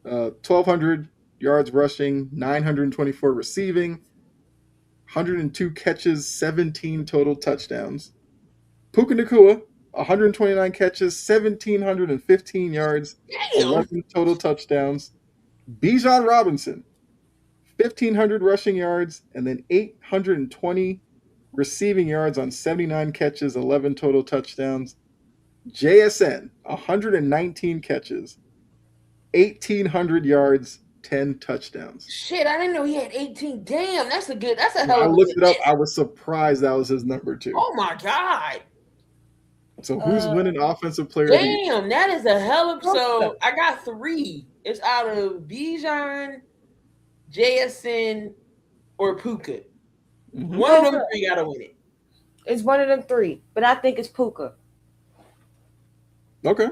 [SPEAKER 3] 1,200 yards rushing, 924 receiving, 102 catches, 17 total touchdowns. Puka Nakua, 129 catches, 1,715 yards,
[SPEAKER 4] Damn.
[SPEAKER 3] 11 total touchdowns. Bijan Robinson, 1,500 rushing yards, and then 820 receiving yards on 79 catches, 11 total touchdowns. JSN, 119 catches, 1,800 yards, 10 touchdowns.
[SPEAKER 4] Shit, I didn't know he had 18. Damn, that's a
[SPEAKER 3] When
[SPEAKER 4] hell
[SPEAKER 3] I
[SPEAKER 4] of a
[SPEAKER 3] looked
[SPEAKER 4] good
[SPEAKER 3] it up,
[SPEAKER 4] list.
[SPEAKER 3] I was surprised that was his number two.
[SPEAKER 4] Oh my god.
[SPEAKER 3] So who's
[SPEAKER 5] Uh,
[SPEAKER 3] winning Offensive Player of the Year?
[SPEAKER 4] Damn, that is a hell of
[SPEAKER 5] Puka.
[SPEAKER 4] so I got three. It's out of Bijan, JSN, or Puka.
[SPEAKER 3] Mm-hmm.
[SPEAKER 4] One of them
[SPEAKER 5] Puka
[SPEAKER 4] three gotta win it.
[SPEAKER 5] is one of them three, but I think it's Puka.
[SPEAKER 3] Okay.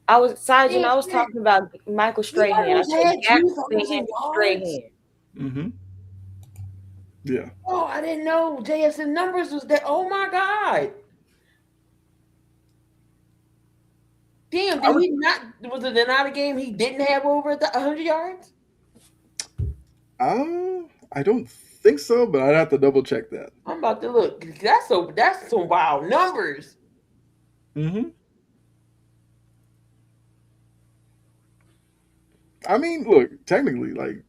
[SPEAKER 5] I was Sajin,
[SPEAKER 4] Damn,
[SPEAKER 5] I was talking about Michael
[SPEAKER 4] he
[SPEAKER 5] Strahan. I
[SPEAKER 4] almost
[SPEAKER 5] said
[SPEAKER 4] had
[SPEAKER 5] Jackson
[SPEAKER 4] 2,000 yards.
[SPEAKER 5] Strahan.
[SPEAKER 3] Mm-hmm. Yeah.
[SPEAKER 4] Oh, I didn't know JSN numbers was that. Oh my god. Damn,
[SPEAKER 3] I
[SPEAKER 4] did
[SPEAKER 3] would,
[SPEAKER 4] he not? Was it not a game he didn't have over 100 yards?
[SPEAKER 3] I don't think so, but I'd have to double check that.
[SPEAKER 4] I'm about to look. That's some wild numbers.
[SPEAKER 3] Mm-hmm. I mean, look, technically, like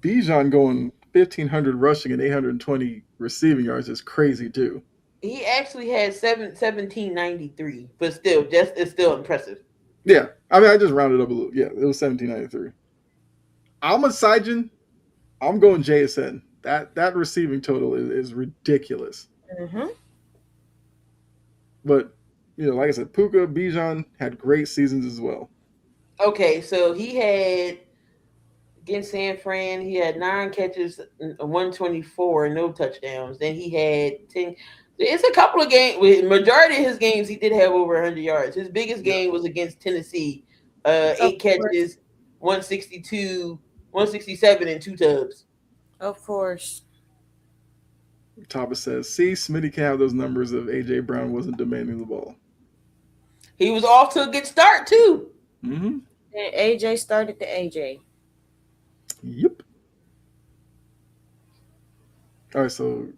[SPEAKER 3] Bijan going 1,500 rushing and 820 receiving yards is crazy too.
[SPEAKER 4] He actually had 1793, but still, just it's still impressive.
[SPEAKER 3] Yeah, I mean, I just rounded up a little. Yeah, it was 1,793. I'm a Sajin. I'm going JSN. That receiving total is ridiculous.
[SPEAKER 5] Mm-hmm.
[SPEAKER 3] But like I said, Puka Bijan had great seasons as well.
[SPEAKER 4] Okay, so he had against San Fran, he had 9 catches, 124, no touchdowns. Then he had 10. It's a couple of games. With majority of his games, he did have over 100 yards. His biggest
[SPEAKER 3] Yeah.
[SPEAKER 4] game was against Tennessee,
[SPEAKER 5] Of
[SPEAKER 4] 8 catches, 162, 167, and 2 tubs.
[SPEAKER 5] Of course.
[SPEAKER 3] Thomas says, "See, Smitty can have those numbers if AJ Brown wasn't demanding the ball."
[SPEAKER 4] He was off to a good start too.
[SPEAKER 3] Mm-hmm.
[SPEAKER 5] And AJ started the AJ.
[SPEAKER 3] Yep. All right, so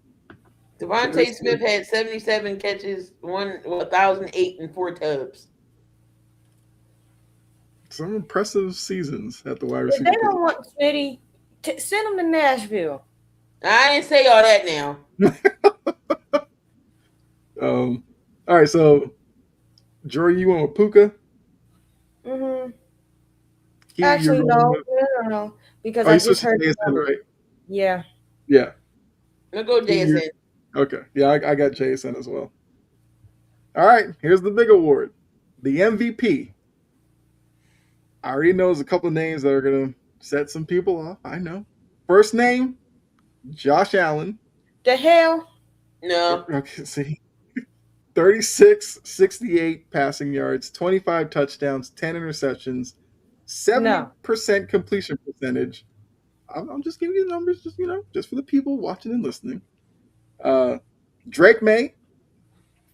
[SPEAKER 4] Devontae Smith had 77 catches, 1,008, and 4 tubs.
[SPEAKER 3] some impressive seasons at the wide
[SPEAKER 5] If
[SPEAKER 3] receiver
[SPEAKER 5] they don't
[SPEAKER 3] position.
[SPEAKER 5] want Smitty, send him to Nashville.
[SPEAKER 4] I didn't say all that now.
[SPEAKER 3] All right, so Jory, you went with Puka.
[SPEAKER 5] Mm-hmm.
[SPEAKER 3] Keith, you're
[SPEAKER 5] Actually,
[SPEAKER 3] going
[SPEAKER 5] no,
[SPEAKER 3] with.
[SPEAKER 5] no, because
[SPEAKER 3] Oh,
[SPEAKER 5] I
[SPEAKER 3] you
[SPEAKER 5] just
[SPEAKER 3] switched to
[SPEAKER 5] heard the
[SPEAKER 3] JSN,
[SPEAKER 5] number.
[SPEAKER 3] right?
[SPEAKER 5] Yeah.
[SPEAKER 3] Yeah.
[SPEAKER 4] Let's go
[SPEAKER 3] Keith,
[SPEAKER 4] JSN.
[SPEAKER 3] okay. Yeah, I got JSN as well. All right, here's the big award, the MVP. I already know there's a couple of names that are gonna set some people off. I know. First name, Josh Allen.
[SPEAKER 5] The hell?
[SPEAKER 4] No.
[SPEAKER 3] Okay, see. 36, 68 passing yards, 25 touchdowns, 10 interceptions, 70% completion percentage. I'm just giving you the numbers, just for the people watching and listening. Drake May,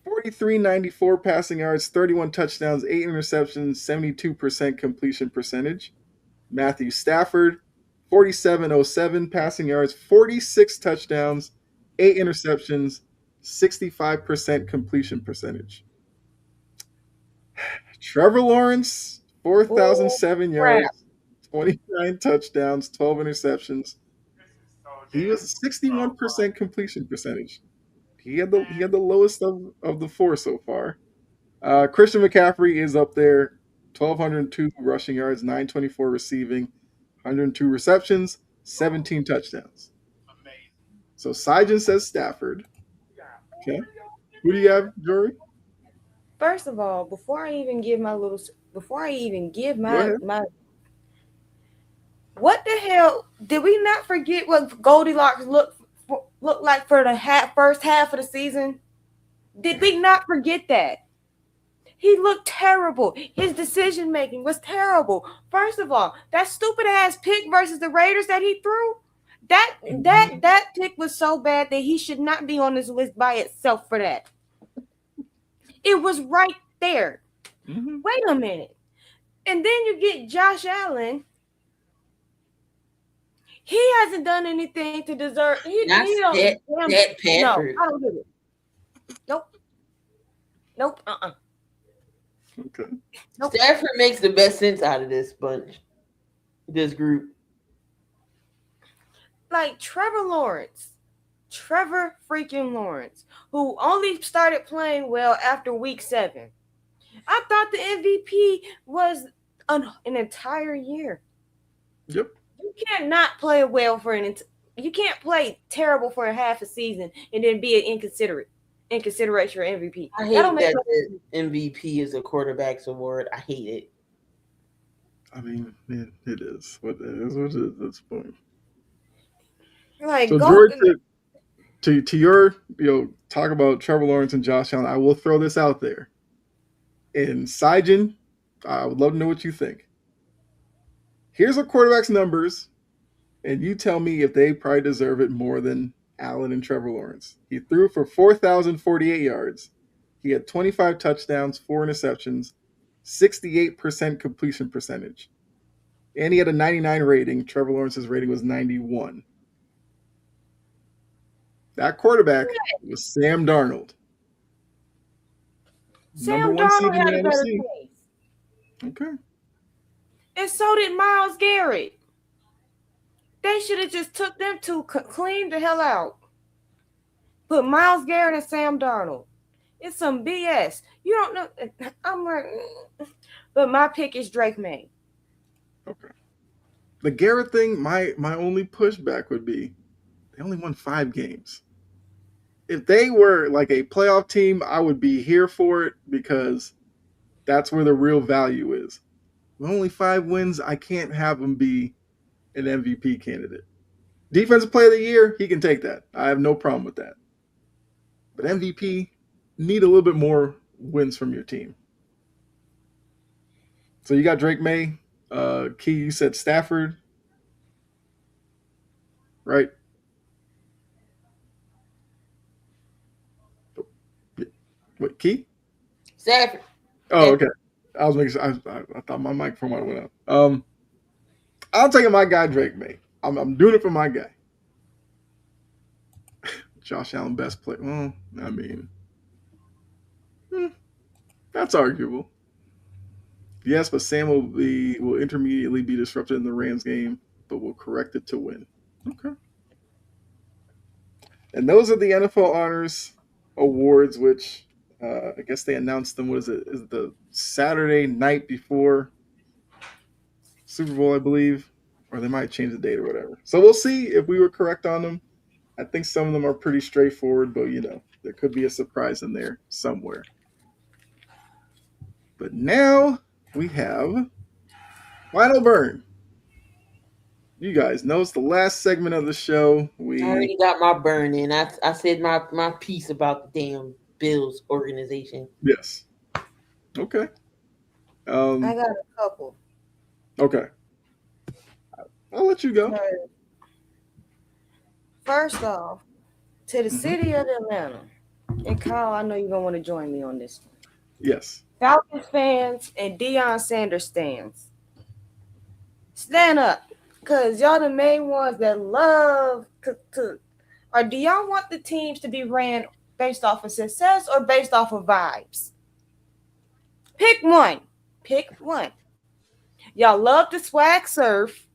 [SPEAKER 3] 43.94 passing yards, 31 touchdowns, 8 interceptions, 72% completion percentage. Matthew Stafford, 47.07 passing yards, 46 touchdowns, 8 interceptions, 65% completion percentage. Trevor Lawrence,
[SPEAKER 5] Oh
[SPEAKER 3] 4,007
[SPEAKER 5] crap!
[SPEAKER 3] yards, 29 touchdowns, 12 interceptions. He was 61% completion percentage. He had the lowest of the four so far. Christian McCaffrey is up there, 1,202 rushing yards, 924 receiving, 102 receptions, 17 touchdowns. So Sajin says Stafford. Okay. Who do you have, Jory?
[SPEAKER 5] First of all, before I even give
[SPEAKER 3] Go ahead.
[SPEAKER 5] my, what the hell did we not forget what Goldilocks looked like for the first half of the season? Did we not forget that? He looked terrible. His decision making was terrible. First of all, that stupid ass pick versus the Raiders that he threw, that pick was so bad that he should not be on this list by itself for that. It was right there.
[SPEAKER 3] Mm-hmm.
[SPEAKER 5] Wait a minute. And then you get Josh Allen. He hasn't done anything to deserve.
[SPEAKER 4] Not
[SPEAKER 5] He don't.
[SPEAKER 4] that
[SPEAKER 5] No,
[SPEAKER 4] Pafford.
[SPEAKER 5] I don't do it. Nope. Nope.
[SPEAKER 3] Okay.
[SPEAKER 5] Nope.
[SPEAKER 4] Stafford makes the best sense out of this bunch, this group.
[SPEAKER 5] Like Trevor freaking Lawrence, who only started playing well after week 7. I thought the MVP was an entire year.
[SPEAKER 3] Yep.
[SPEAKER 5] You can't not play well for you can't play terrible for a half a season and then be in consideration for MVP.
[SPEAKER 4] I hate that the MVP is a quarterback's award. I hate it.
[SPEAKER 3] I mean, it is what it is. What it is at this point.
[SPEAKER 5] Like,
[SPEAKER 3] so, George, to your talk about Trevor Lawrence and Josh Allen, I will throw this out there. And Sijin, I would love to know what you think. Here's a quarterback's numbers, and you tell me if they probably deserve it more than Allen and Trevor Lawrence. He threw for 4,048 yards. He had 25 touchdowns, 4 interceptions, 68% completion percentage. And he had a 99 rating. Trevor Lawrence's rating was 91. That quarterback was Sam Darnold.
[SPEAKER 5] Sam Darnold had a better case.
[SPEAKER 3] Okay.
[SPEAKER 5] And so did Myles Garrett. They should have just took them two clean the hell out. Put Myles Garrett and Sam Darnold. It's some BS. You don't know. I'm like, but my pick is Drake May.
[SPEAKER 3] Okay. The Garrett thing, my only pushback would be they only won 5 games. If they were like a playoff team, I would be here for it because that's where the real value is. With only 5 wins, I can't have him be an MVP candidate. Defensive Player of the Year, he can take that. I have no problem with that. But MVP, need a little bit more wins from your team. So you got Drake May. Key, you said Stafford. Right? What, Key?
[SPEAKER 4] Stafford.
[SPEAKER 3] Oh, okay. I was making sure. I thought my microphone might have went up. I'm taking my guy Drake May. I'm doing it for my guy. Josh Allen, best player. Well, I mean, that's arguable. Yes, but Sam will intermediately be disrupted in the Rams game, but will correct it to win. Okay. And those are the NFL Honors Awards, which I guess they announced them. What is it? Is it the Saturday night before Super Bowl, I believe, or they might change the date or whatever. So we'll see if we were correct on them. I think some of them are pretty straightforward, but there could be a surprise in there somewhere. But now we have Final Burn. You guys know it's the last segment of the show.
[SPEAKER 4] I already got my burn in. I said my piece about the damn Bills organization.
[SPEAKER 3] Yes. Okay.
[SPEAKER 5] I got a couple.
[SPEAKER 3] Okay. I'll let you go.
[SPEAKER 5] First off, to the city of Atlanta, and Kyle, I know you're going to want to join me on this one.
[SPEAKER 3] Yes.
[SPEAKER 5] Falcons fans and Deion Sanders stands. Stand up, because y'all the main ones that love to or do y'all want the teams to be ran based off of success or based off of vibes? Pick one. Pick one. Y'all love to swag surf.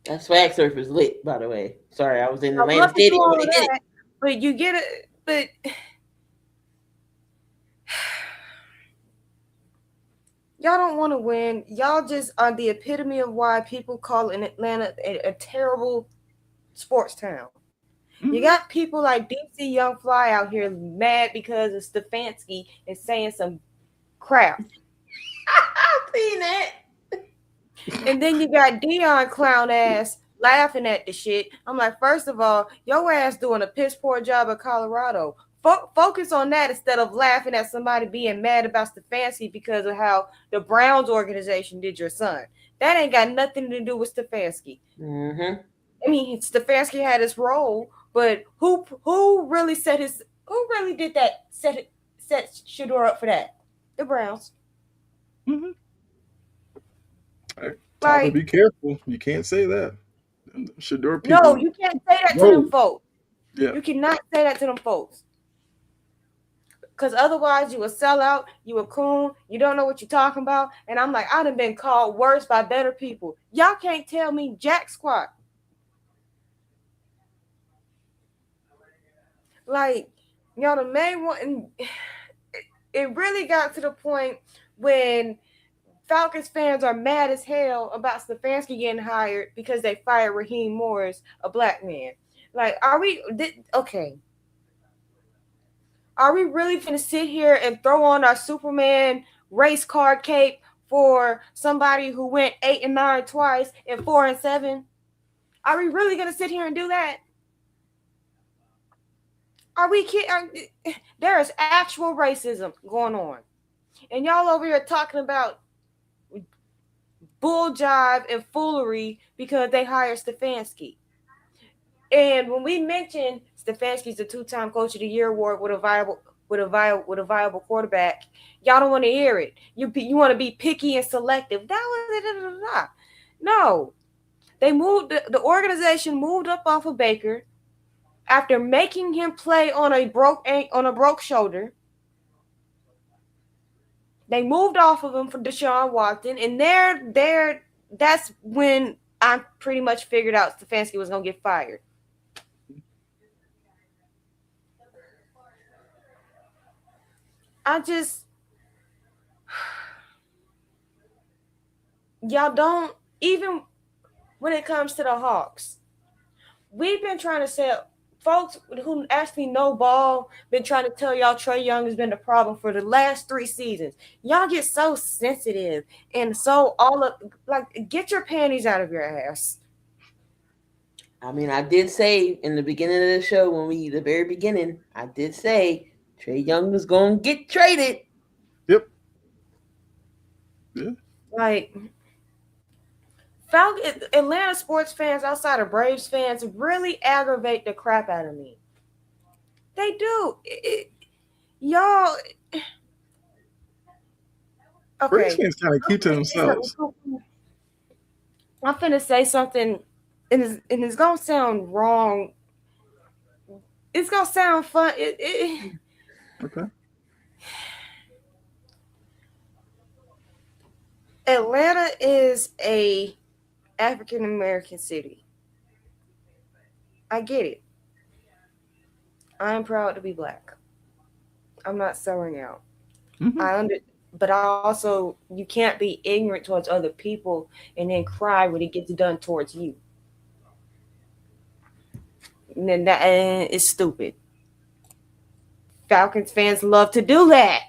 [SPEAKER 4] That swag surf is lit, by the way. Sorry, I was in Atlanta Stadium when they did it.
[SPEAKER 5] But you get it. But y'all don't want to win. Y'all just are the epitome of why people call Atlanta a terrible sports town. Mm-hmm. You got people like DC Young Fly out here mad because of Stefanski and saying some crap.
[SPEAKER 4] I've seen that.
[SPEAKER 5] And then you got Deion clown ass laughing at the shit. I'm like, first of all, your ass doing a piss poor job at Colorado. Focus on that instead of laughing at somebody being mad about Stefanski because of how the Browns organization did your son. That ain't got nothing to do with Stefanski.
[SPEAKER 4] Mm-hmm.
[SPEAKER 5] I mean, Stefanski had his role, but who really did that? Set Shador up for that? The Browns.
[SPEAKER 3] Mm-hmm. Alpha, be
[SPEAKER 5] Like,
[SPEAKER 3] careful. You can't say that. Shador
[SPEAKER 5] no,
[SPEAKER 3] people.
[SPEAKER 5] you can't say that to them
[SPEAKER 3] Whoa.
[SPEAKER 5] folks.
[SPEAKER 3] Yeah.
[SPEAKER 5] You cannot say that to them folks. Because otherwise, you a sellout, you a coon, you don't know what you're talking about. And I'm like, I done been called worse by better people. Y'all can't tell me jack squat. Like, y'all, the main one, and it really got to the point when Falcons fans are mad as hell about Stefanski getting hired because they fired Raheem Morris, a black man. Like, okay? Are we really gonna sit here and throw on our Superman race car cape for somebody who went 8-9 twice and 4-7? Are we really gonna sit here and do that? Are we kidding? There is actual racism going on, and y'all over here talking about bull jive and foolery because they hired Stefanski. And when we mentioned Stefanski's the 2-time Coach of the Year award with a viable quarterback, y'all don't want to hear it. You want to be picky and selective. No, they moved the organization moved up off of Baker after making him play on a broke shoulder. They moved off of him for Deshaun Watson, and that's when I pretty much figured out Stefanski was gonna get fired. I just y'all don't even when it comes to the Hawks. We've been trying to say folks who actually know ball been trying to tell y'all Trae Young has been the problem for the last 3 seasons. Y'all get so sensitive and so get your panties out of your ass.
[SPEAKER 4] I mean, I did say in the beginning of the show the very beginning, I did say Trae Young was gonna get traded.
[SPEAKER 3] Yep. Yeah.
[SPEAKER 5] Like Atlanta sports fans outside of Braves fans really aggravate the crap out of me. They do. Y'all. Okay.
[SPEAKER 3] Braves fans kind of keep to themselves.
[SPEAKER 5] I'm finna say something, and it's gonna sound wrong. It's gonna sound fun.
[SPEAKER 3] Okay.
[SPEAKER 5] Atlanta is a African American city. I get it. I'm proud to be black. I'm not selling out.
[SPEAKER 3] Mm-hmm.
[SPEAKER 5] But also you can't be ignorant towards other people and then cry when it gets done towards you. And then that is stupid. Falcons fans love to do that.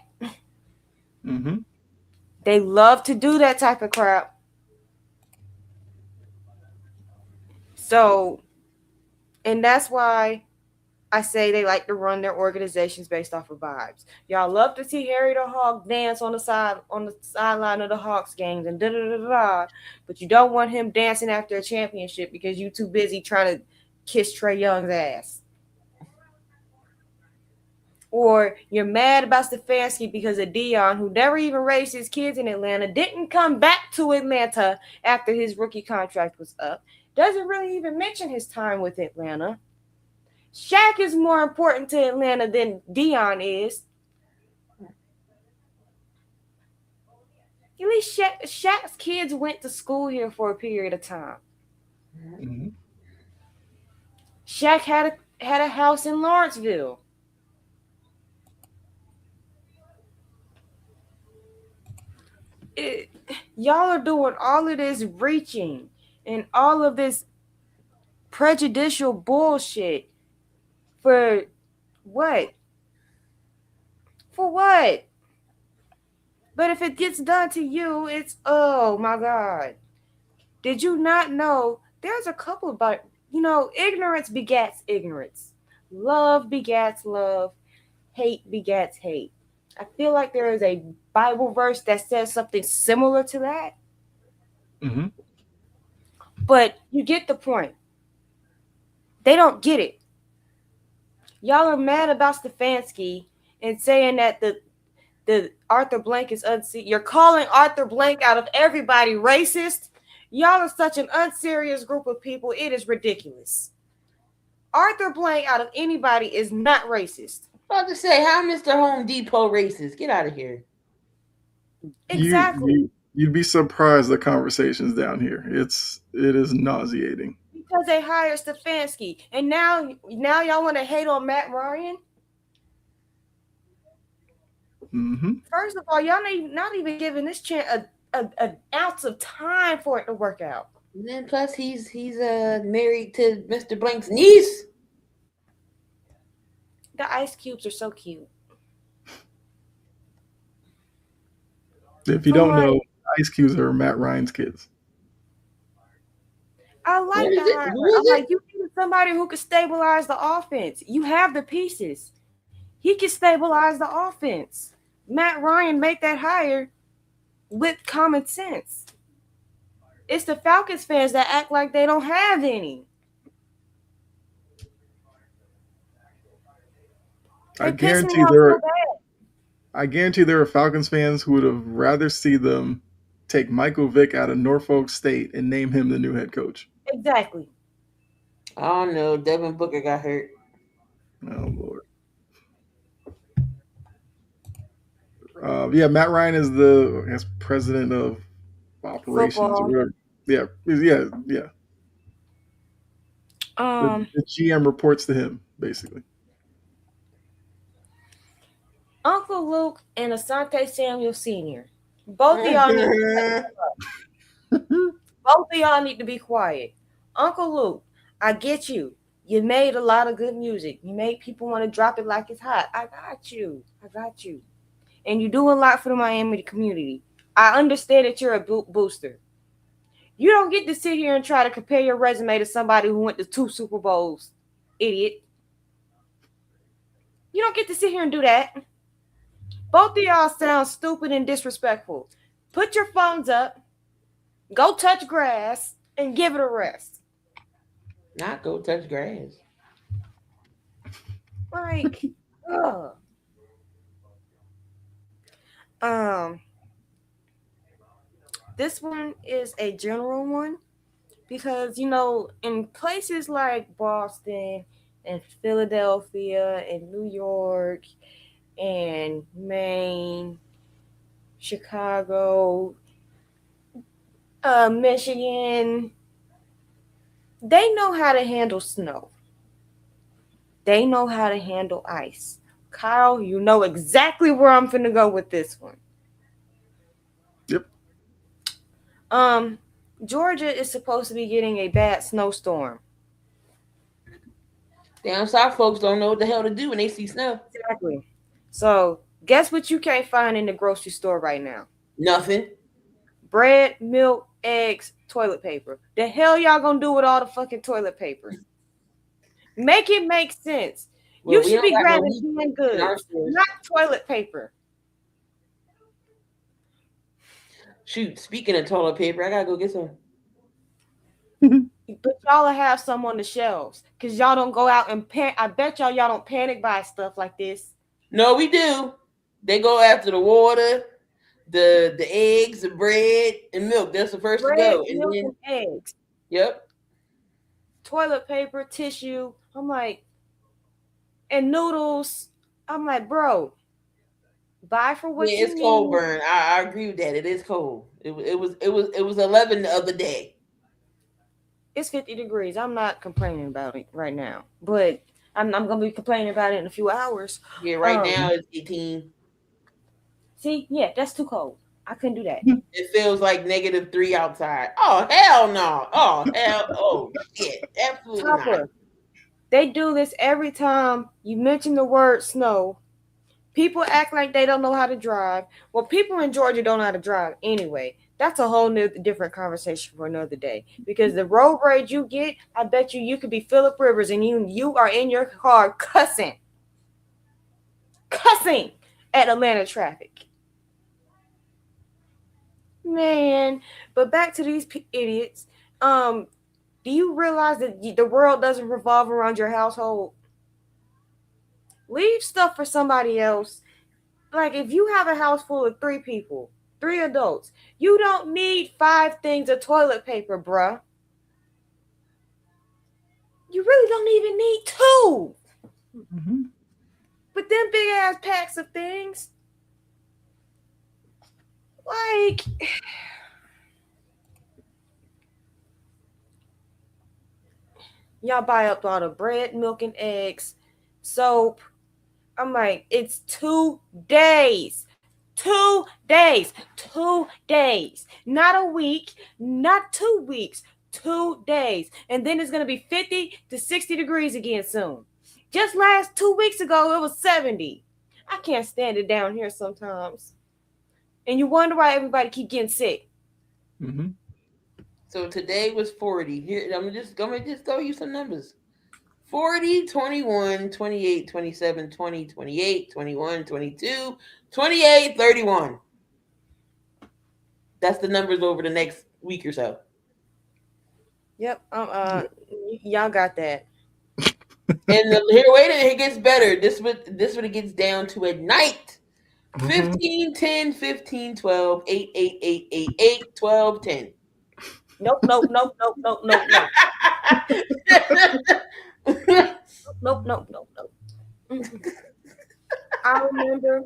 [SPEAKER 3] Mm-hmm.
[SPEAKER 5] They love to do that type of crap. So, and that's why I say they like to run their organizations based off of vibes. Y'all love to see Harry the Hawk dance on the sideline of the Hawks games and but you don't want him dancing after a championship because you too busy trying to kiss Trae Young's ass. Or you're mad about Stefanski because of Dion, who never even raised his kids in Atlanta, didn't come back to Atlanta after his rookie contract was up. Doesn't really even mention his time with Atlanta. Shaq is more important to Atlanta than Dion is. At least Shaq's kids went to school here for a period of time.
[SPEAKER 3] Mm-hmm.
[SPEAKER 5] Shaq had a house in Lawrenceville. Y'all are doing all of this reaching and all of this prejudicial bullshit for what? For what? But if it gets done to you, it's oh my God. Did you not know there's a couple of ignorance begets ignorance. Love begets love. Hate begets hate. I feel like there is a Bible verse that says something similar to that.
[SPEAKER 3] Mm-hmm.
[SPEAKER 5] But you get the point. They don't get it. Y'all are mad about Stefanski and saying that the Arthur Blank is unseated. You're calling Arthur Blank out of everybody racist. Y'all are such an unserious group of people. It is ridiculous. Arthur Blank, out of anybody, is not racist.
[SPEAKER 4] About to say, how Mr. Home Depot racist? Get out of here.
[SPEAKER 5] Exactly.
[SPEAKER 3] You'd be surprised the conversations down here. It is nauseating.
[SPEAKER 5] Because they hired Stefanski. And now y'all want to hate on Matt Ryan?
[SPEAKER 3] Mm-hmm.
[SPEAKER 5] First of all, y'all not even giving this chance an ounce of time for it to work out.
[SPEAKER 4] And then plus he's married to Mr. Blank's niece.
[SPEAKER 5] The ice cubes are so cute.
[SPEAKER 3] If you don't know, Ice Cubes are Matt Ryan's kids.
[SPEAKER 5] I like
[SPEAKER 4] Who is
[SPEAKER 5] that. I'm
[SPEAKER 4] it?
[SPEAKER 5] like, you need somebody who can stabilize the offense. You have the pieces. He can stabilize the offense. Matt Ryan made that hire with common sense. It's the Falcons fans that act like they don't have any.
[SPEAKER 3] I guarantee there are Falcons fans who would have rather see them take Michael Vick out of Norfolk State and name him the new head coach.
[SPEAKER 5] Exactly.
[SPEAKER 4] I don't know. Devin Booker got hurt.
[SPEAKER 3] Oh Lord. Yeah, Matt Ryan is the president of operations
[SPEAKER 5] Football.
[SPEAKER 3] or whatever. Yeah. The GM reports to him basically.
[SPEAKER 5] Uncle Luke and Asante Samuel Sr. Both of y'all need to Both of y'all need to be quiet. Uncle Luke, I get you. You made a lot of good music. You made people want to drop it like it's hot. I got you. And you do a lot for the Miami community. I understand that you're a booster. You don't get to sit here and try to compare your resume to somebody who went to 2 Super Bowls, idiot. You don't get to sit here and do that. Both of y'all sound stupid and disrespectful. Put your phones up, go touch grass, and give it a rest.
[SPEAKER 4] Not go touch grass.
[SPEAKER 5] Like, ugh. This one is a general one because, in places like Boston and Philadelphia and New York and Maine, Chicago, Michigan, they know how to handle snow. They know how to handle ice. Kyle, you know exactly where I'm finna go with this one.
[SPEAKER 3] Yep.
[SPEAKER 5] Georgia is supposed to be getting a bad snowstorm.
[SPEAKER 4] Down south folks don't know what the hell to do when they see snow.
[SPEAKER 5] Exactly. So, guess what you can't find in the grocery store right now?
[SPEAKER 4] Nothing.
[SPEAKER 5] Bread, milk, eggs, toilet paper. The hell y'all gonna do with all the fucking toilet paper? Make it make sense. Well, you should be grabbing canned goods, not toilet paper.
[SPEAKER 4] Shoot, speaking of toilet paper, I gotta go get some.
[SPEAKER 5] But y'all will have some on the shelves because y'all don't go out and I bet y'all don't panic buy stuff like this.
[SPEAKER 4] No, we do. They go after the water, the eggs, the bread, and milk. That's the first to go.
[SPEAKER 5] And milk and eggs.
[SPEAKER 4] Yep.
[SPEAKER 5] Toilet paper, tissue. I'm like, and noodles. I'm like, bro, buy for what you need.
[SPEAKER 4] It's cold, Burn. I agree with that. It is cold. It was 11 the other day.
[SPEAKER 5] It's 50 degrees. I'm not complaining about it right now, but I'm gonna be complaining about it in a few hours.
[SPEAKER 4] Yeah, right now it's 18.
[SPEAKER 5] See, yeah, that's too cold. I couldn't do that.
[SPEAKER 4] It feels like -3 outside. Oh hell no! Oh hell! Oh shit! Absolutely not.
[SPEAKER 5] They do this every time you mention the word snow. People act like they don't know how to drive. Well, people in Georgia don't know how to drive anyway. That's a whole new different conversation for another day. Because the road rage you get, I bet you could be Phillip Rivers and you are in your car cussing at Atlanta traffic. Man, but back to these idiots. Do you realize that the world doesn't revolve around your household? Leave stuff for somebody else. Like if you have a house full of 3 people, 3 adults. You don't need 5 things of toilet paper, bruh. You really don't even need 2.
[SPEAKER 3] Mm-hmm.
[SPEAKER 5] But them big ass packs of things, like, y'all buy up all the bread, milk, and eggs, soap. I'm like, it's 2 days. 2 days. 2 days. Not a week, not 2 weeks. 2 days. And then it's going to be 50 to 60 degrees again soon. Just last 2 weeks ago, it was 70. I can't stand it down here sometimes. And you wonder why everybody keep getting sick.
[SPEAKER 3] Mm-hmm.
[SPEAKER 4] So today was 40. Here, I'm just throw you some numbers. 40, 21, 28, 27, 20, 28, 21, 22, 28, 31. That's the numbers over the next week or so.
[SPEAKER 5] Yep. Y'all got that.
[SPEAKER 4] And here, wait, it gets better. This what it gets down to at night.
[SPEAKER 3] Mm-hmm.
[SPEAKER 4] 15, 10, 15, 12, 8, 8, 8, 8, 8, 12, 10.
[SPEAKER 5] Nope, nope, nope, nope, nope, nope, nope. Nope, nope, nope, nope. I remember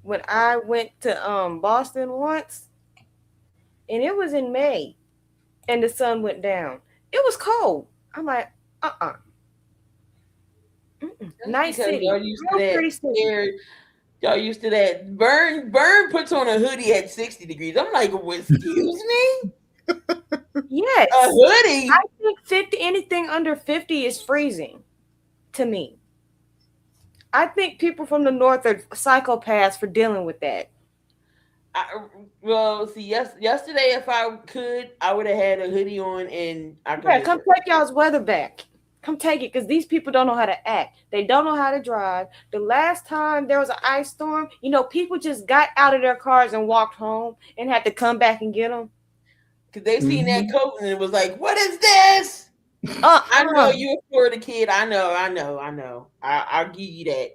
[SPEAKER 5] when I went to Boston once, and it was in May, and the sun went down. It was cold. I'm like, nice
[SPEAKER 4] Because
[SPEAKER 5] city,
[SPEAKER 4] y'all used to
[SPEAKER 5] real
[SPEAKER 4] that
[SPEAKER 5] pretty city.
[SPEAKER 4] scared. Y'all used to that. Burn puts on a hoodie at 60 degrees. I'm like, well, excuse me?
[SPEAKER 5] Yes,
[SPEAKER 4] A hoodie?
[SPEAKER 5] I think 50. Anything under 50 is freezing to me. I think people from the north are psychopaths for dealing with that.
[SPEAKER 4] Well, see, yesterday, if I could, I would have had a hoodie on and I could
[SPEAKER 5] Yeah,
[SPEAKER 4] just.
[SPEAKER 5] come take y'all's weather back. Come take it, because these people don't know how to act. They don't know how to drive. The last time there was an ice storm, people just got out of their cars and walked home and had to come back and get them.
[SPEAKER 4] Because they seen that
[SPEAKER 3] Mm-hmm.
[SPEAKER 4] coat and it was like, what is this? I know
[SPEAKER 5] Uh-uh.
[SPEAKER 4] you're a Florida kid. I know. I'll give you that.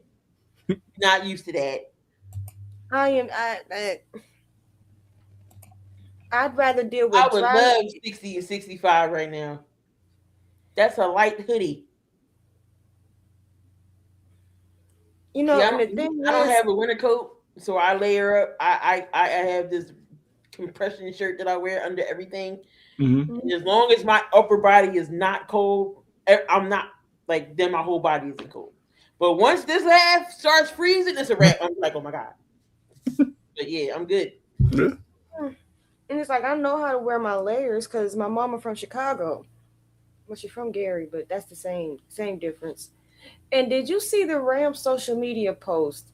[SPEAKER 4] Not used to that.
[SPEAKER 5] I'd rather deal
[SPEAKER 4] I
[SPEAKER 5] with
[SPEAKER 4] would
[SPEAKER 5] dry.
[SPEAKER 4] love 60 and 65 right now. That's a light hoodie. See,
[SPEAKER 5] And the thing
[SPEAKER 4] I don't
[SPEAKER 5] is,
[SPEAKER 4] have a winter coat, so I layer up. I have this compression shirt that I wear under everything.
[SPEAKER 3] Mm-hmm.
[SPEAKER 4] And as long as my upper body is not cold, I'm not like then my whole body isn't cold. But once this half starts freezing, it's a wrap. I'm like, oh my god. But yeah, I'm good.
[SPEAKER 3] Yeah.
[SPEAKER 5] and it's like I know how to wear my layers because my mama from Chicago. Well, she's from Gary, but that's the same difference. And did you see the Rams social media post?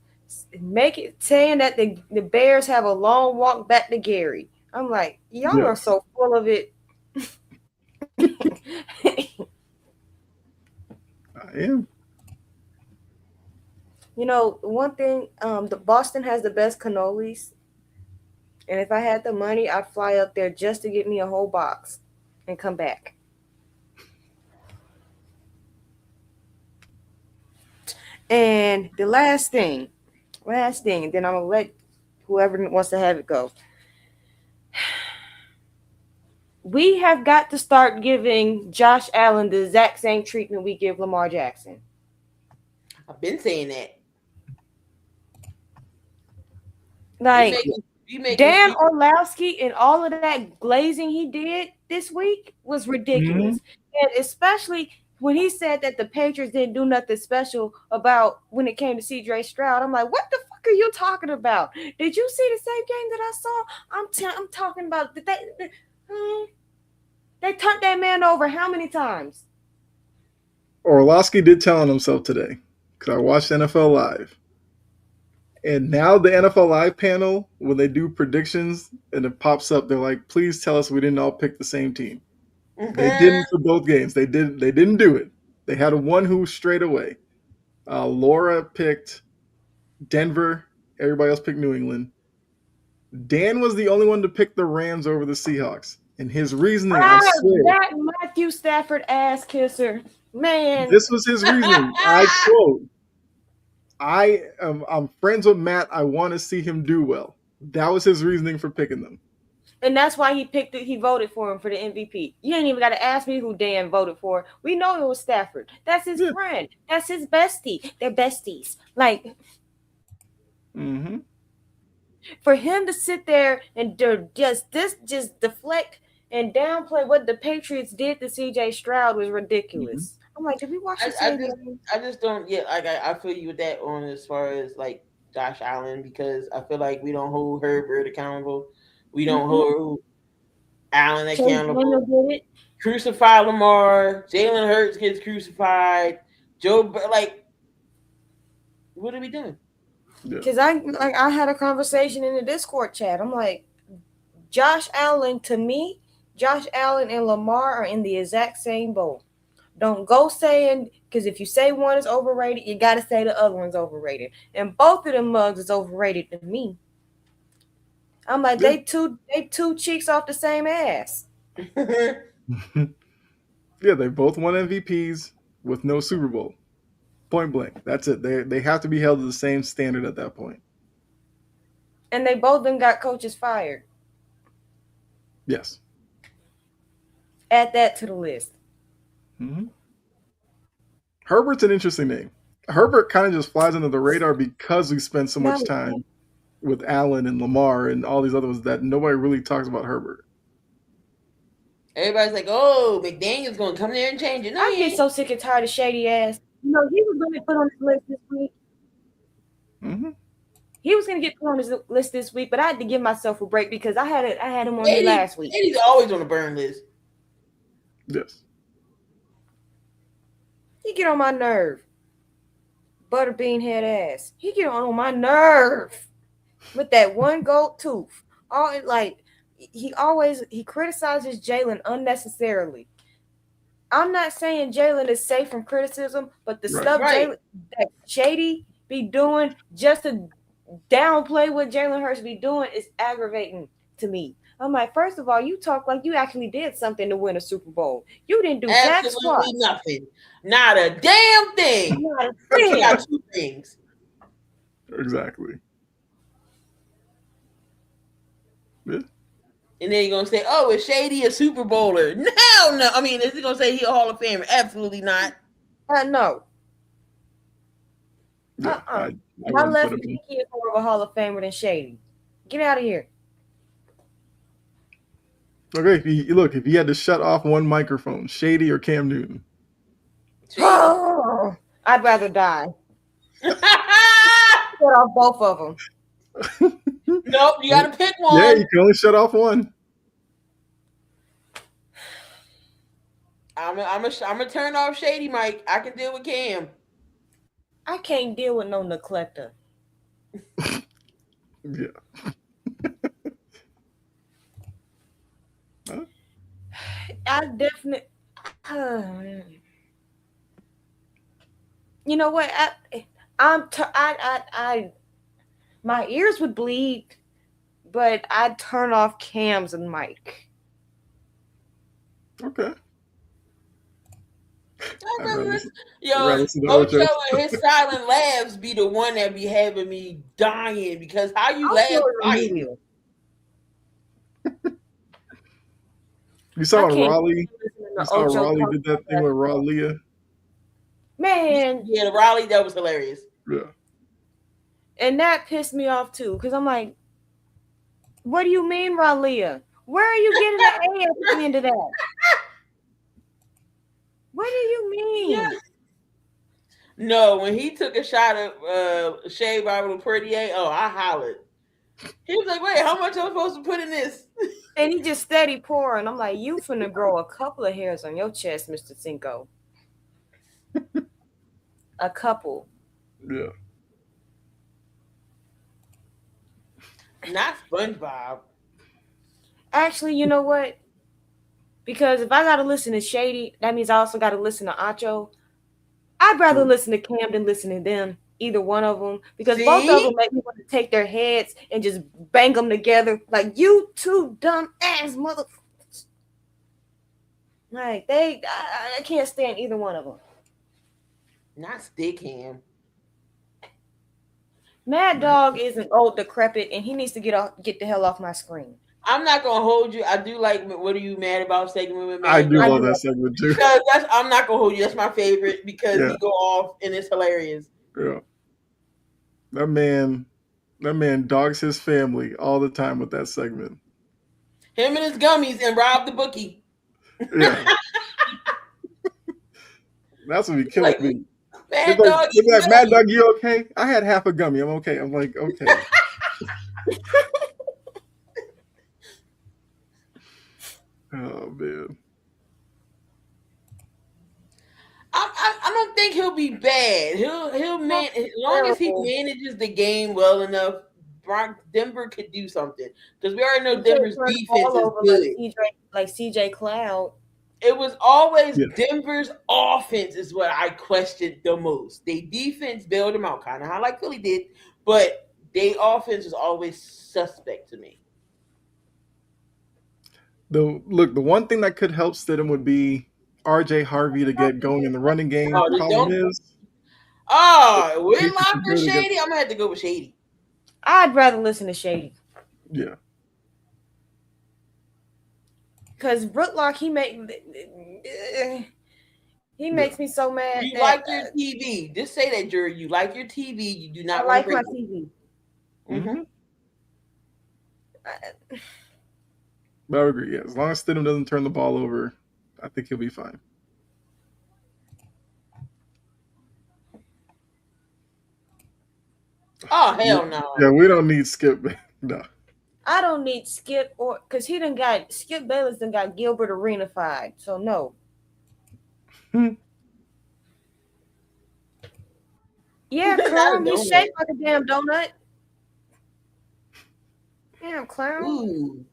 [SPEAKER 5] Make it saying that the Bears have a long walk back to Gary. I'm like, y'all are
[SPEAKER 3] Yes,
[SPEAKER 5] so full of it.
[SPEAKER 3] I am.
[SPEAKER 5] One thing, the Boston has the best cannolis, and if I had the money, I'd fly up there just to get me a whole box and come back. And the last thing, then I'm gonna let whoever wants to have it go. We have got to start giving Josh Allen the exact same treatment we give Lamar Jackson.
[SPEAKER 4] I've been saying that.
[SPEAKER 5] Like,
[SPEAKER 4] you making
[SPEAKER 5] Dan
[SPEAKER 4] me-
[SPEAKER 5] Orlovsky and all of that glazing he did this week was ridiculous. And especially when he said that the Patriots didn't do nothing special about when it came to CJ Stroud. I'm like, what the fuck are you talking about? Did you see the same game that I saw? I'm talking about that they turned that man over how many times?
[SPEAKER 3] Orlowski did tell on himself today because I watched NFL Live. And now the NFL Live panel, when they do predictions and it pops up, they're like, please tell us we didn't all pick the same team. They didn't for both games. They didn't do it. They had a one who straight away. Laura picked Denver. Everybody else picked New England. Dan was the only one to pick the Rams over the Seahawks. And his reasoning, I swear.
[SPEAKER 5] That Matthew Stafford ass kisser. Man.
[SPEAKER 3] This was his reasoning. I quote, I'm friends with Matt. I want to see him do well. That was his reasoning for picking them.
[SPEAKER 5] And that's why he picked it. He voted for him for the MVP. You ain't even got to ask me who Dan voted for. We know it was Stafford. That's his friend. That's his bestie. They're besties. Like, for him to sit there and just deflect and downplay what the Patriots did to C.J. Stroud was ridiculous. I'm like, did we watch the same game?
[SPEAKER 4] I just don't get like I feel you with that on as far as like Josh Allen, because I feel like we don't hold Herbert accountable. We don't hold Allen accountable. Crucify Lamar. Jalen Hurts gets crucified. Like, what are we doing?
[SPEAKER 5] Because I had a conversation in the Discord chat. I'm like, Josh Allen, to me, Josh Allen and Lamar are in the exact same boat. Don't go saying, because if you say one is overrated, you got to say the other one's overrated. And both of them mugs is overrated to me. I'm like, they two cheeks off the same ass.
[SPEAKER 3] Yeah, they both won MVPs with no Super Bowl. Point blank. That's it. They have to be held to the same standard at that point.
[SPEAKER 5] And they both then got coaches fired.
[SPEAKER 3] Yes.
[SPEAKER 5] Add that to the list.
[SPEAKER 3] Herbert's an interesting name. Herbert kind of just flies under the radar because we spend so much time with Allen and Lamar and all these other ones that nobody really talks about Herbert.
[SPEAKER 4] Everybody's like, "Oh, McDaniel's going to come there and change it." No,
[SPEAKER 5] I get so sick and tired of shady ass. You know, he was going to put on his list this week. He was going to get put on his list this week, but I had to give myself a break because I had him on here last week.
[SPEAKER 4] He's always on the burn list.
[SPEAKER 3] Yes.
[SPEAKER 5] He get on my nerve. Butterbean head ass. He get on my nerve with that one gold tooth. All like he criticizes Jalen unnecessarily. I'm not saying Jalen is safe from criticism, but the stuff Jalen that Shady be doing just to downplay what Jalen Hurts be doing is aggravating to me. I'm like, first of all, you talk like you actually did something to win a Super Bowl. You didn't do jack squat.
[SPEAKER 4] Nothing. Not a damn thing.
[SPEAKER 5] Not a thing.
[SPEAKER 4] You got two things.
[SPEAKER 3] Exactly. Yeah.
[SPEAKER 4] And then you're going to say, oh, is Shady a Super Bowler? Hell no. I mean, is he going to say he a Hall of Famer? Absolutely not.
[SPEAKER 5] No.
[SPEAKER 3] Yeah,
[SPEAKER 5] my left he is more of a Hall of Famer than Shady. Get out of here.
[SPEAKER 3] Okay, if he had to shut off one microphone, Shady or Cam Newton?
[SPEAKER 5] Oh, I'd rather die. Shut off both of them.
[SPEAKER 4] Nope, you got to pick one.
[SPEAKER 3] Yeah, you can only shut off one.
[SPEAKER 4] I'm gonna turn off Shady Mike. I can deal with Cam.
[SPEAKER 5] I can't deal with no neglector.
[SPEAKER 3] Yeah. Huh?
[SPEAKER 5] I definitely. You know what? My ears would bleed, but I'd turn off Cam's and mic.
[SPEAKER 4] Okay. Ocho and his silent laughs be the one that be having me dying because how you laugh fighting.
[SPEAKER 3] You saw Raleigh. Raleigh did that thing with Raleigh.
[SPEAKER 5] Man,
[SPEAKER 4] yeah, the Raleigh, that was hilarious.
[SPEAKER 3] Yeah,
[SPEAKER 5] and that pissed me off too because I'm like, what do you mean, Raleigh? Where are you getting the A at the end of that? What do you mean?
[SPEAKER 4] Yeah. No, when he took a shot at Shea Bible Perdier, I hollered. He was like, wait, how much am I supposed to put in this?
[SPEAKER 5] And he just steady pouring. I'm like, you finna grow a couple of hairs on your chest, Mr. Cinco. A couple.
[SPEAKER 3] Yeah.
[SPEAKER 4] Not SpongeBob.
[SPEAKER 5] Actually, you know what? Because if I got to listen to Shady, that means I also got to listen to Acho. I'd rather listen to Cam than listen to them, either one of them, because both of them make me want to take their heads and just bang them together. Like, you two dumb ass motherfuckers. Like, I can't stand either one of them.
[SPEAKER 4] Not Stick Cam.
[SPEAKER 5] Mad Dog is an old decrepit, and he needs to get the hell off my screen.
[SPEAKER 4] I'm not gonna hold you. I do like what are you mad about segment with
[SPEAKER 3] I
[SPEAKER 4] Mad
[SPEAKER 3] do
[SPEAKER 4] Dog
[SPEAKER 5] I
[SPEAKER 3] love
[SPEAKER 5] do.
[SPEAKER 3] that segment too.
[SPEAKER 4] because I'm not gonna hold you. That's my favorite because
[SPEAKER 3] Yeah,
[SPEAKER 4] he go off and it's hilarious.
[SPEAKER 3] yeah. That man, that man dogs his family all the time with that segment.
[SPEAKER 4] Him and his gummies and Rob the bookie.
[SPEAKER 3] Yeah, that's what be killing
[SPEAKER 4] Like
[SPEAKER 3] me.
[SPEAKER 4] Mad Dog
[SPEAKER 3] They'd be
[SPEAKER 4] eating
[SPEAKER 3] like, Mad
[SPEAKER 4] gummies.
[SPEAKER 3] Dog, you okay? I had half a gummy. I'm okay. I'm like, okay. Oh man.
[SPEAKER 4] I don't think he'll be bad. He'll
[SPEAKER 5] Not
[SPEAKER 4] man as long as he
[SPEAKER 5] terrible.
[SPEAKER 4] manages the game well enough. Denver could do something because we already
[SPEAKER 5] He
[SPEAKER 4] know
[SPEAKER 5] can't
[SPEAKER 4] Denver's
[SPEAKER 5] turn the
[SPEAKER 4] defense
[SPEAKER 5] ball
[SPEAKER 4] is
[SPEAKER 5] over
[SPEAKER 4] good.
[SPEAKER 5] like CJ Cloud.
[SPEAKER 4] It was always
[SPEAKER 3] Yeah.
[SPEAKER 4] Denver's offense is what I questioned the most. They defense bailed them out, kind of how like Philly did, but they offense was always suspect to me.
[SPEAKER 3] The one thing that could help Stidham would be RJ Harvey to get going in the running game.
[SPEAKER 4] Oh, just
[SPEAKER 3] Problem
[SPEAKER 4] don't.
[SPEAKER 3] is,
[SPEAKER 4] Oh,
[SPEAKER 3] the
[SPEAKER 4] with
[SPEAKER 3] Patriots are
[SPEAKER 4] Locker
[SPEAKER 3] good against.
[SPEAKER 4] Shady, I'm gonna have to go with Shady.
[SPEAKER 5] I'd rather listen to Shady
[SPEAKER 3] Yeah.
[SPEAKER 5] because Brooklock he
[SPEAKER 3] Yeah.
[SPEAKER 5] makes me so mad
[SPEAKER 4] You
[SPEAKER 5] that
[SPEAKER 4] like your TV. Just say that, Jury. You like your TV. You do
[SPEAKER 5] I
[SPEAKER 4] not want to
[SPEAKER 5] like
[SPEAKER 4] break
[SPEAKER 5] my
[SPEAKER 4] it.
[SPEAKER 5] TV.
[SPEAKER 4] Mm-hmm.
[SPEAKER 3] But I would agree. Yeah. As long as Stidham doesn't turn the ball over, I think he'll be fine.
[SPEAKER 4] Oh hell no.
[SPEAKER 3] Yeah, we don't need Skip. No.
[SPEAKER 5] I don't need Skip or because he done got Skip Bayless done got Gilbert Arenafied. So no.
[SPEAKER 3] Hmm.
[SPEAKER 5] Yeah,
[SPEAKER 4] Not a
[SPEAKER 5] clown. He's
[SPEAKER 4] donut.
[SPEAKER 5] shaped like a damn donut. Damn clown.
[SPEAKER 4] Ooh,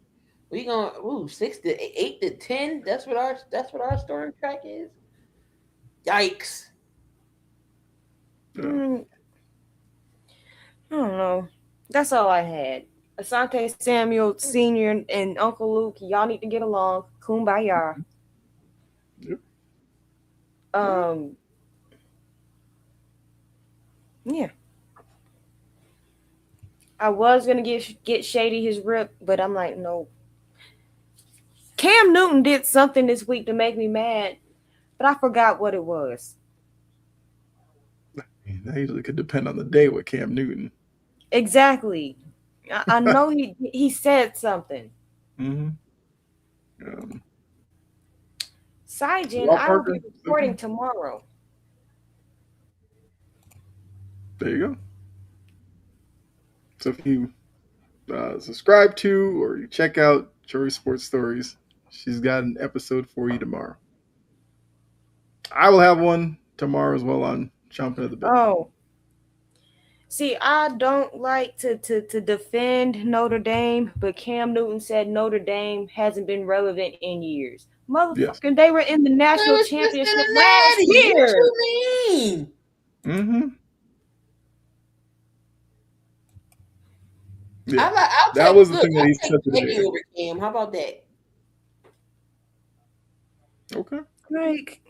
[SPEAKER 4] we gonna 6 to 8 to 10. That's what our storm track is. Yikes.
[SPEAKER 3] Yeah.
[SPEAKER 5] Mm, I don't know. That's all I had. Asante Samuel Sr. and Uncle Luke, y'all need to get along. Kumbaya.
[SPEAKER 3] Yep.
[SPEAKER 5] Um, yeah. I was gonna get Shady his rip, but I'm like, no. Cam Newton did something this week to make me mad, but I forgot what it was.
[SPEAKER 3] That usually could depend on the day with Cam Newton.
[SPEAKER 5] Exactly. I know he said something.
[SPEAKER 3] Mm-hmm. Um,
[SPEAKER 5] Sijin,
[SPEAKER 3] Walt
[SPEAKER 5] I will be
[SPEAKER 3] Parker.
[SPEAKER 5] reporting tomorrow.
[SPEAKER 3] There you go. So if you subscribe to or you check out Jory Sports Stories, she's got an episode for you tomorrow. I will have one tomorrow as well on Chomping at the Bit.
[SPEAKER 5] Oh. See, I don't like to defend Notre Dame, but Cam Newton said Notre Dame hasn't been relevant in years.
[SPEAKER 3] Yes.
[SPEAKER 5] Motherfucker, they were in the
[SPEAKER 4] It
[SPEAKER 5] national
[SPEAKER 4] was
[SPEAKER 5] championship last
[SPEAKER 4] Cincinnati. What
[SPEAKER 5] year.
[SPEAKER 4] you mean?
[SPEAKER 3] Mm-hmm. Yeah.
[SPEAKER 4] I'll
[SPEAKER 3] That
[SPEAKER 4] take
[SPEAKER 3] was the
[SPEAKER 4] look.
[SPEAKER 3] thing that
[SPEAKER 4] I'll
[SPEAKER 3] he
[SPEAKER 4] take
[SPEAKER 3] said
[SPEAKER 4] Shady
[SPEAKER 3] today.
[SPEAKER 4] over Cam. How about that?
[SPEAKER 3] Okay.
[SPEAKER 5] Like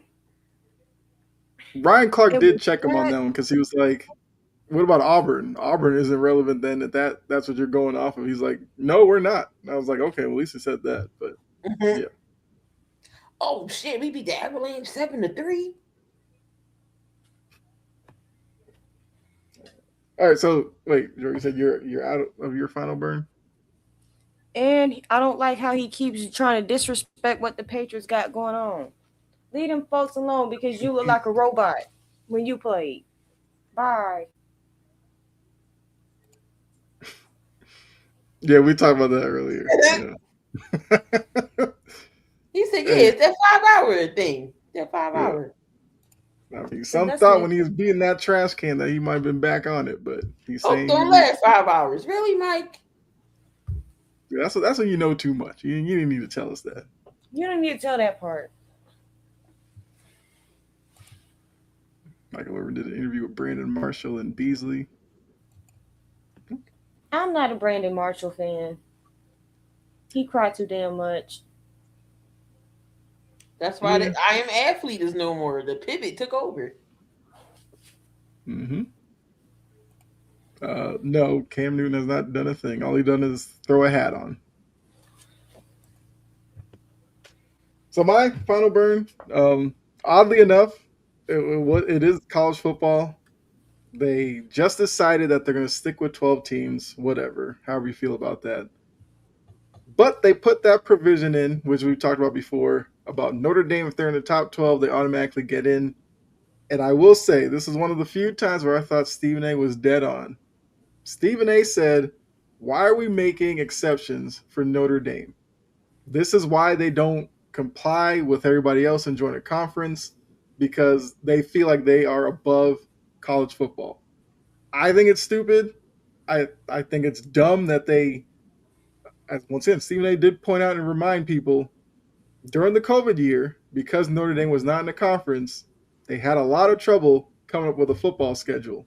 [SPEAKER 3] Ryan Clark
[SPEAKER 5] it
[SPEAKER 3] did
[SPEAKER 5] was
[SPEAKER 3] check him on
[SPEAKER 5] that.
[SPEAKER 3] that one because he was like, "What about Auburn? Auburn isn't relevant then. That's what you're going off of." He's like, "No, we're not." And I was like, "Okay, well, at least he said that." But
[SPEAKER 4] Mm-hmm.
[SPEAKER 3] yeah.
[SPEAKER 4] Oh shit, we beat the Avalanche 7-3.
[SPEAKER 3] All right. So wait, Joe, you said you're out of your final burn.
[SPEAKER 5] And I don't like how he keeps trying to disrespect what the Patriots got going on. Leave them folks alone because you look like a robot when you played. Bye.
[SPEAKER 3] Yeah, we talked about that earlier. Yeah.
[SPEAKER 4] He said, "Yeah,
[SPEAKER 3] Hey,
[SPEAKER 4] it's that 5 hour thing. That five
[SPEAKER 3] yeah.
[SPEAKER 4] hour."
[SPEAKER 3] I mean,
[SPEAKER 5] And
[SPEAKER 3] some
[SPEAKER 5] that's
[SPEAKER 3] thought
[SPEAKER 5] when
[SPEAKER 3] when he was beating that trash can that he might have been back on it, but he's
[SPEAKER 4] Oh,
[SPEAKER 3] saying
[SPEAKER 4] don't
[SPEAKER 3] he.
[SPEAKER 4] last 5 hours. Really, Mike?
[SPEAKER 3] That's when you know too much. You didn't need to tell us that.
[SPEAKER 5] you don't need to tell that part.
[SPEAKER 3] Michael Irvin did an interview with Brandon Marshall and Beasley.
[SPEAKER 5] I'm not a Brandon Marshall fan. He cried too damn much.
[SPEAKER 4] That's why
[SPEAKER 3] Yeah.
[SPEAKER 4] I am athlete is no more. The pivot took over.
[SPEAKER 3] Mm-hmm. No, Cam Newton has not done a thing. All he done is throw a hat on. So my final burn, oddly enough, it is college football. They just decided that they're going to stick with 12 teams, whatever, however you feel about that. But they put that provision in, which we've talked about before, about Notre Dame. If they're in the top 12, they automatically get in. And I will say, this is one of the few times where I thought Stephen A was dead on. Stephen A said, why are we making exceptions for Notre Dame? This is why they don't comply with everybody else and join a conference, because they feel like they are above college football. I think it's stupid. I think it's dumb that they, as once again, Stephen A did point out and remind people during the COVID year, because Notre Dame was not in the conference, they had a lot of trouble coming up with a football schedule.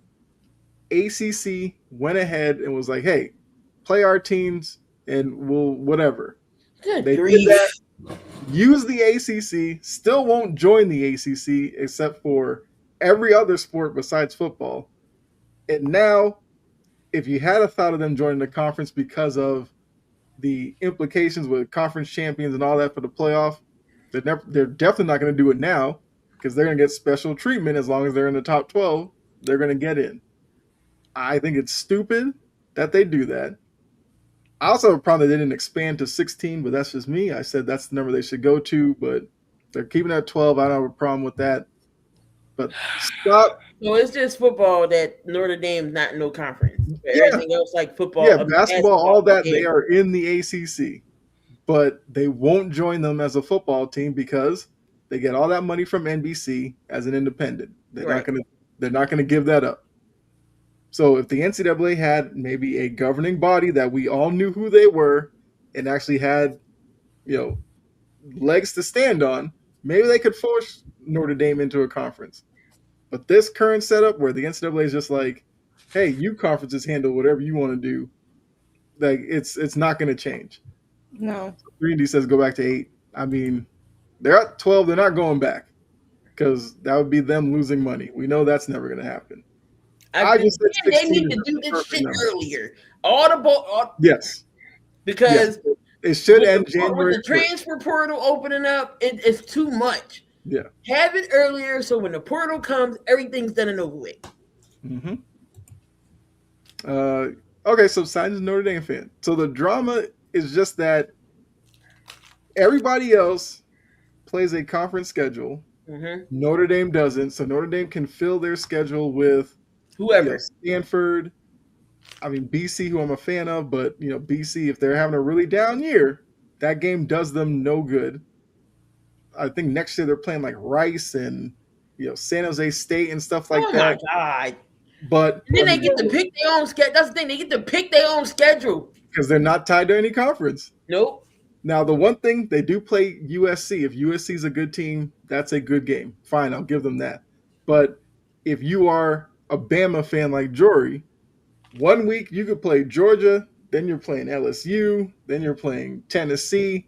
[SPEAKER 3] ACC went ahead and was like, hey, play our teams and we'll whatever.
[SPEAKER 4] Good
[SPEAKER 3] They
[SPEAKER 4] grief.
[SPEAKER 3] did that. Use the ACC, still won't join the ACC except for every other sport besides football. And now, if you had a thought of them joining the conference because of the implications with conference champions and all that for the playoff, they're definitely not going to do it now because they're going to get special treatment as long as they're in the top 12. They're going to get in. I think it's stupid that they do that. I also have a problem they didn't expand to 16, but that's just me. I said that's the number they should go to, but they're keeping it at 12. I don't have a problem with that. But stop.
[SPEAKER 4] So it's just football that Notre Dame's not in no conference. But
[SPEAKER 3] Yeah.
[SPEAKER 4] everything else, like football,
[SPEAKER 3] Yeah, basketball, all that, they
[SPEAKER 4] yeah.
[SPEAKER 3] are in the ACC. But they won't join them as a football team because they get all that money from NBC as an independent. They're
[SPEAKER 4] Right.
[SPEAKER 3] not gonna give that up. So if the NCAA had maybe a governing body that we all knew who they were and actually had, legs to stand on, maybe they could force Notre Dame into a conference. But this current setup where the NCAA is just like, hey, you conferences handle whatever you want to do, like it's not going to change.
[SPEAKER 5] No.
[SPEAKER 3] 3D says go back to 8. I mean, they're at 12. They're not going back because that would be them losing money. We know that's never going to happen. I just said
[SPEAKER 4] they
[SPEAKER 3] 16
[SPEAKER 4] need
[SPEAKER 3] is
[SPEAKER 4] to
[SPEAKER 3] the
[SPEAKER 4] do this
[SPEAKER 3] perfect
[SPEAKER 4] shit
[SPEAKER 3] number.
[SPEAKER 4] earlier. All the ball,
[SPEAKER 3] Yes,
[SPEAKER 4] because
[SPEAKER 3] it should
[SPEAKER 4] with
[SPEAKER 3] end
[SPEAKER 4] with
[SPEAKER 3] January
[SPEAKER 4] the transfer portal opening up, it's too much.
[SPEAKER 3] Yeah.
[SPEAKER 4] Have it earlier so when the portal comes, everything's done and over with.
[SPEAKER 3] Mm-hmm. Okay, so Simon's a Notre Dame fan. So the drama is just that everybody else plays a conference schedule.
[SPEAKER 4] Mm-hmm.
[SPEAKER 3] Notre Dame doesn't, so Notre Dame can fill their schedule with
[SPEAKER 4] Whoever.
[SPEAKER 3] Stanford. I mean BC, who I'm a fan of, but BC, if they're having a really down year, that game does them no good. I think next year they're playing like Rice and San Jose State and stuff like that.
[SPEAKER 4] Oh my god!
[SPEAKER 3] But
[SPEAKER 4] and then they get to pick their own schedule. That's the thing; they get to pick their own schedule
[SPEAKER 3] because they're not tied to any conference.
[SPEAKER 4] Nope.
[SPEAKER 3] Now, the one thing, they do play USC. If USC is a good team, that's a good game. Fine, I'll give them that. But if you are a Bama fan like Jory, 1 week you could play Georgia, then you're playing LSU, then you're playing Tennessee,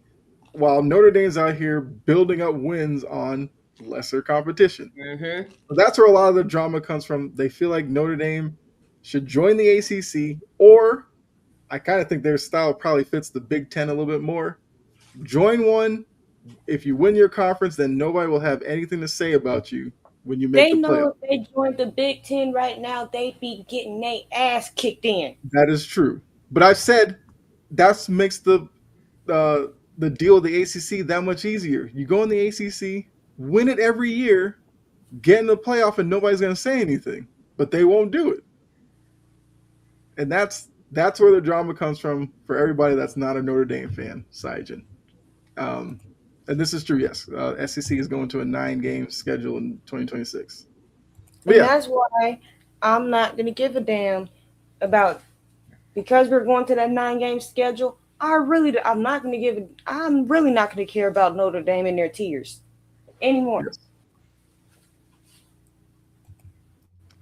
[SPEAKER 3] while Notre Dame's out here building up wins on lesser competition.
[SPEAKER 4] Mm-hmm.
[SPEAKER 3] So that's where a lot of the drama comes from. They feel like Notre Dame should join the ACC, or I kind of think their style probably fits the Big Ten a little bit more. Join one. If you win your conference, then nobody will have anything to say about you when you make the playoff.
[SPEAKER 5] They know if they joined the Big Ten right now, they'd be getting their ass kicked in.
[SPEAKER 3] That is true. But I've said that makes the deal with the ACC that much easier. You go in the ACC, win it every year, get in the playoff, and nobody's going to say anything. But they won't do it. And that's where the drama comes from for everybody that's not a Notre Dame fan, Saijin. And this is true, yes. SEC is going to a 9-game schedule in 2026.
[SPEAKER 5] And that's why I'm not going to give a damn about, because we're going to that 9-game schedule. I'm really not going to care about Notre Dame and their tiers anymore.
[SPEAKER 3] Yes.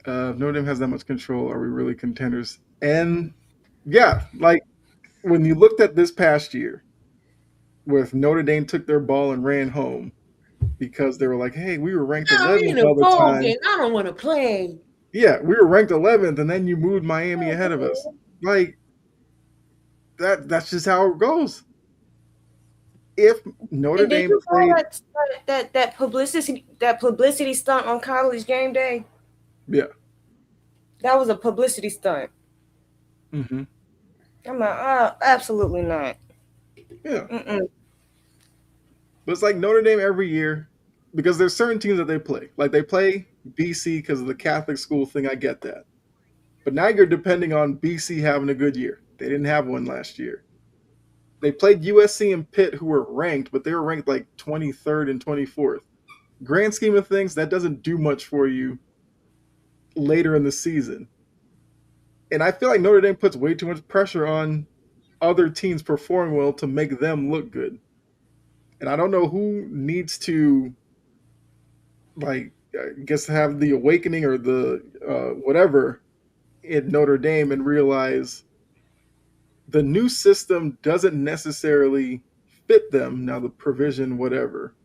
[SPEAKER 3] If Notre Dame has that much control, are we really contenders? And yeah, like when you looked at this past year, where Notre Dame took their ball and ran home because they were like, hey, we were ranked 11th all the time.
[SPEAKER 4] I don't want to play.
[SPEAKER 3] Yeah, we were ranked 11th, and then you moved Miami ahead of us. Like that's just how it goes. If Notre
[SPEAKER 5] Did
[SPEAKER 3] Dame
[SPEAKER 5] you call
[SPEAKER 3] played,
[SPEAKER 5] that publicity stunt on College Game Day?
[SPEAKER 3] yeah,
[SPEAKER 5] That was a publicity stunt.
[SPEAKER 3] hmm
[SPEAKER 5] I'm like, absolutely not.
[SPEAKER 3] yeah.
[SPEAKER 5] Mm-mm.
[SPEAKER 3] But it's like Notre Dame every year because there's certain teams that they play. Like they play BC because of the Catholic school thing. I get that. But now you're depending on BC having a good year. They didn't have one last year. They played USC and Pitt, who were ranked, but they were ranked like 23rd and 24th. Grand scheme of things, that doesn't do much for you later in the season. And I feel like Notre Dame puts way too much pressure on other teams performing well to make them look good. And I don't know who needs to, like, I guess have the awakening or the whatever in Notre Dame and realize the new system doesn't necessarily fit them. Now, the provision, whatever.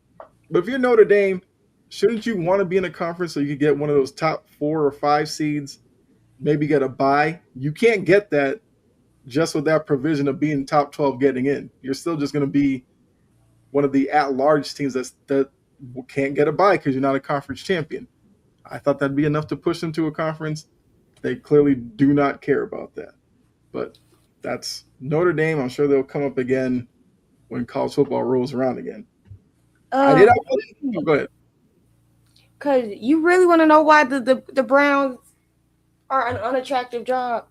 [SPEAKER 3] But if you're Notre Dame, shouldn't you want to be in a conference so you could get one of those top 4 or 5 seeds, maybe get a bye? You can't get that just with that provision of being top 12 getting in. You're still just going to be one of the at-large teams that can't get a bye because you're not a conference champion. I thought that'd be enough to push them to a conference. They clearly do not care about that. But that's Notre Dame. I'm sure they'll come up again when college football rolls around again. I did have one. Oh, go ahead.
[SPEAKER 5] Because you really want to know why the Browns are an unattractive job?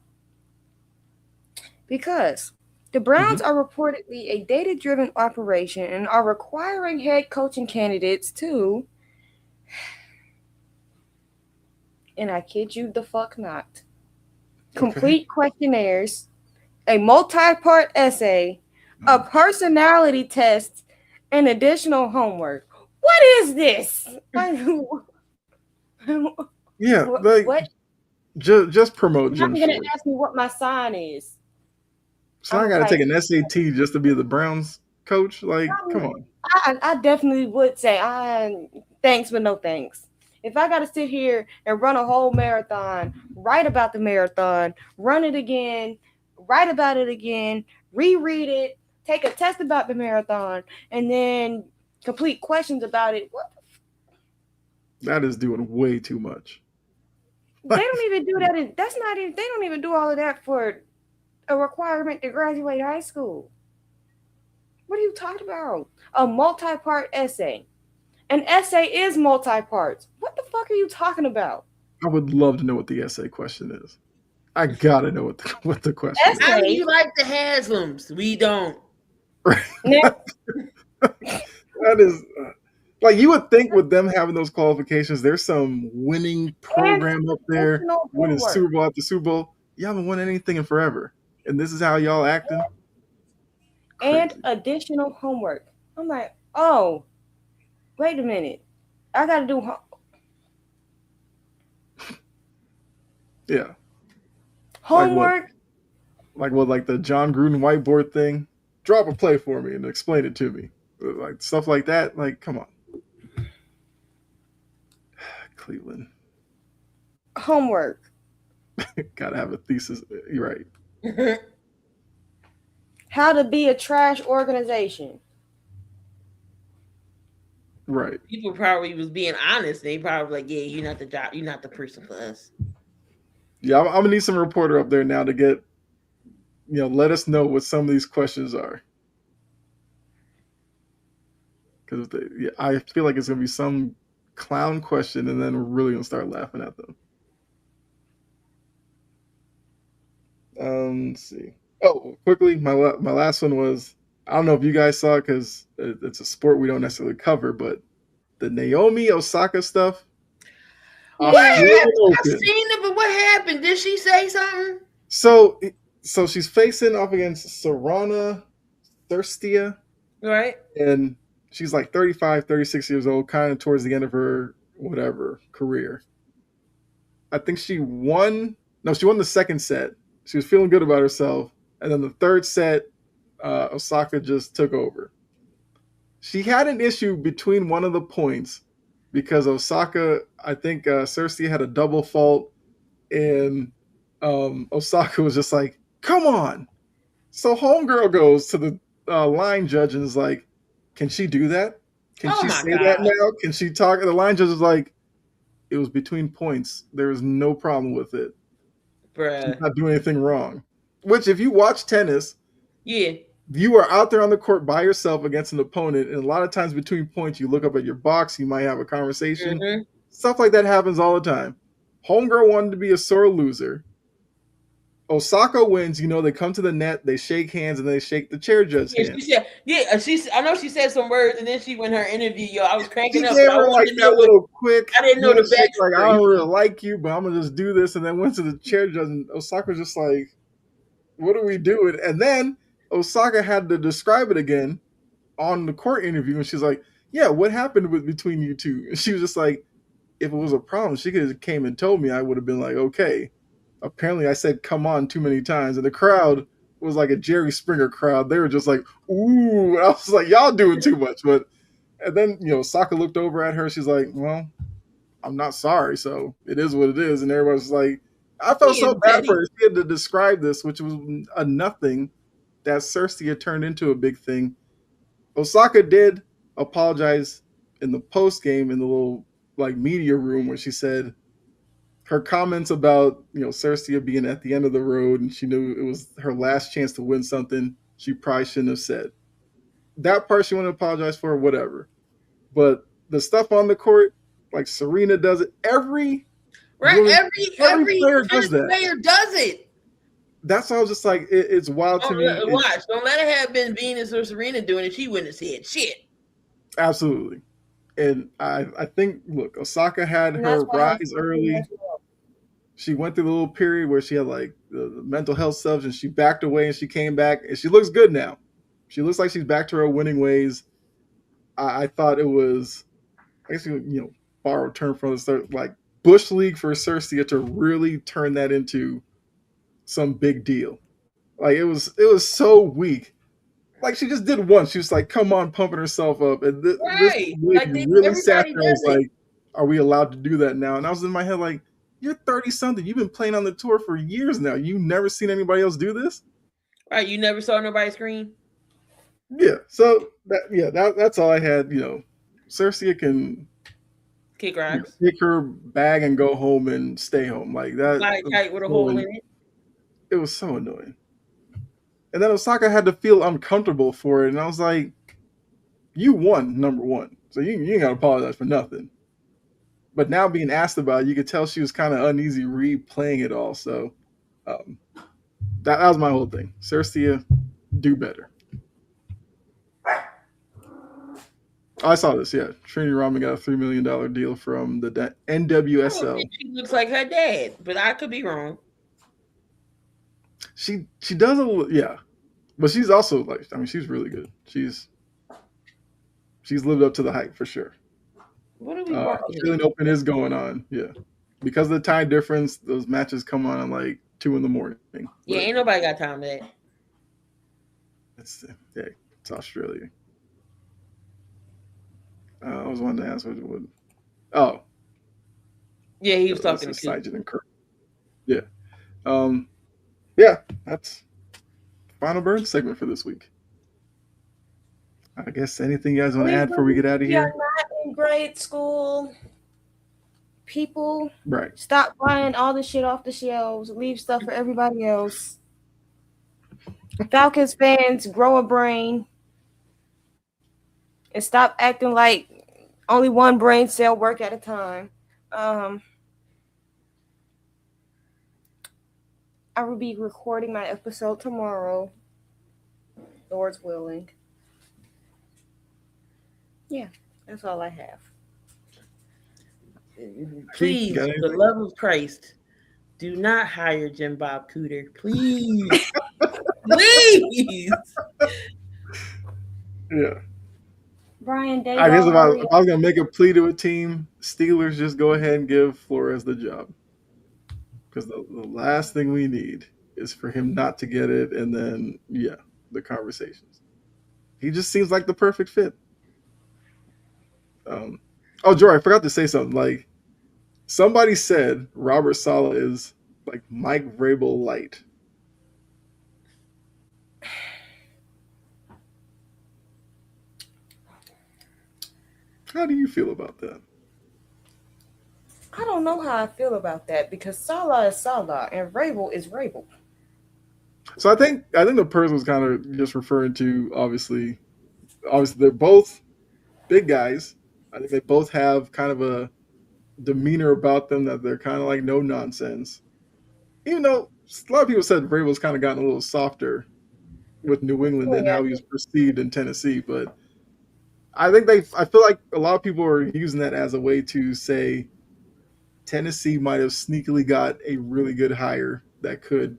[SPEAKER 5] Because the Browns are reportedly a data-driven operation and are requiring head coaching candidates to, and I kid you the fuck not, complete questionnaires, a multi-part essay, a personality test, and additional homework. What is this?
[SPEAKER 3] Yeah,
[SPEAKER 5] what?
[SPEAKER 3] Just promote
[SPEAKER 5] You're
[SPEAKER 3] Jim
[SPEAKER 5] not gonna
[SPEAKER 3] Schwartz.
[SPEAKER 5] ask me what my sign is.
[SPEAKER 3] So I got to take an SAT just to be the Browns coach. Like, come on.
[SPEAKER 5] I definitely would say, thanks, but no thanks. If I got to sit here and run a whole marathon, write about the marathon, run it again, write about it again, reread it, take a test about the marathon, and then complete questions about it,
[SPEAKER 3] That is doing way too much.
[SPEAKER 5] they don't even do that. They don't even do all of that for a requirement to graduate high school. What are you talking about? A multi-part essay. An essay is multi-parts. What the fuck are you talking about?
[SPEAKER 3] I would love to know what the essay question is. I gotta know what the question is.
[SPEAKER 4] How do you like the Haslam's? We don't.
[SPEAKER 3] That is like you would think with them having those qualifications, there's some winning program up there, winning Super Bowl after Super Bowl. You haven't won anything in forever, and this is how y'all acting.
[SPEAKER 5] And additional homework. I'm like, oh, wait a minute, I gotta do.
[SPEAKER 3] Yeah.
[SPEAKER 5] Homework.
[SPEAKER 3] Like the John Gruden whiteboard thing. Drop a play for me and explain it to me. Like stuff like that. Like, come on. Cleveland.
[SPEAKER 5] Homework.
[SPEAKER 3] Gotta have a thesis. You're right.
[SPEAKER 5] How to be a trash organization.
[SPEAKER 3] Right.
[SPEAKER 4] People probably was being honest. They probably like, yeah, you're not the job. You're not the person for us.
[SPEAKER 3] Yeah, I'm gonna need some reporter up there now to get, let us know what some of these questions are. Because I feel like it's gonna be some clown question, and then we're really gonna start laughing at them. Let's see. Oh, quickly, my last one was, I don't know if you guys saw it because it's a sport we don't necessarily cover, but the Naomi Osaka stuff.
[SPEAKER 4] What happened? I've seen it, but what happened? Did she say something?
[SPEAKER 3] So she's facing off against Sorana Thirstia.
[SPEAKER 4] Right.
[SPEAKER 3] And she's like 35, 36 years old, kind of towards the end of her career. I think she won the second set. She was feeling good about herself. And then the third set, Osaka just took over. She had an issue between one of the points because Osaka, I think Cersei had a double fault and Osaka was just like, "Come on." So homegirl goes to the line judge and is like, "Can she do that? Can
[SPEAKER 4] Oh
[SPEAKER 3] she
[SPEAKER 4] my
[SPEAKER 3] say that
[SPEAKER 4] god,
[SPEAKER 3] now? Can she talk?" And the line judge is like, "It was between points. There was no problem with it. She's
[SPEAKER 4] bruh.
[SPEAKER 3] not doing anything wrong." Which, if you watch tennis,
[SPEAKER 4] Yeah.
[SPEAKER 3] you are out there on the court by yourself against an opponent, and a lot of times between points, you look up at your box, you might have a conversation.
[SPEAKER 4] Mm-hmm.
[SPEAKER 3] Stuff like that happens all the time. Homegirl wanted to be a sore loser. Osaka wins. They come to the net, they shake hands, and they shake the chair judge's
[SPEAKER 4] Yeah,
[SPEAKER 3] hand.
[SPEAKER 4] she said. Yeah, I know she said some words, and then she went her interview. Yo, I was
[SPEAKER 3] She
[SPEAKER 4] cranking up, but
[SPEAKER 3] gave
[SPEAKER 4] I
[SPEAKER 3] her like
[SPEAKER 4] wanted to know
[SPEAKER 3] that
[SPEAKER 4] what.
[SPEAKER 3] little quick
[SPEAKER 4] I didn't know the
[SPEAKER 3] handshake, like, "I
[SPEAKER 4] backstory.
[SPEAKER 3] don't really like you, but I'm gonna just do this," and then went to the chair judge, and Osaka was just like, "What are we doing?" And then Osaka had to describe it again on the court interview, and she's like, "Yeah, what happened between you two?" And she was just like, "If it was a problem, she could have came and told me. I would have been like, okay." Apparently, I said "come on" too many times, and the crowd was like a Jerry Springer crowd. They were just like, "Ooh!" And I was like, "Y'all doing too much." But and then Saka looked over at her. She's like, "Well, I'm not sorry, so it is what it is." And everybody's like, I felt so
[SPEAKER 4] Being
[SPEAKER 3] bad for
[SPEAKER 4] petty.
[SPEAKER 3] her. She had to describe this, which was a nothing that Cersei had turned into a big thing. Osaka did apologize in the post game in the little like media room where she said her comments about Cersei being at the end of the road and she knew it was her last chance to win something. She probably shouldn't have said that part. She wanted to apologize for whatever, but the stuff on the court, like Serena does it. Every
[SPEAKER 4] Right?
[SPEAKER 3] woman, every
[SPEAKER 4] Every
[SPEAKER 3] player does
[SPEAKER 4] tennis
[SPEAKER 3] that.
[SPEAKER 4] player does it.
[SPEAKER 3] That's why I was just like, it's wild to me.
[SPEAKER 4] Watch. Don't let it have been Venus or Serena doing it. She wouldn't have said shit.
[SPEAKER 3] Absolutely. And I think, look, Osaka had
[SPEAKER 5] And
[SPEAKER 3] her
[SPEAKER 5] that's why her
[SPEAKER 3] rise early.
[SPEAKER 5] as well.
[SPEAKER 3] She went through the little period where she had like the mental health stuff, and she backed away, and she came back, and she looks good now. She looks like she's back to her winning ways. I thought it was, I guess borrow a term from the start, like Bush League for Cersei to really turn that into some big deal. Like it was so weak. Like she just did once. She was like, "Come on," pumping herself up, and this
[SPEAKER 4] Right.
[SPEAKER 3] league
[SPEAKER 4] Like
[SPEAKER 3] really sat
[SPEAKER 4] everybody
[SPEAKER 3] there and was
[SPEAKER 4] does it.
[SPEAKER 3] like, "Are we allowed to do that now?" And I was in my head like, "You're 30 something. You've been playing on the tour for years now. You never seen anybody else do this."
[SPEAKER 4] Right. You never saw nobody scream?
[SPEAKER 3] Yeah. So that's all I had. Cersei can
[SPEAKER 4] Kick rocks.
[SPEAKER 3] take her bag and go home and stay home like that.
[SPEAKER 4] Fly kite with a
[SPEAKER 3] So
[SPEAKER 4] hole in it.
[SPEAKER 3] it was so annoying. And then Osaka had to feel uncomfortable for it, and I was like, "You won number one, so you ain't gotta apologize for nothing." But now being asked about it, you could tell she was kind of uneasy replaying it all. So um, that was my whole thing. Cersei, do better. I saw this. Yeah, Trini Ramen got a $3 million deal from the
[SPEAKER 4] I don't
[SPEAKER 3] NWSL.
[SPEAKER 4] think she looks like her dad, but I could be wrong.
[SPEAKER 3] She does yeah, but she's also like, I mean, she's really good. She's lived up to the hype for sure.
[SPEAKER 4] What are we watching?
[SPEAKER 3] Australian Open is going on. Yeah, because of the time difference, those matches come on at like 2 in the morning.
[SPEAKER 4] Yeah,
[SPEAKER 3] But
[SPEAKER 4] ain't nobody got time for that.
[SPEAKER 3] it's Australia. I was wanting to ask what it would. Oh,
[SPEAKER 4] Yeah, he was talking to
[SPEAKER 3] that's
[SPEAKER 4] Coop.
[SPEAKER 3] Sajid and Kirk. Yeah. Yeah, that's final burn segment for this week. I guess anything you guys want to add before we get out of
[SPEAKER 5] We are
[SPEAKER 3] here?
[SPEAKER 5] not in grade school. People,
[SPEAKER 3] Right.
[SPEAKER 5] stop buying all the shit off the shelves. Leave stuff for everybody else. Falcons fans, grow a brain. And stop acting like only one brain cell work at a time. I will be recording my episode tomorrow. Lord's willing. Yeah, that's all I have.
[SPEAKER 4] Please,
[SPEAKER 3] Got
[SPEAKER 4] for the love of Christ, do not hire Jim Bob Cooter. Please. Please.
[SPEAKER 3] Yeah.
[SPEAKER 5] Brian Davis.
[SPEAKER 3] I guess if I was gonna make a plea to a team, Steelers, just go ahead and give Flores the job, because the last thing we need is for him not to get it, and then the conversations. He just seems like the perfect fit. Oh, Jory, I forgot to say something. Like somebody said, Robert Saleh is like Mike Vrabel light. How do you feel about that?
[SPEAKER 5] I don't know how I feel about that because Salah is Salah and Rabel is Rabel.
[SPEAKER 3] So I think the person was kind of just referring to obviously they're both big guys. I think they both have kind of a demeanor about them that they're kind of like no nonsense. Even though a lot of people said Vrabel's kind of gotten a little softer with New England than
[SPEAKER 5] Yeah,
[SPEAKER 3] how he was perceived in Tennessee, but I feel like a lot of people are using that as a way to say Tennessee might have sneakily got a really good hire that could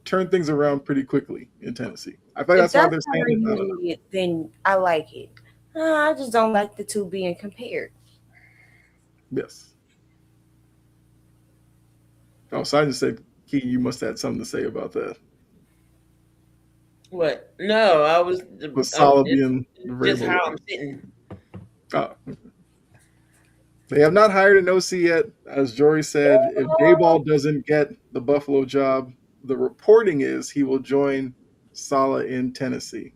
[SPEAKER 3] turn things around pretty quickly in Tennessee. I feel like
[SPEAKER 5] if
[SPEAKER 3] that's why
[SPEAKER 5] that's
[SPEAKER 3] they're
[SPEAKER 5] how
[SPEAKER 3] saying
[SPEAKER 5] they're
[SPEAKER 3] it. I don't
[SPEAKER 5] using
[SPEAKER 3] know.
[SPEAKER 5] it, then I like it. I just don't like the two being compared.
[SPEAKER 3] Yes. Oh, so I just said, Key, you must have had something to say about that.
[SPEAKER 4] What? No,
[SPEAKER 3] With
[SPEAKER 4] I was
[SPEAKER 3] Salah being the
[SPEAKER 4] just
[SPEAKER 3] Vrabel
[SPEAKER 4] how I'm
[SPEAKER 3] one.
[SPEAKER 4] sitting.
[SPEAKER 3] Oh, they have not hired an OC yet. As Jory said, if Dayball doesn't get the Buffalo job, the reporting is he will join Salah in Tennessee.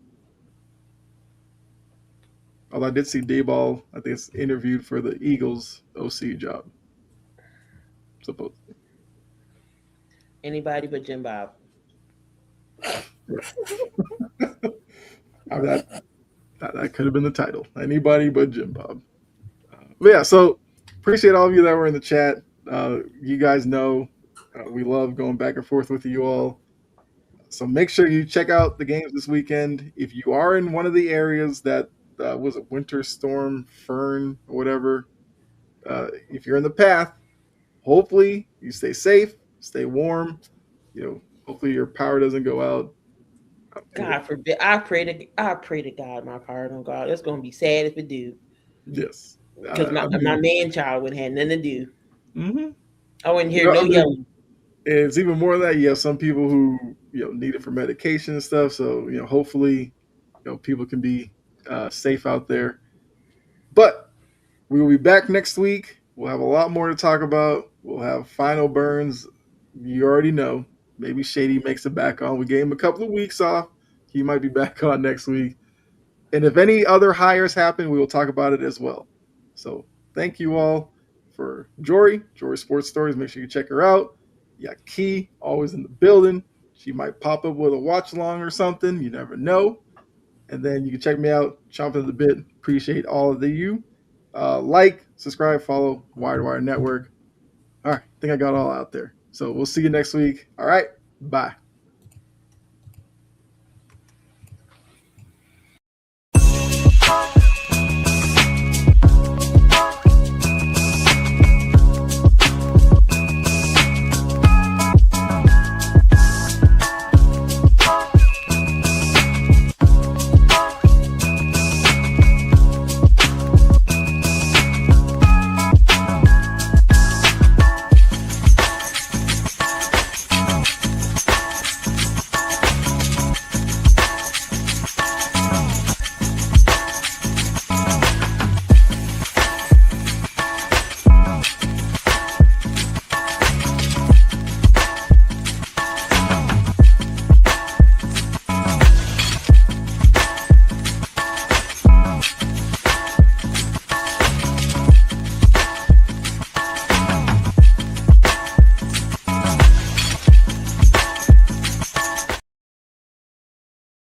[SPEAKER 3] Although I did see Dayball, I think it's interviewed for the Eagles OC job, supposedly.
[SPEAKER 4] Anybody but Jim Bob.
[SPEAKER 3] Right. I mean, that could have been the title. Anybody but Jim Bob. But yeah, so appreciate all of you that were in the chat. You guys know we love going back and forth with you all. So make sure you check out the games this weekend. If you are in one of the areas that was it Winter Storm, Fern, or whatever, if you're in the path, hopefully you stay safe, stay warm. Hopefully your power doesn't go out.
[SPEAKER 4] God forbid. I pray to God my power don't go out. It's gonna be sad if it do.
[SPEAKER 3] Yes,
[SPEAKER 4] Because my
[SPEAKER 3] I
[SPEAKER 4] my
[SPEAKER 3] mean,
[SPEAKER 4] man child would have nothing to do.
[SPEAKER 3] mhm.
[SPEAKER 4] I wouldn't hear
[SPEAKER 3] I
[SPEAKER 4] no
[SPEAKER 3] mean,
[SPEAKER 4] yelling.
[SPEAKER 3] it's even more of that. You have some people who need it for medication and stuff. So hopefully, people can be safe out there. But we will be back next week. We'll have a lot more to talk about. We'll have final burns. You already know. Maybe Shady makes it back on. We gave him a couple of weeks off. He might be back on next week. And if any other hires happen, we will talk about it as well. So thank you all for Jory Sports Stories. Make sure you check her out. You got Key, always in the building. She might pop up with a watch along or something. You never know. And then you can check me out, Chomping at the Bit. Appreciate all of you. Like, subscribe, follow Wire to Wire Network. All right, I think I got all out there. So we'll see you next week. All right, bye.